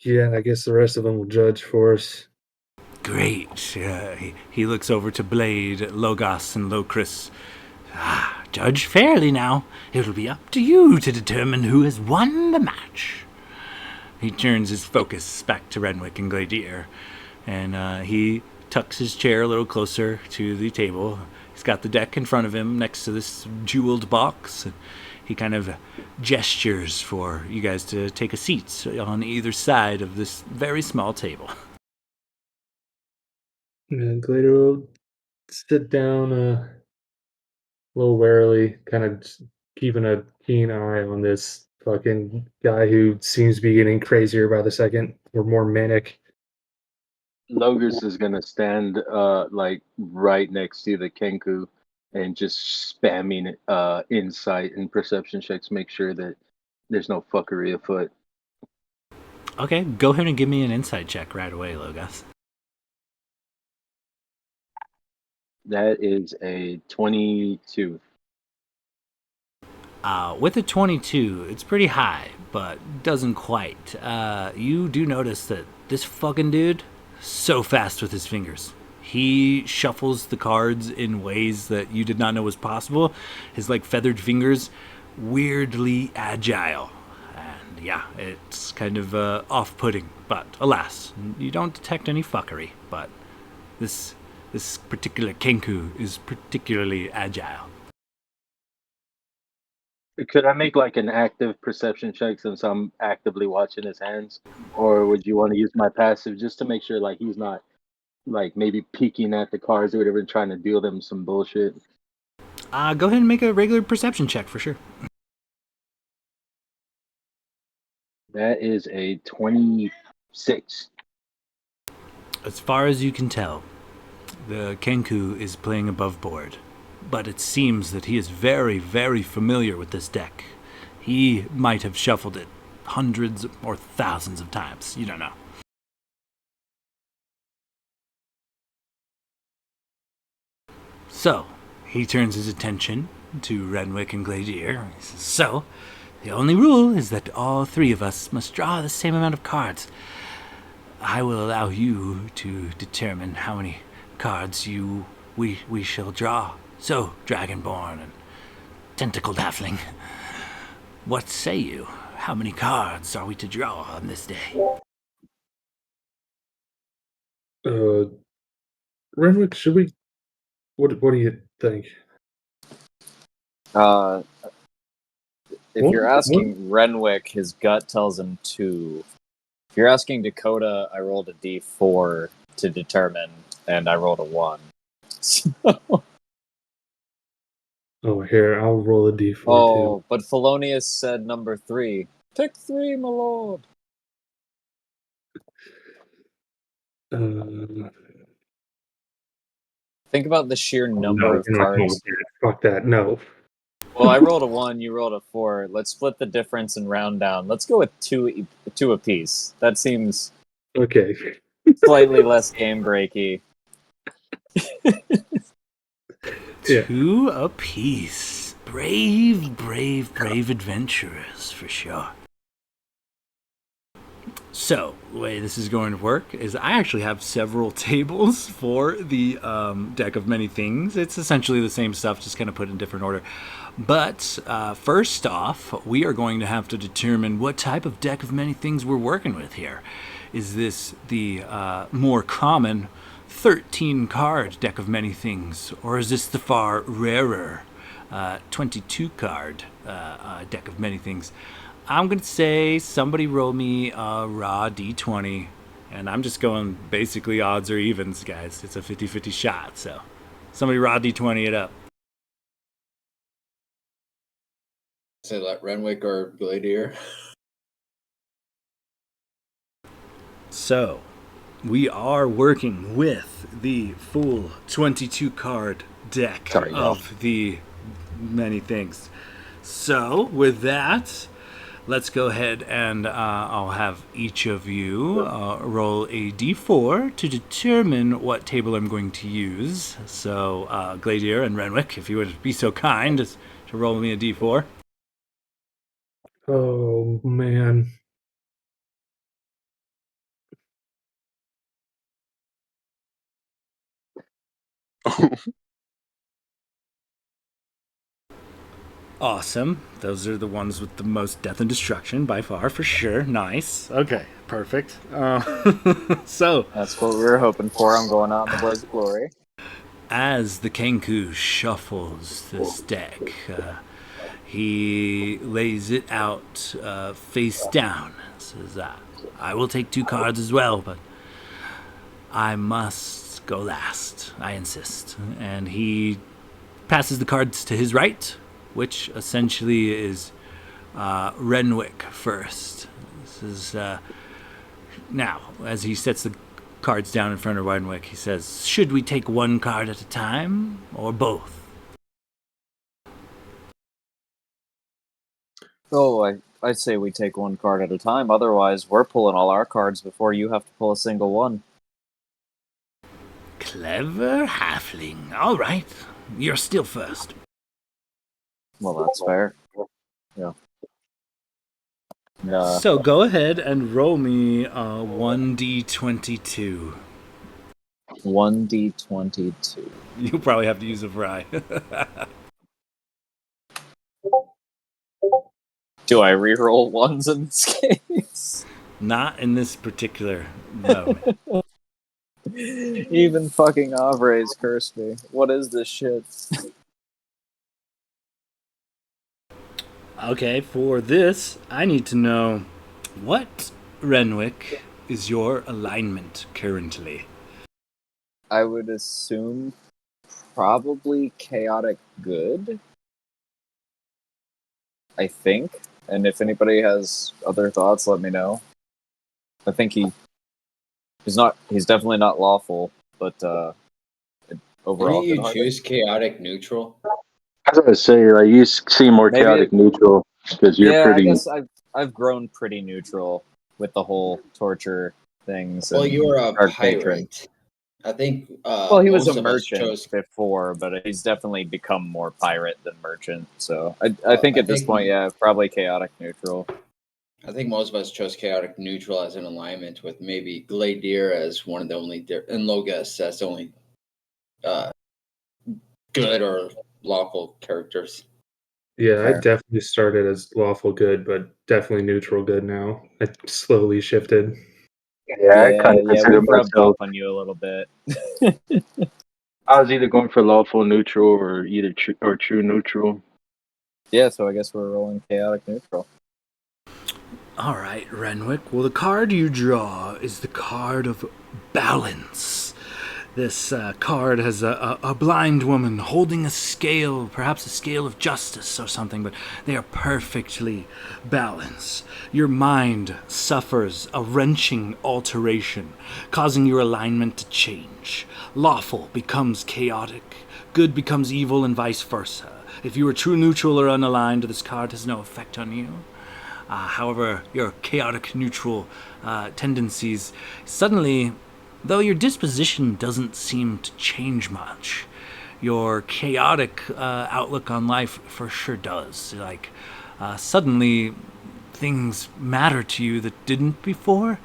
Yeah, I guess the rest of them will judge for us. Great. He looks over to Blade, Logos, and Locris. Judge fairly now. It'll be up to you to determine who has won the match. He turns his focus back to Renwick and Gladiator, and he tucks his chair a little closer to the table. He's got the deck in front of him next to this jeweled box. He kind of gestures for you guys to take a seat on either side of this very small table. And Glader will sit down a little warily, kind of keeping a keen eye on this fucking guy who seems to be getting crazier by the second, or more manic. Logos is gonna stand like right next to the Kenku and just spamming insight and perception checks, make sure that there's no fuckery afoot. Okay, go ahead and give me an insight check right away, Logos. That is a 22. With a 22, it's pretty high, but doesn't quite. You do notice that this fucking dude, so fast with his fingers. He shuffles the cards in ways that you did not know was possible. His, feathered fingers, weirdly agile. And yeah, it's kind of off-putting. But alas, you don't detect any fuckery. But this particular Kenku is particularly agile. Could I make like an active perception check since I'm actively watching his hands? Or would you want to use my passive just to make sure like he's not like maybe peeking at the cards or whatever and trying to deal them some bullshit? Go ahead and make a regular perception check for sure. That is a 26. As far as you can tell, the Kenku is playing above board, but it seems that he is very, very familiar with this deck. He might have shuffled it hundreds or thousands of times. You don't know. So, he turns his attention to Renwick and Gladiator. He says, so, the only rule is that all three of us must draw the same amount of cards. I will allow you to determine how many cards we shall draw. So, Dragonborn and Tentacled Halfling, what say you? How many cards are we to draw on this day? Renwick, should we? What do you think? If you're asking Renwick, his gut tells him 2. If you're asking Dakota, I rolled a D4 to determine, and I rolled a 1. Oh, here, I'll roll a d4 Oh, but Felonius said number 3. Pick 3, my lord. too. Think about the sheer number No, of you're not going cards. with that. Fuck that. No. Well, I rolled a 1, you rolled a 4. Let's split the difference and round down. Let's go with two apiece. That seems Okay. slightly less game breaky. Yeah. 2 apiece. Brave adventurers, for sure. So, the way this is going to work is I actually have several tables for the deck of many things. It's essentially the same stuff, just kind of put in different order. But first off, we are going to have to determine what type of deck of many things we're working with here. Is this the more common 13 card deck of many things, or is this the far rarer 22 card deck of many things? I'm going to say somebody roll me a raw d20, and I'm just going basically odds or evens, guys. It's a 50-50 shot, so somebody raw d20 it up. Say let Renwick or Gladier. So, we are working with the full 22 card deck of the many things. So, with that, let's go ahead and I'll have each of you roll a d4 to determine what table I'm going to use. So, Gladier and Renwick, if you would be so kind as to roll me a d4. Oh, man. Awesome. Those are the ones with the most death and destruction by far, for sure. Nice. Okay, perfect. So, That's what we were hoping for. I'm going out in the blaze of glory. as the Kenku shuffles this deck, he lays it out face down. Says, I will take 2 cards as well, but I must go last. I insist. And he passes the cards to his right, which essentially is Renwick first. This is now, as he sets the cards down in front of Renwick, he says, should we take 1 card at a time or both? Oh, I'd say we take 1 card at a time. Otherwise, we're pulling all our cards before you have to pull a single one. Clever halfling. All right, you're still first. Well, that's fair. Yeah. So go ahead and roll me 1d22. 1d22. You'll probably have to use a fry. Do I reroll ones in this case? Not in this particular moment. Even fucking Avre's cursed me. What is this shit? Okay, for this, I need to know what, Renwick, is your alignment currently? I would assume probably chaotic good. I think. And if anybody has other thoughts, let me know. I think he's definitely not lawful, but overall. Didn't you choose chaotic neutral? I was gonna say, like, you seem more Maybe chaotic neutral because you're yeah, pretty. I guess I've grown pretty neutral with the whole torture things. Well, and you were a Dark pirate. Patron. I think. Well, he was most a of us merchant chose. before, but he's definitely become more pirate than merchant. So I think at this think- point, yeah, probably chaotic neutral. I think most of us chose chaotic neutral as an alignment, with maybe Gladier as one of the only, and Logus as the only good or lawful characters. Yeah, I Fair. definitely started as lawful good, but definitely neutral good now. I slowly shifted. Yeah, I kind of we've consider rubbed myself. off on you a little bit. I was either going for lawful neutral or either true neutral. Yeah, so I guess we're rolling chaotic neutral. All right, Renwick. Well, the card you draw is the card of balance. This card has a blind woman holding a scale, perhaps a scale of justice or something, but they are perfectly balanced. Your mind suffers a wrenching alteration, causing your alignment to change. Lawful becomes chaotic, good becomes evil, and vice versa. If you are true neutral or unaligned, this card has no effect on you. However, your chaotic neutral tendencies suddenly, though your disposition doesn't seem to change much, your chaotic outlook on life for sure does. Like, suddenly things matter to you that didn't before.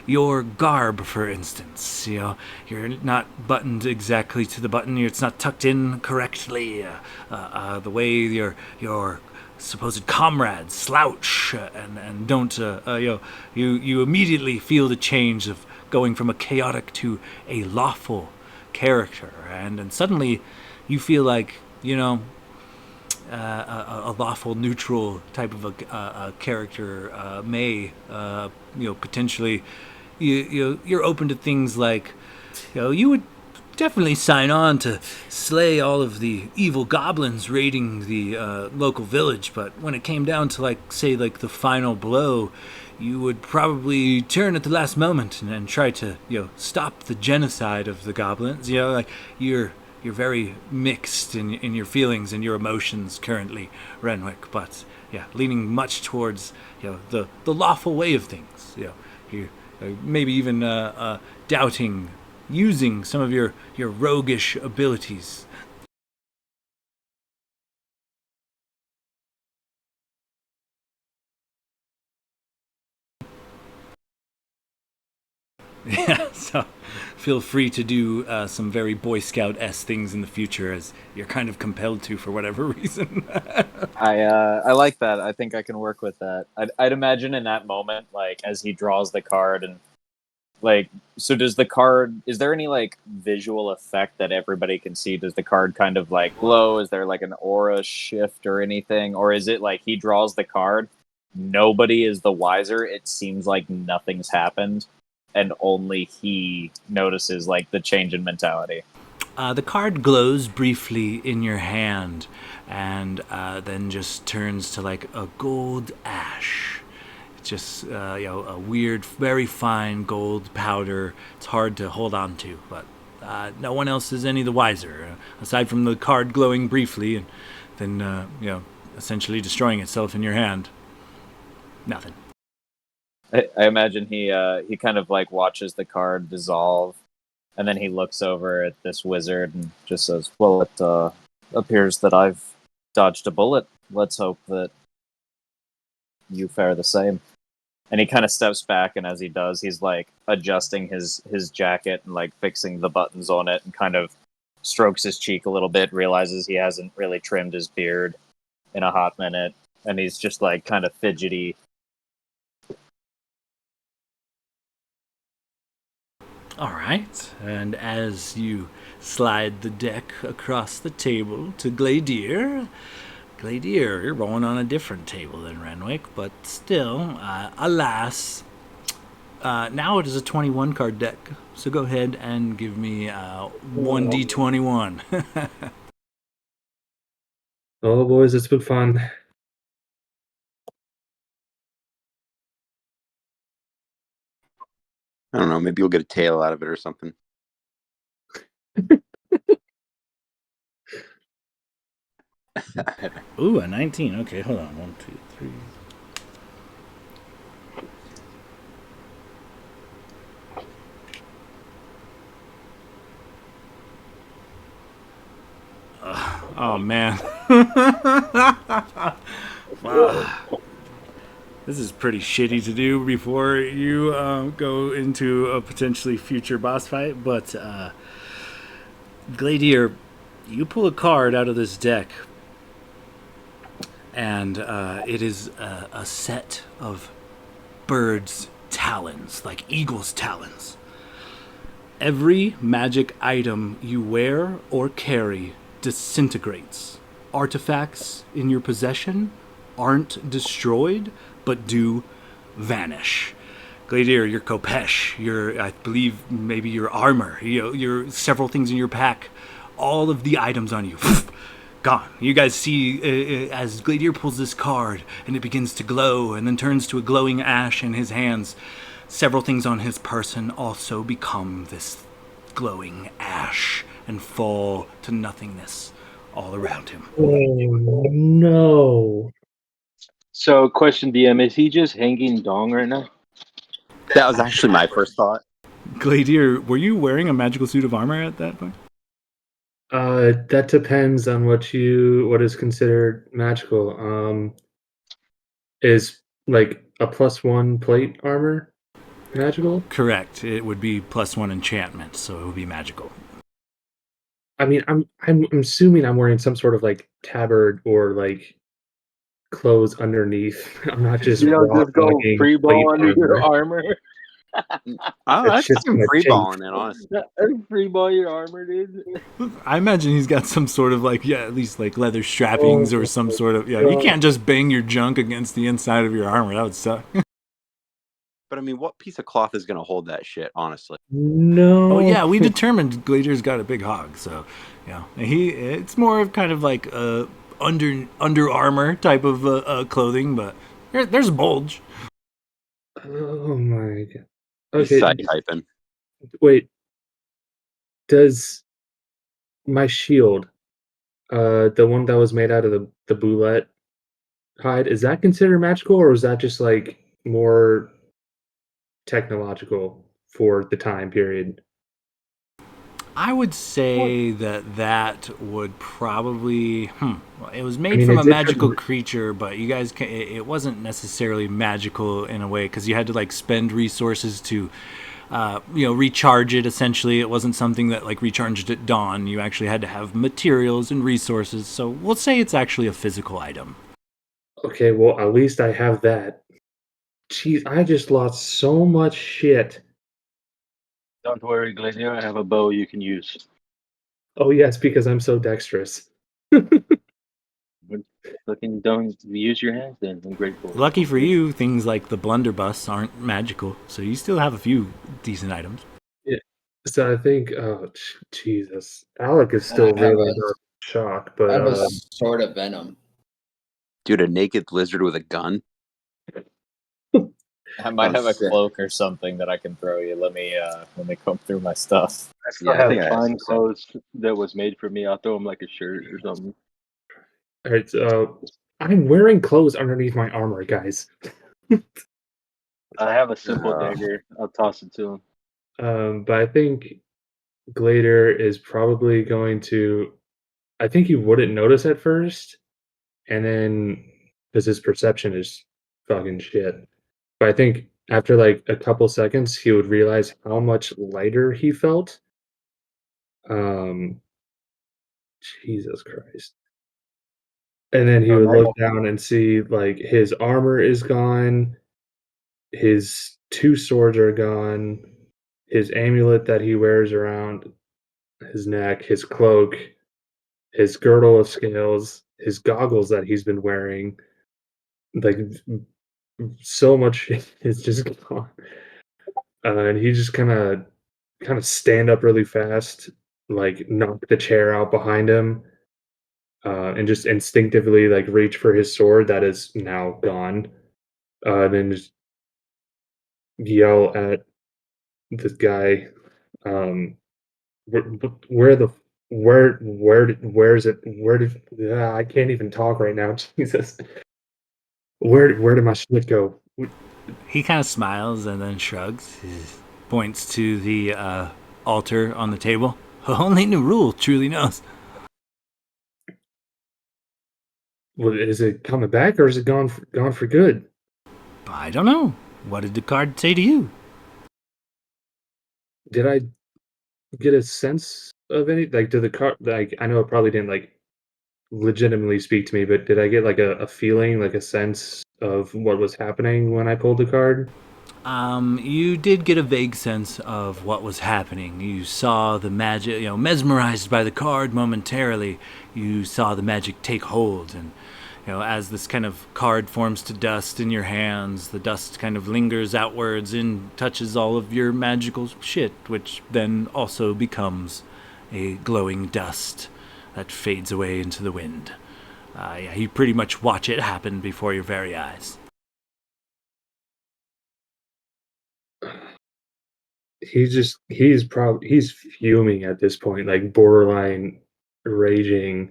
Your garb, for instance, you're not buttoned exactly to the button. It's not tucked in correctly. The way your supposed comrades slouch and don't. You immediately feel the change of going from a chaotic to a lawful character, and suddenly you feel like a lawful neutral type of a character may potentially you're open to things like you would definitely sign on to slay all of the evil goblins raiding the local village, but when it came down to the final blow, you would probably turn at the last moment and try to stop the genocide of the goblins. You're very mixed in your feelings and your emotions currently, Renwick, but leaning much towards the lawful way of things. You maybe even doubting using some of your roguish abilities. Yeah, so feel free to do some very Boy Scout-esque things in the future, as you're kind of compelled to for whatever reason. I like that. I think I can work with that. I'd imagine in that moment, like as he draws the card, and so does the card? Is there any visual effect that everybody can see? Does the card kind of glow? Is there an aura shift or anything, or is it he draws the card, nobody is the wiser? It seems like nothing's happened, and only he notices the change in mentality. The card glows briefly in your hand, and then just turns to a gold ash. It's just a weird, very fine gold powder. It's hard to hold on to, but no one else is any the wiser, aside from the card glowing briefly and then essentially destroying itself in your hand. Nothing. I imagine he kind of watches the card dissolve, and then he looks over at this wizard and just says, "Well, it appears that I've dodged a bullet. Let's hope that you fare the same." And he kind of steps back, and as he does, he's adjusting his jacket and fixing the buttons on it, and kind of strokes his cheek a little bit, realizes he hasn't really trimmed his beard in a hot minute, and he's just kind of fidgety. All right, and as you slide the deck across the table to Gladier, you're rolling on a different table than Renwick, but still, alas, now it is a 21 card deck. So go ahead and give me 1d21. Oh, boys, it's been fun. I don't know. Maybe you'll get a tail out of it or something. Ooh, a 19. Okay, hold on. 1, 2, 3. Oh, man. Wow. This is pretty shitty to do before you go into a potentially future boss fight, but Gladier, you pull a card out of this deck, and it is a set of birds' talons, like eagles' talons. Every magic item you wear or carry disintegrates. Artifacts in your possession aren't destroyed, but do vanish. Gladier, your Kopesh, I believe maybe your armor, your several things in your pack, all of the items on you, gone. You guys see as Gladier pulls this card and it begins to glow and then turns to a glowing ash in his hands, several things on his person also become this glowing ash and fall to nothingness all around him. Oh, no. So, question, DM, is he just hanging dong right now? That was actually my first thought. Gladier, were you wearing a magical suit of armor at that point? That depends on what is considered magical. Is like a +1 plate armor, magical? Correct. It would be +1 enchantment, so it would be magical. I mean, I'm assuming I'm wearing some sort of like tabard or like clothes underneath. I'm not just You know, raw just go dogging free plate ball under your armor. armor. Oh, That I see shit's some gonna free chafe. balling it, honestly. Free ball your armor, dude. I imagine he's got some sort of like, yeah, at least like leather strappings or Oh some my sort of, yeah. You God. can't just bang your junk against the inside of your armor. That would suck. But I mean, what piece of cloth is going to hold that shit, honestly? No. Oh yeah, we determined Glader's got a big hog, so yeah, it's more of kind of like under armor type of clothing, but there's a bulge. Oh my God. He's Okay, side typing. wait. Does my shield, the one that was made out of the boulette hide, is that considered magical, or is that just like more technological for the time period? I would say that would probably. Well, it was I made mean, from it a did magical creature, but you guys, it wasn't necessarily magical in a way because you had to like spend resources to, recharge it. Essentially, it wasn't something that like recharged at dawn. You actually had to have materials and resources. So we'll say it's actually a physical item. Okay, well, at least I have that. Jeez, I just lost so much shit. Don't worry, Glacier. I have a bow you can use. Oh yes, because I'm so dexterous. Fucking don't use your hands then. I'm grateful. Lucky for you, things like the blunderbuss aren't magical, so you still have a few decent items. Yeah. So I think, oh Jesus, Alec is I still have really a, not shocked, I but have a sword of venom. Dude, a naked lizard with a gun? I might have a Sick. cloak or something that I can throw you. Let me comb through my stuff. I still Yeah, I think have I have fine some. clothes that was made for me. I'll throw him like a shirt or something. all right. So I'm wearing clothes underneath my armor, guys. I have a simple Uh, dagger. I'll toss it to him. But I think Glader is probably going to. I think he wouldn't notice at first, and then because his perception is fucking shit. But I think after like a couple seconds, he would realize how much lighter he felt. Um, Jesus Christ. And then he Oh, would nice. look down and see like his armor is gone, his two swords are gone, his amulet that he wears around his neck, his cloak, his girdle of scales, his goggles that he's been wearing. Like so much is just gone. And he just kind of stand up really fast, like knock the chair out behind him, and just instinctively like reach for his sword that is now gone. Then just yell at this guy. Um, where, where the where's it? Where did I can't even talk right now. Jesus, where did my shit go? He kind of smiles and then shrugs. He points to the altar on the table. Only New Rule truly knows. Well, is it coming back or is it gone for good? I don't know. What did the card say to you? Did I get a sense of any like to the card? Like I know it probably didn't like legitimately speak to me, but did I get like a feeling, like a sense of what was happening when I pulled the card? You did get a vague sense of what was happening. You saw the magic, mesmerized by the card momentarily. You saw the magic take hold, and as this kind of card forms to dust in your hands, the dust kind of lingers outwards and touches all of your magical shit, which then also becomes a glowing dust that fades away into the wind. Yeah, you pretty much watch it happen before your very eyes. He's fuming at this point, like borderline raging,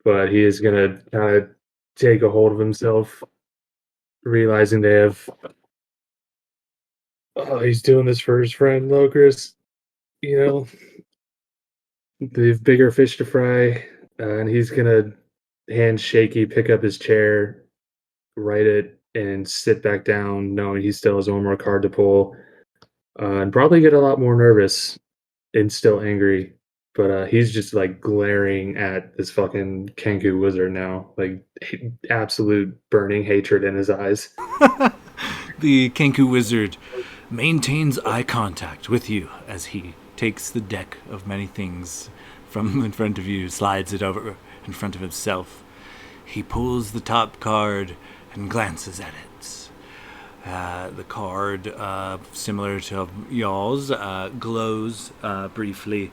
but he is gonna kind of take a hold of himself, realizing they have. Oh, he's doing this for his friend Locris. You know, they have bigger fish to fry, and he's gonna, hands shaky, pick up his chair, right at and sit back down, knowing he still has one more card to pull, and probably get a lot more nervous and still angry. But he's just like glaring at this fucking Kenku wizard now, like absolute burning hatred in his eyes. The Kenku wizard maintains eye contact with you as he takes the deck of many things from in front of you, slides it over in front of himself. He pulls the top card and glances at it. The card, similar to y'all's, glows briefly.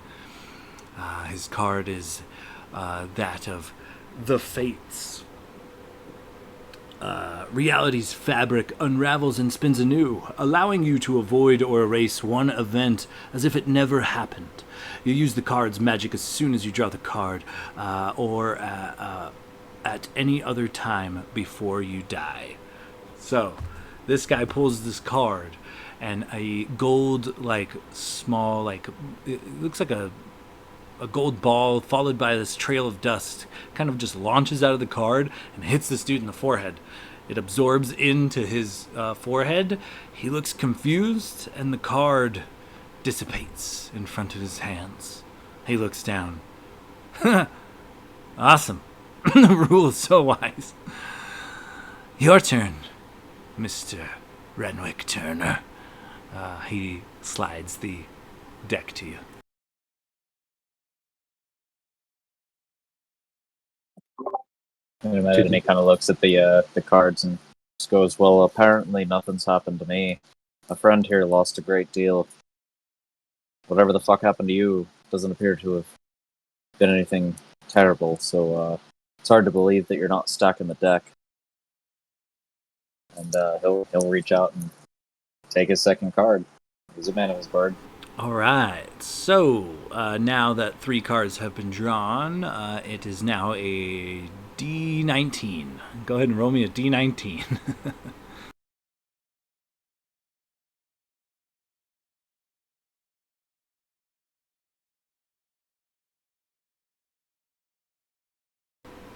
His card is that of the Fates. Reality's fabric unravels and spins anew, allowing you to avoid or erase one event as if it never happened. You use the card's magic as soon as you draw the card, or at any other time before you die. So, this guy pulls this card, and a gold, small, it looks like a gold ball followed by this trail of dust kind of just launches out of the card and hits this dude in the forehead. It absorbs into his forehead. He looks confused, and the card dissipates in front of his hands. He looks down. Awesome. The rule is so wise. Your turn, Mr. Renwick Turner. He slides the deck to you. I imagine he kind of looks at the cards and just goes, "Well, apparently nothing's happened to me. A friend here lost a great deal. Whatever the fuck happened to you doesn't appear to have been anything terrible, so it's hard to believe that you're not stacking the deck." And he'll reach out and take his second card. He's a man of his word. All right. So now that 3 cards have been drawn, it is now a D19. Go ahead and roll me a D19.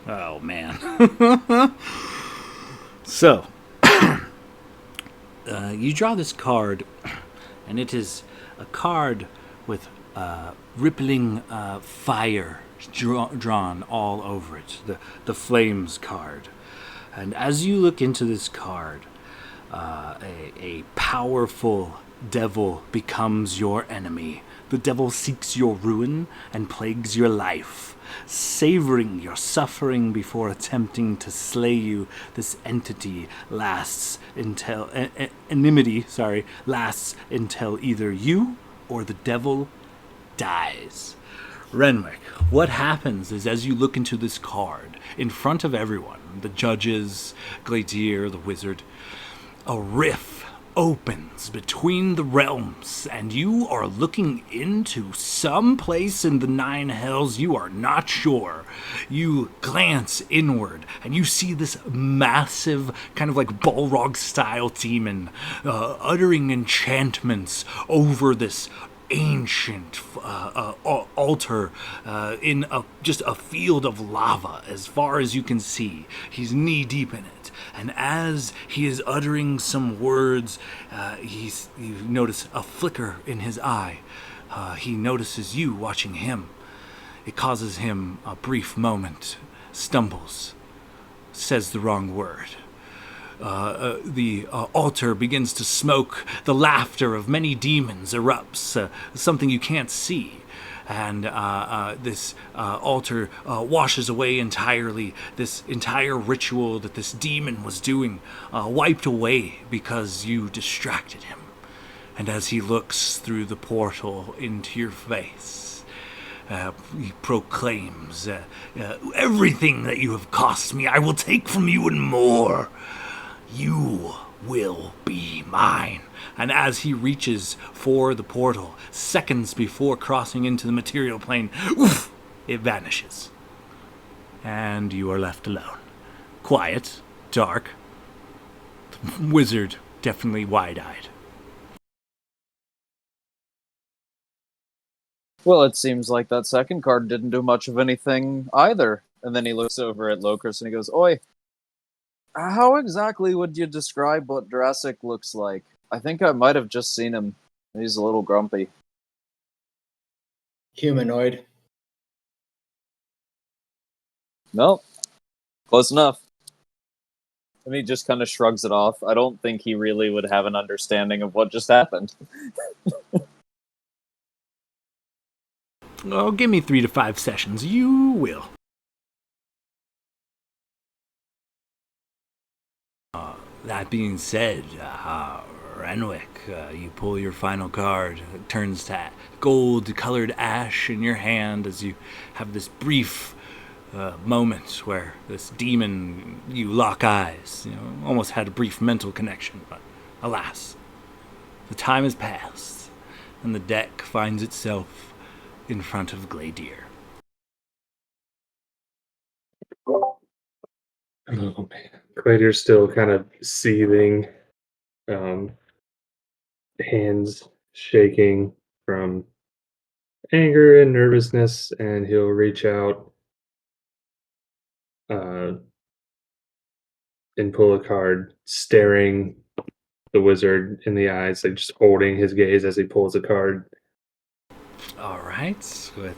Oh, man. So, you draw this card, and it is a card with rippling fire drawn all over it, the flames card. And as you look into this card, a powerful devil becomes your enemy. The devil seeks your ruin and plagues your life, savoring your suffering before attempting to slay you. This entity lasts until lasts until either you or the devil dies. Renwick, what happens is as you look into this card, in front of everyone, the judges, Glacier, the wizard, a rift opens between the realms, and you are looking into some place in the 9 hells. You are not sure. You glance inward, and you see this massive, kind of like Balrog-style demon uttering enchantments over this ancient altar in just a field of lava as far as you can see. He's knee deep in it, and as he is uttering some words, you notice a flicker in his eye. He notices you watching him. It causes him a brief moment, stumbles, says the wrong word. The altar begins to smoke. The laughter of many demons erupts, something you can't see. And this altar washes away entirely. This entire ritual that this demon was doing wiped away because you distracted him. And as he looks through the portal into your face, he proclaims, everything that you have cost me, I will take from you and more. You will be mine. And as he reaches for the portal, seconds before crossing into the material plane, oof, it vanishes. And you are left alone. Quiet, dark, the wizard definitely wide-eyed. Well, it seems like that second card didn't do much of anything either. And then he looks over at Locris and he goes, "Oi, How exactly would you describe what Jurassic looks like? I think I might have just seen him. He's a little grumpy. Humanoid. Nope. Close enough. And he just kind of shrugs it off. I don't think he really would have an understanding of what just happened. Oh, give me 3 to 5 sessions. You will. That being said, Renwick, you pull your final card. It turns to gold-colored ash in your hand as you have this brief moment where this demon, you lock eyes. You know, almost had a brief mental connection, but alas, the time has passed, and the deck finds itself in front of Gladier. Oh man, Cladier's still kind of seething, hands shaking from anger and nervousness, and he'll reach out uh, and pull a card, staring the wizard in the eyes, like just holding his gaze as he pulls a card. All right, with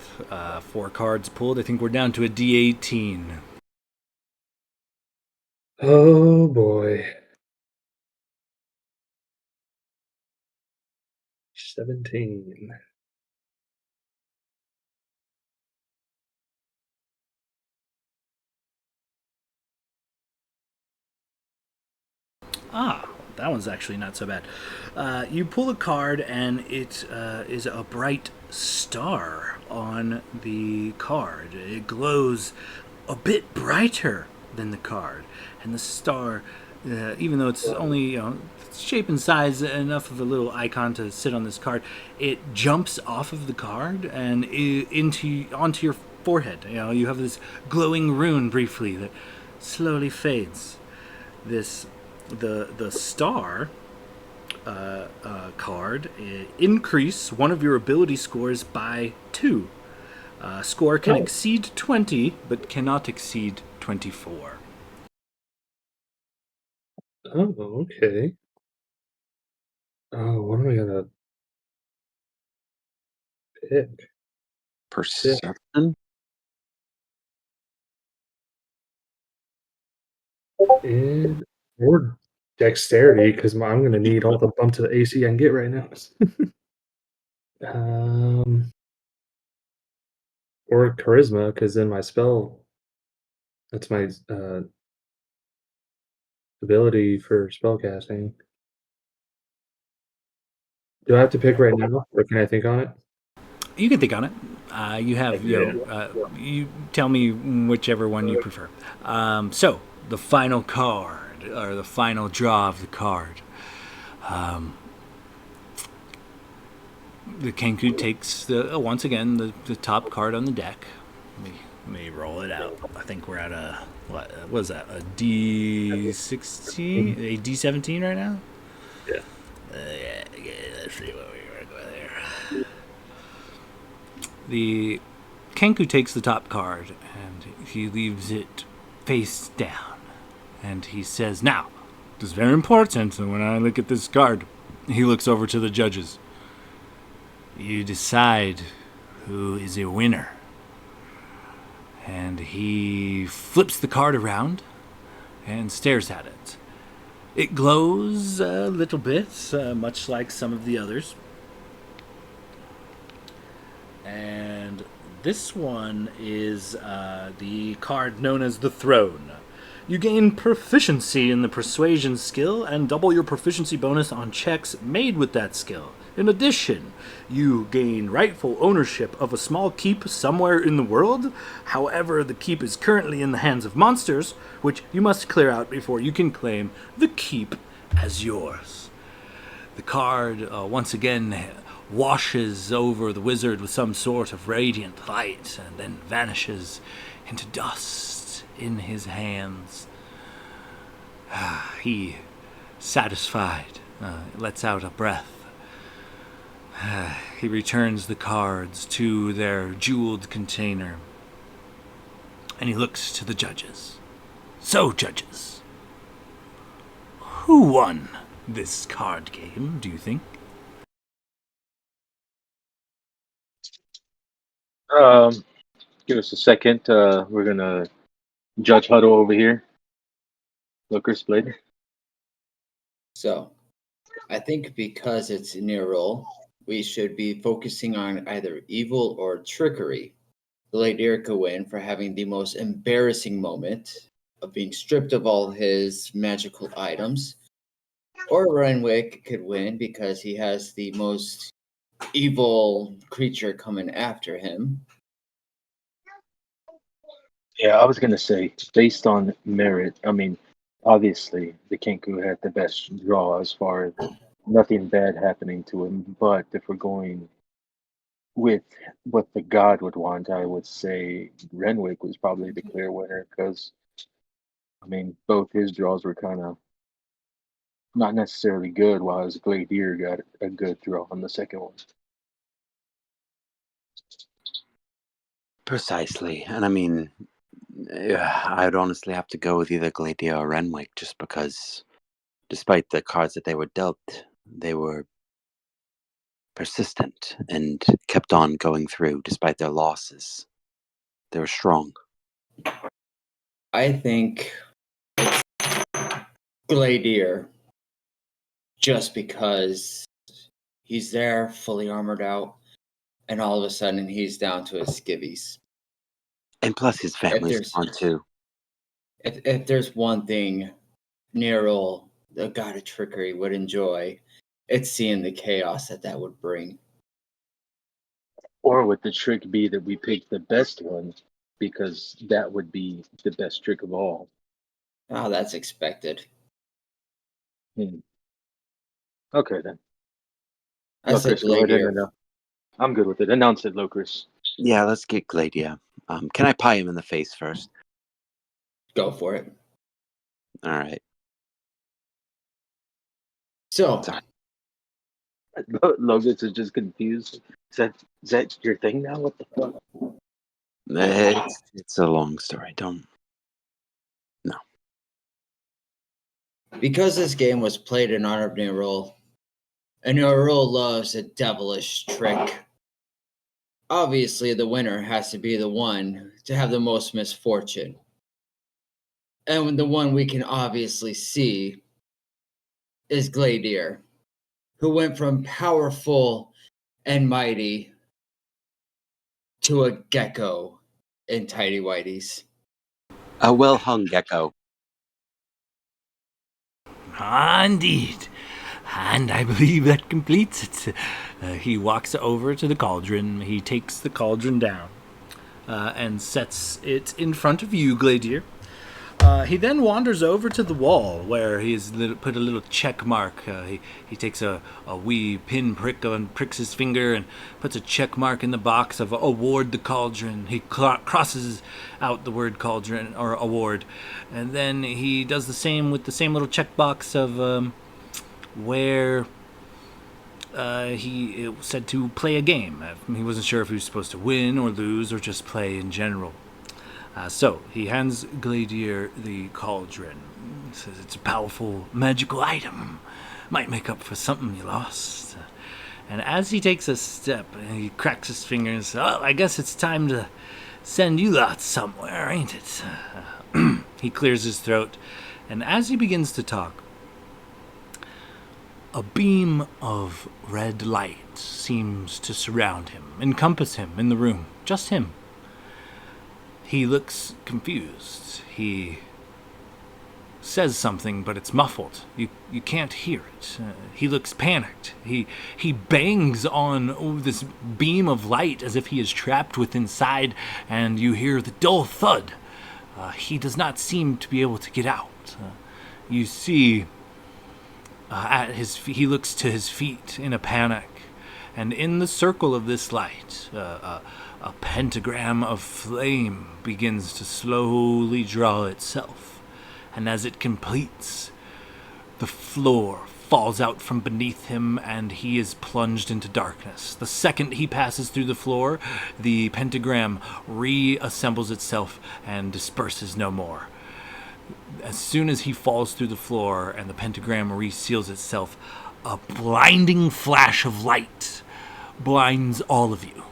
4 cards pulled, I think we're down to a D18. Oh boy. 17. That one's actually not so bad. You pull a card, and it is a bright star on the card. It glows a bit brighter than the card, and the star, even though it's only shape and size enough of a little icon to sit on this card, it jumps off of the card and onto your forehead. You know, you have this glowing rune briefly that slowly fades. The star card increase one of your ability scores by 2. Score can exceed 20, but cannot exceed 24. Oh, okay. Oh, what am I gonna pick? Perception? And or dexterity, because I'm gonna need all the bump to the AC I can get right now. um, or charisma, because then my spell. That's my ability for spellcasting. Do I have to pick right now, or can I think on it? You can think on it. You have, Yeah. you tell me whichever one you prefer. So, the final card, or the final draw of the card. The Kenku takes, once again, the top card on the deck. Let me roll it out. I think we're at a, what was that, a D16? A D17 right now? Yeah. Yeah, let's see what we work with here. The Kenku takes the top card, and he leaves it face down. And he says, now, this is very important, and when I look at this card, he looks over to the judges. You decide who is a winner. And he flips the card around and stares at it. It glows a little bit, much like some of the others. And this one is the card known as the Throne. You gain proficiency in the persuasion skill and double your proficiency bonus on checks made with that skill. In addition, you gain rightful ownership of a small keep somewhere in the world. However, the keep is currently in the hands of monsters, which you must clear out before you can claim the keep as yours. The card, once again, washes over the wizard with some sort of radiant light and then vanishes into dust in his hands. He, satisfied, lets out a breath. He returns the cards to their jeweled container, and he looks to the judges. So, judges, Who won this card game, do you think? Give us a second. We're gonna Judge Huddle over here. Looker split. So, I think because it's near roll, we should be focusing on either evil or trickery. Gladiator could win for having the most embarrassing moment of being stripped of all his magical items, or Renwick could win because he has the most evil creature coming after him. Yeah, I was gonna say, based on merit, I mean, obviously the Kenku had the best draw as far as nothing bad happening to him. But if we're going with what the god would want, I would say Renwick was probably the clear winner because I mean both his draws were kind of not necessarily good, while his Gladier got a good draw on the second one. Precisely. And I mean, I'd honestly have to go with either Gladio or Renwick just because, despite the cards that they were dealt, they were persistent and kept on going through despite their losses. They were strong. I think Gladier, just because he's there, fully armored out, and all of a sudden he's down to his skivvies. And plus his family's there's- gone too. If there's one thing Nero, the god of trickery, would enjoy, it's seeing the chaos that would bring. Or would the trick be that we pick the best one because that would be the best trick of all? Oh, that's expected. Okay then. I said Locris, go ahead Gladier. and I'm good with it. Announce it, Locris. Yeah, let's get Gladio. Can I pie him in the face first? Go for it. All right. So, Sorry. Locris is just confused. Is that your thing now? What the fuck? It's a long story. Don't. No. because this game was played in honor of Nero, and Nero loves a devilish trick, obviously the winner has to be the one to have the most misfortune. And the one we can obviously see is Gladier, who went from powerful and mighty to a gecko in tidy whities. A well hung gecko. Ah, indeed. And I believe that completes it. He walks over to the cauldron. He takes the cauldron down and sets it in front of you, Gladier. He then wanders over to the wall where he's put a little check mark. He takes a wee pin prick and pricks his finger and puts a check mark in the box of award the cauldron. He crosses out the word cauldron or award. And then he does the same with the same little check box of where he said to play a game. He wasn't sure if he was supposed to win or lose or just play in general. So he hands Gladier the cauldron. He says it's a powerful magical item. Might make up for something you lost. And as he takes a step, he cracks his finger and says, "Oh, I guess it's time to send you lot somewhere, ain't it?" He clears his throat, and as he begins to talk, a beam of red light seems to surround him, encompass him in the room. Just him. He looks confused. He says something, but it's muffled. You can't hear it. He looks panicked. He bangs on this beam of light as if he is trapped within inside, and you hear the dull thud. He does not seem to be able to get out. You see, he looks to his feet in a panic, and in the circle of this light, a pentagram of flame begins to slowly draw itself, and as it completes, the floor falls out from beneath him and he is plunged into darkness. The second he passes through the floor, the pentagram reassembles itself and disperses no more. As soon as he falls through the floor and the pentagram reseals itself, a blinding flash of light blinds all of you.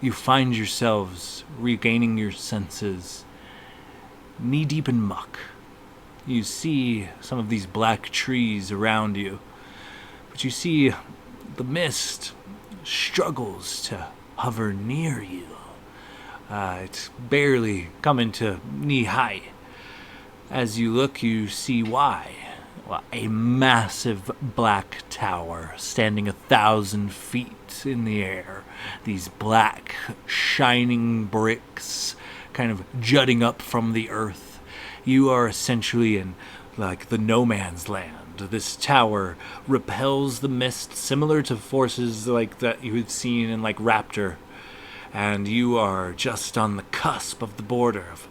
You find yourselves regaining your senses, knee-deep in muck. You see some of these black trees around you, but you see the mist struggles to hover near you. It's barely coming to knee-high. As you look, you see why. Well, a massive black tower standing 1,000 feet in the air. These black, shining bricks kind of jutting up from the earth. You are essentially in, like, the no man's land. This tower repels the mist, similar to forces like that you had seen in, like, Raptor. And you are just on the cusp of the border of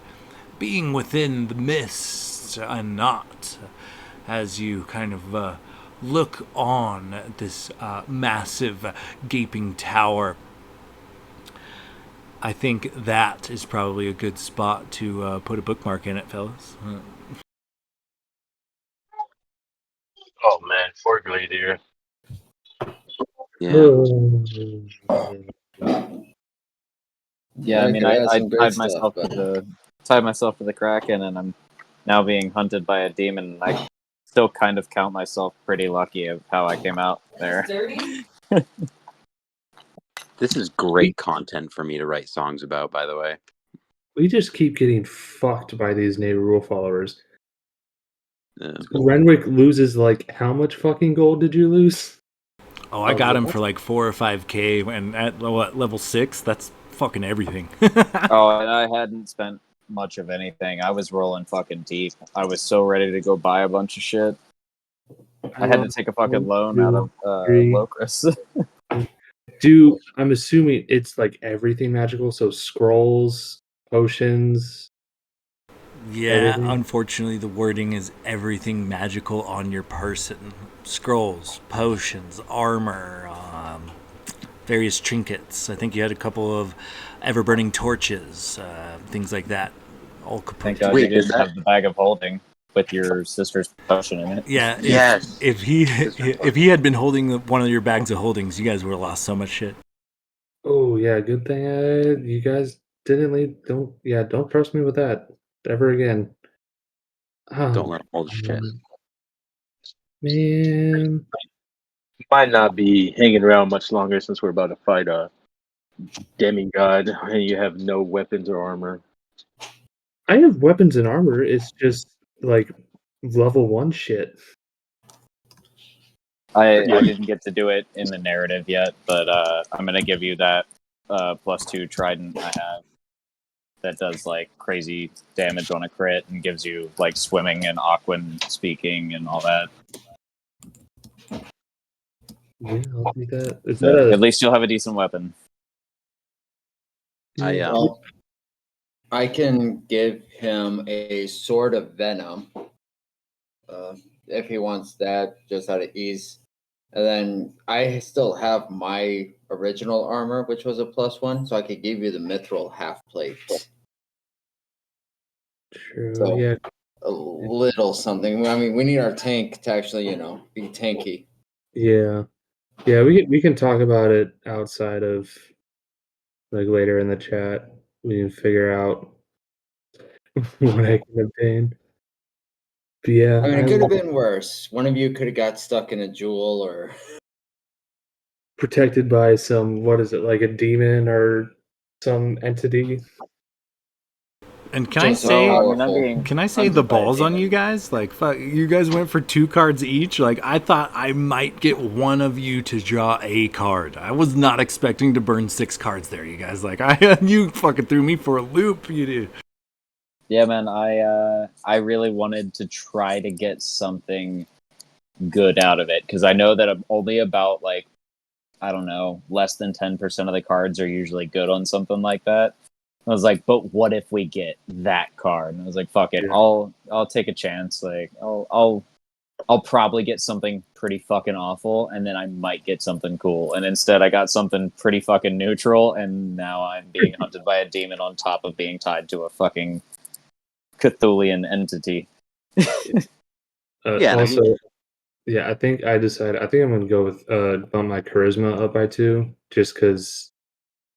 being within the mist and not, as you kind of look on at this massive gaping tower. I think that is probably a good spot to put a bookmark in it, fellas. Oh man, Fort Gladiator. Yeah. Yeah, I mean, could I add some great tied stuff, myself but to the Kraken, and I'm now being hunted by a demon. And I still kind of count myself pretty lucky of how I came out there. This is great content for me to write songs about, by the way. We just keep getting fucked by these native rule followers. Yeah. Renwick loses like how much fucking gold did you lose? Oh, I got him for like 4 or 5K, and at what, level 6, that's fucking everything. Oh, and I hadn't spent much of anything. I was rolling fucking deep. I was so ready to go buy a bunch of shit. I had to take a fucking loan out of Locris. I'm assuming it's like everything magical, so scrolls, potions. Yeah, Everything? unfortunately, the wording is everything magical on your person. Scrolls, potions, armor, various trinkets. I think you had a couple of ever-burning torches, things like that. All Thank kaput. God Wait, you is didn't that- have the bag of holding with your sister's potion in it. Yeah, Yes. if he had been holding one of your bags of holdings, you guys would have lost so much shit. Oh yeah, good thing you guys didn't leave. Don't trust me with that ever again. Don't let him hold shit. Man, Might not be hanging around much longer since we're about to fight a demigod and you have no weapons or armor. I have weapons and armor. It's just like level 1 shit. I didn't get to do it in the narrative yet, but I'm gonna give you that +2 trident I have that does like crazy damage on a crit and gives you like swimming and Aquan speaking and all that. Yeah, I'll do that. Is So that at least you'll have a decent weapon. well, I can give him a sword of venom if he wants that, just out of ease. And then I still have my original armor, which was a +1, so I could give you the mithril half plate. true? So Yeah, a little something. I mean, we need our tank to actually, be tanky. yeah. We can talk about it outside of like later in the chat. We can figure out what I can obtain. But yeah, I mean, it could have been worse. One of you could have got stuck in a jewel, or protected by some, what is it, like a demon or some entity. And can just I so say, powerful. can I say Hunted the by a balls on demon. you guys? Like, fuck, you guys went for 2 cards each. Like, I thought I might get one of you to draw a card. I was not expecting to burn 6 cards there, you guys. Like, you fucking threw me for a loop, you did. Yeah, man, I really wanted to try to get something good out of it because I know that I'm only about like, I don't know, less than 10% of the cards are usually good on something like that. I was like, but what if we get that card? And I was like, fuck it, Yeah. I'll take a chance. Like, I'll probably get something pretty fucking awful, and then I might get something cool. And instead, I got something pretty fucking neutral, and now I'm being hunted by a demon on top of being tied to a fucking Cthulian entity. Yeah, Also, yeah, I think I'm gonna go with bump my charisma up by 2, just because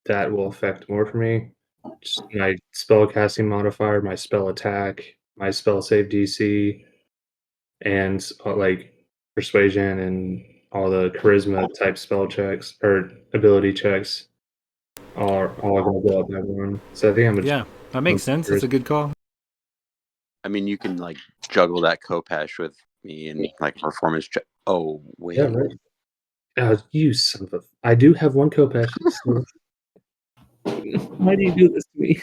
that will affect more for me. Just my spell casting modifier, my spell attack, my spell save DC, and like persuasion and all the charisma type spell checks or ability checks are all gonna go up by 1. So I think I'm gonna Yeah, that makes sense. That's a good call. I mean, you can like juggle that Kopesh with me and like performance check. Oh wait, yeah, right. You son of a! I do have 1 Kopesh. So why do you do this to me?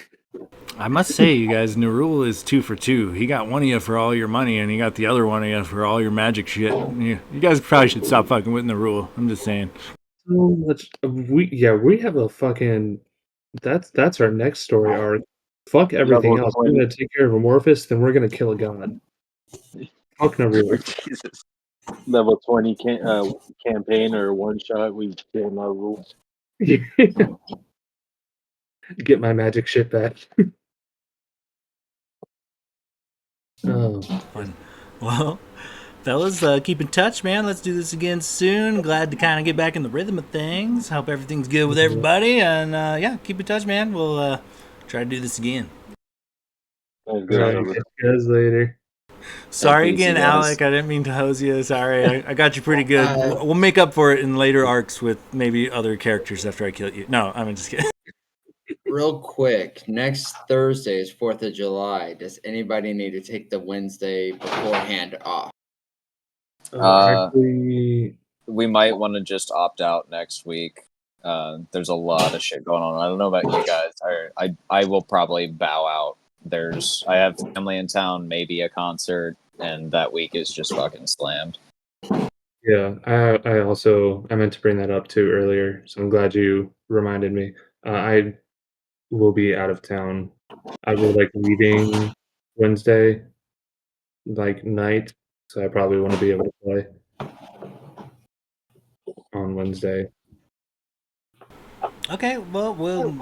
I must say, you guys, Nerul is 2 for 2. He got one of you for all your money, and he got the other one of you for all your magic shit. You guys probably should stop fucking with Nerul. I'm just saying. So much. We have a fucking. That's our next story arc. Fuck everything Level else. We're 20. gonna take care of Amorphous, then we're gonna kill a god. Fuck Naruto. Jesus. Level 20 campaign or one shot. We kill our rules. Get my magic shit back. Oh, Fun. Well, fellas, keep in touch, man. Let's do this again soon. Glad to kind of get back in the rhythm of things. Hope everything's good with everybody. And yeah, keep in touch, man. We'll try to do this again. Sounds all good. right, Trevor. catch you guys later. Sorry Thanks, again, you guys. Alec. I didn't mean to hose you. Sorry. I got you pretty good. We'll make up for it in later arcs with maybe other characters after I kill you. No, I'm just kidding. Real quick, next Thursday is 4th of July. Does anybody need to take the Wednesday beforehand off? Actually, We might want to just opt out next week. There's a lot of shit going on. I don't know about you guys. I will probably bow out. I have family in town, maybe a concert, and that week is just fucking slammed. yeah, I meant to bring that up too earlier, so I'm glad you reminded me. I will be out of town. I will like leaving Wednesday, like night, so I probably want to be able to play on Wednesday. Okay, well,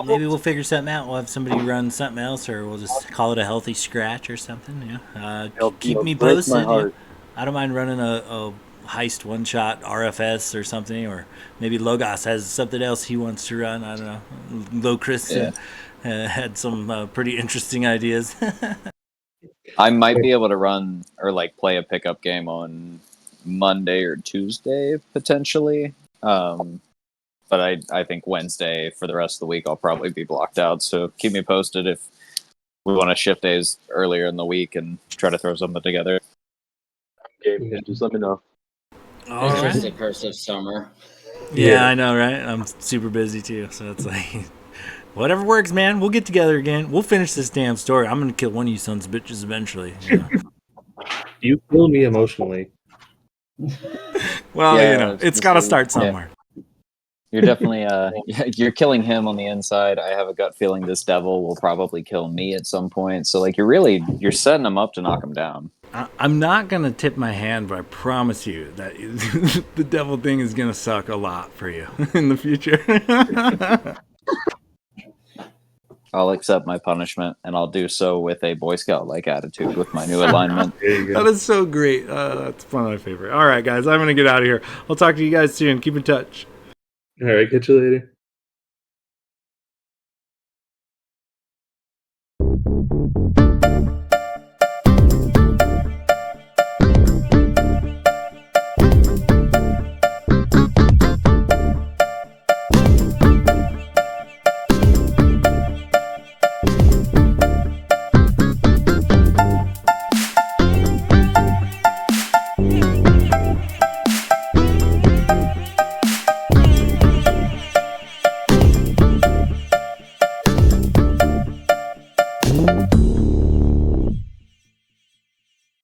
maybe we'll figure something out. We'll have somebody run something else, or we'll just call it a healthy scratch or something. Yeah. Keep me Break my posted. heart. I don't mind running a heist one shot RFS or something, or maybe Logos has something else he wants to run. I don't know. Locris had some pretty interesting ideas. I might be able to run or like play a pickup game on Monday or Tuesday potentially. But I think Wednesday for the rest of the week I'll probably be blocked out. So keep me posted if we want to shift days earlier in the week and try to throw something together. Okay, just let me know. All It's just right. the curse of summer. Yeah, I know, right? I'm super busy too, so it's like whatever works, man. We'll get together again. We'll finish this damn story. I'm gonna kill one of you sons of bitches eventually. You kill me emotionally. Well, Yeah, it's got to start somewhere. You're definitely you're killing him on the inside. I have a gut feeling this devil will probably kill me at some point. So like you're setting him up to knock him down. I'm not going to tip my hand, but I promise you that the devil thing is going to suck a lot for you in the future. I'll accept my punishment, and I'll do so with a Boy Scout-like attitude with my new alignment. There you That go. is so great. That's one of my favorite. All right, guys, I'm going to get out of here. I'll talk to you guys soon. Keep in touch. All right, catch you later.